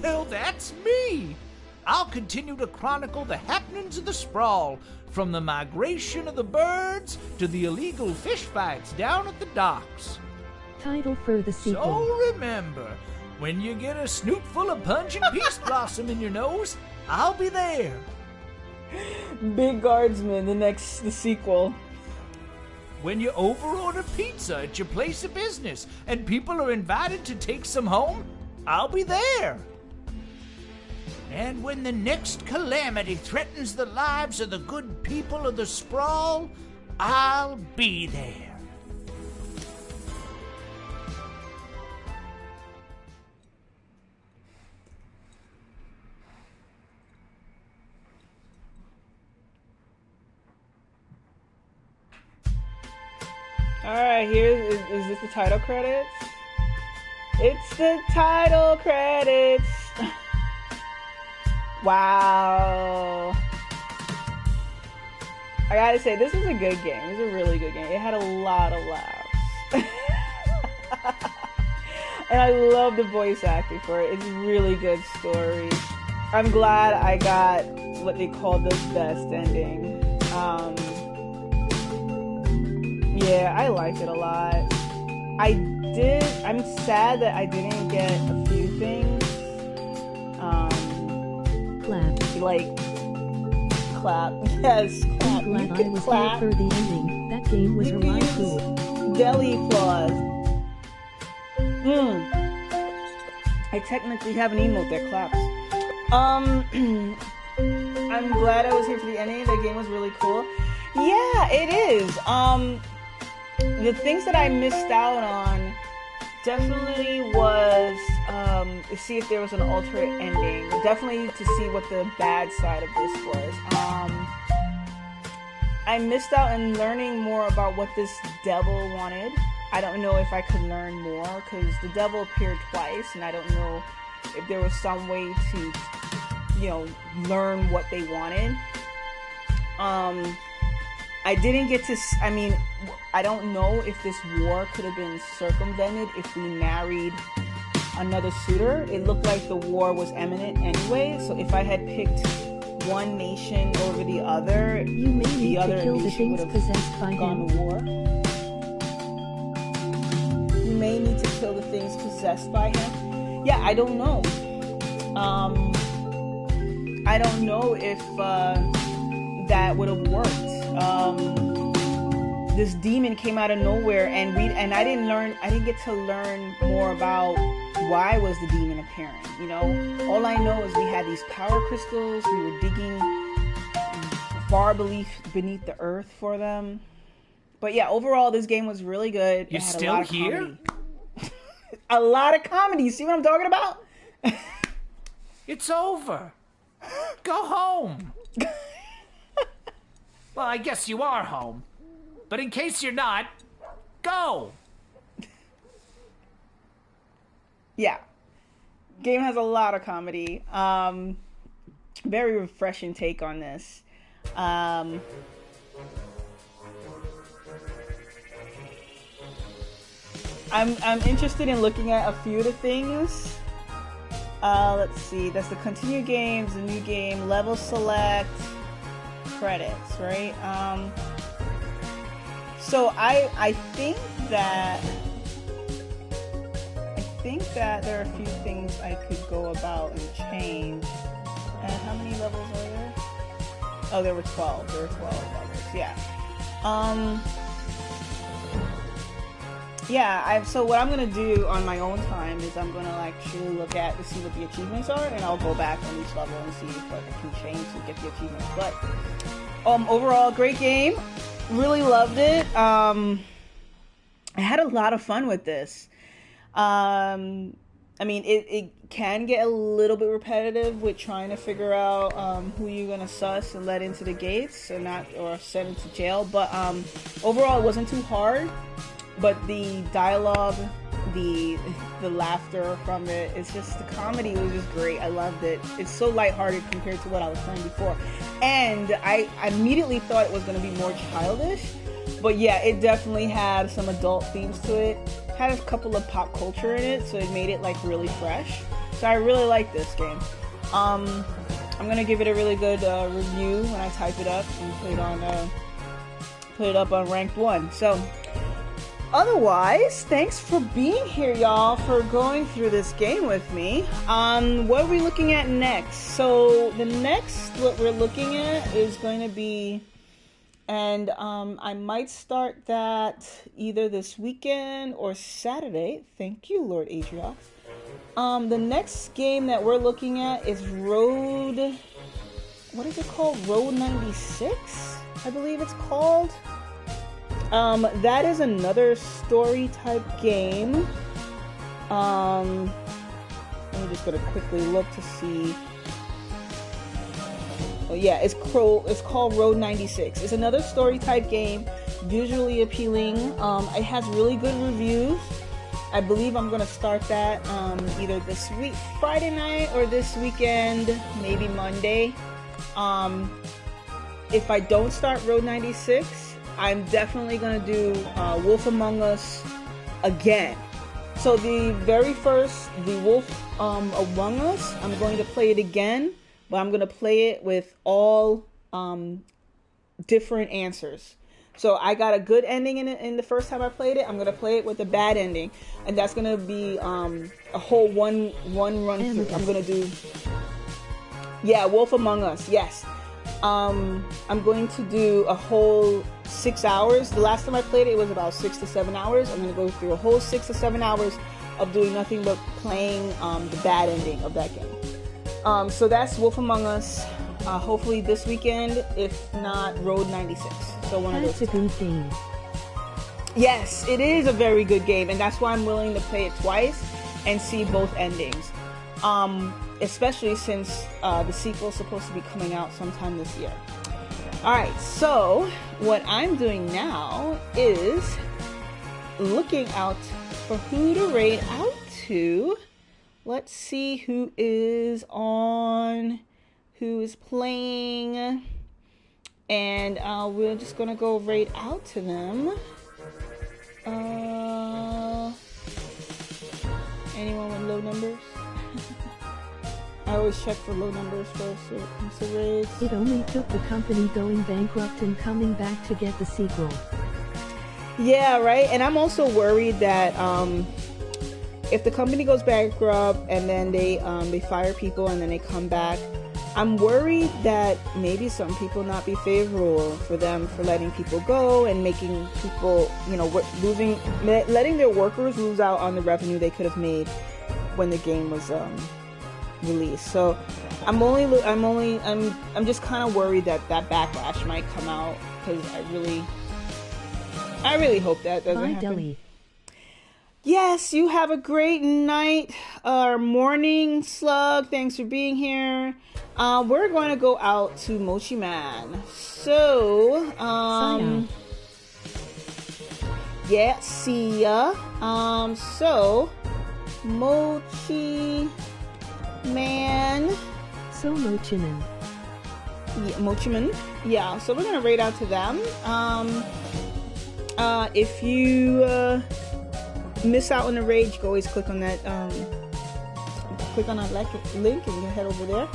Well, that's me. I'll continue to chronicle the happenings of the sprawl, from the migration of the birds to the illegal fish fights down at the docks. Title for the sequel. So remember, when you get a snoot full of pungent peace blossom in your nose, I'll be there. Big Guardsman, the sequel. When you overorder pizza at your place of business and people are invited to take some home, I'll be there. And when the next calamity threatens the lives of the good people of the sprawl, I'll be there. Alright, is this the title credits? It's the title credits! Wow. I gotta say, this was a good game. It was a really good game. It had a lot of laughs. And I love the voice acting for it. It's a really good story. I'm glad I got what they called the best ending. Yeah, I liked it a lot. I'm sad that I didn't get a few things. Clap. Clap. Yes, clap. I'm glad I was here for the ending. That game was really cool. Deli applause. I technically have an emote that claps. I'm glad I was here for the ending. The game was really cool. Yeah, it is. The things that I missed out on definitely was see if there was an alternate ending. Definitely to see what the bad side of this was. I missed out in learning more about what this devil wanted. I don't know if I could learn more because the devil appeared twice, and I don't know if there was some way to, learn what they wanted. I didn't get to. I mean, I don't know if this war could have been circumvented if we married another suitor. It looked like the war was imminent anyway. So if I had picked one nation over the other, you may need the to kill the things possessed by gone to war. You may need to kill the things possessed by him. Yeah, I don't know. I don't know if that would have worked. This demon came out of nowhere, and I didn't get to learn more about why was the demon appearing. All I know is we had these power crystals. We were digging far beneath the earth for them. But yeah, overall, this game was really good. You're it had still a lot of here? Comedy. A lot of comedy. You see what I'm talking about? It's over. Go home. Well, I guess you are home. But in case you're not, go. Yeah. Game has a lot of comedy. Very refreshing take on this. I'm interested in looking at a few of the things. Let's see. That's the continue games, the new game, level select, credits, right? So I think that there are a few things I could go about and change. And how many levels are there? Oh, there were 12. There were 12 levels. Yeah. So what I'm gonna do on my own time is I'm gonna actually look to see what the achievements are, and I'll go back on each level and see if I can change to get the achievements. But overall, great game. Really loved it. I had a lot of fun with this. I mean, it can get a little bit repetitive with trying to figure out who you're gonna suss and let into the gates or send into jail. But overall, it wasn't too hard. But the dialogue, the laughter from it, it's just the comedy was just great. I loved it. It's so lighthearted compared to what I was playing before, and I immediately thought it was going to be more childish. But yeah, it definitely had some adult themes to it. Had a couple of pop culture in it, so it made it like really fresh. So I really like this game. I'm gonna give it a really good review when I type it up and put it up on ranked 1. So. Otherwise, thanks for being here, y'all, for going through this game with me. What are we looking at next? So what we're looking at is going to be, and I might start that either this weekend or Saturday. Thank you, Lord Atriox. The next game that we're looking at is Road 96, I believe it's called. That is another story type game. I'm just gonna quickly look to see. Oh yeah, it's called Road 96. It's another story type game, visually appealing. It has really good reviews. I believe I'm gonna start that either this week, Friday night, or this weekend, maybe Monday. If I don't start Road 96, I'm definitely going to do Wolf Among Us again. So the very first, the Wolf Among Us, I'm going to play it again, but I'm going to play it with all different answers. So I got a good ending in the first time I played it. I'm going to play it with a bad ending, and that's going to be a whole one run through. I'm going to do, Wolf Among Us, yes. I'm going to do a whole 6 hours. The last time I played it was about 6 to 7 hours. I'm going to go through a whole 6 to 7 hours of doing nothing but playing the bad ending of that game. So that's Wolf Among Us. Hopefully this weekend, if not Road 96. So one of those. That's a good game. Yes, it is a very good game, and that's why I'm willing to play it twice. and see both endings. Especially since the sequel is supposed to be coming out sometime this year. Alright, so what I'm doing now is looking out for who to raid out to. Let's see who is on, who is playing, and we're just gonna go raid out to them. Anyone with low numbers? I always check for low numbers first when it comes to raids. It only took the company going bankrupt and coming back to get the sequel. Yeah, right? And I'm also worried that if the company goes bankrupt and then they fire people and then they come back, I'm worried that maybe some people not be favorable for them for letting people go and making people, you know, letting their workers lose out on the revenue they could have made when the game was released. So I'm just kind of worried that backlash might come out, because I really hope that doesn't happen. Deli. Yes, you have a great night or morning, Slug. Thanks for being here. We're going to go out to Mochi Man. So, yeah, see ya. So, Mochi Man. So Mochiman. Yeah, Mochiman. Yeah, so we're going to raid out to them. If you miss out on the raid, you can always click on that link and you can head over there.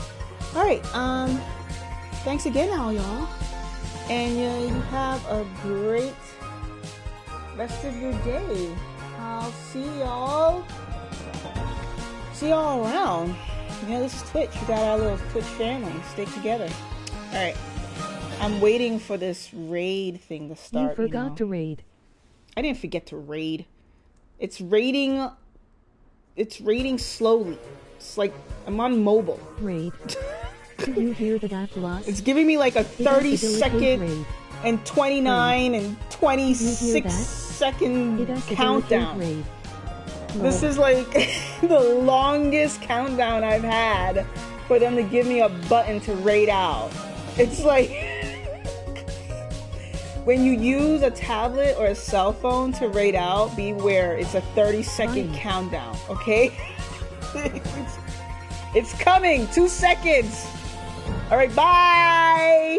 Alright, thanks again all y'all, and you have a great rest of your day. I'll see y'all around. You know, this is Twitch. We got our little Twitch family. Stick together. Alright, I'm waiting for this raid thing to start. You forgot to raid. I didn't forget to raid. It's raiding slowly. It's like I'm on mobile. Raid. Did you hear that Atlas? It's giving me like a 30-second and 29 and 26-second countdown. This is like the longest countdown I've had for them to give me a button to raid out. It's like when you use a tablet or a cell phone to raid out, beware, it's a 30-second countdown, okay? It's coming, 2 seconds. All right, bye.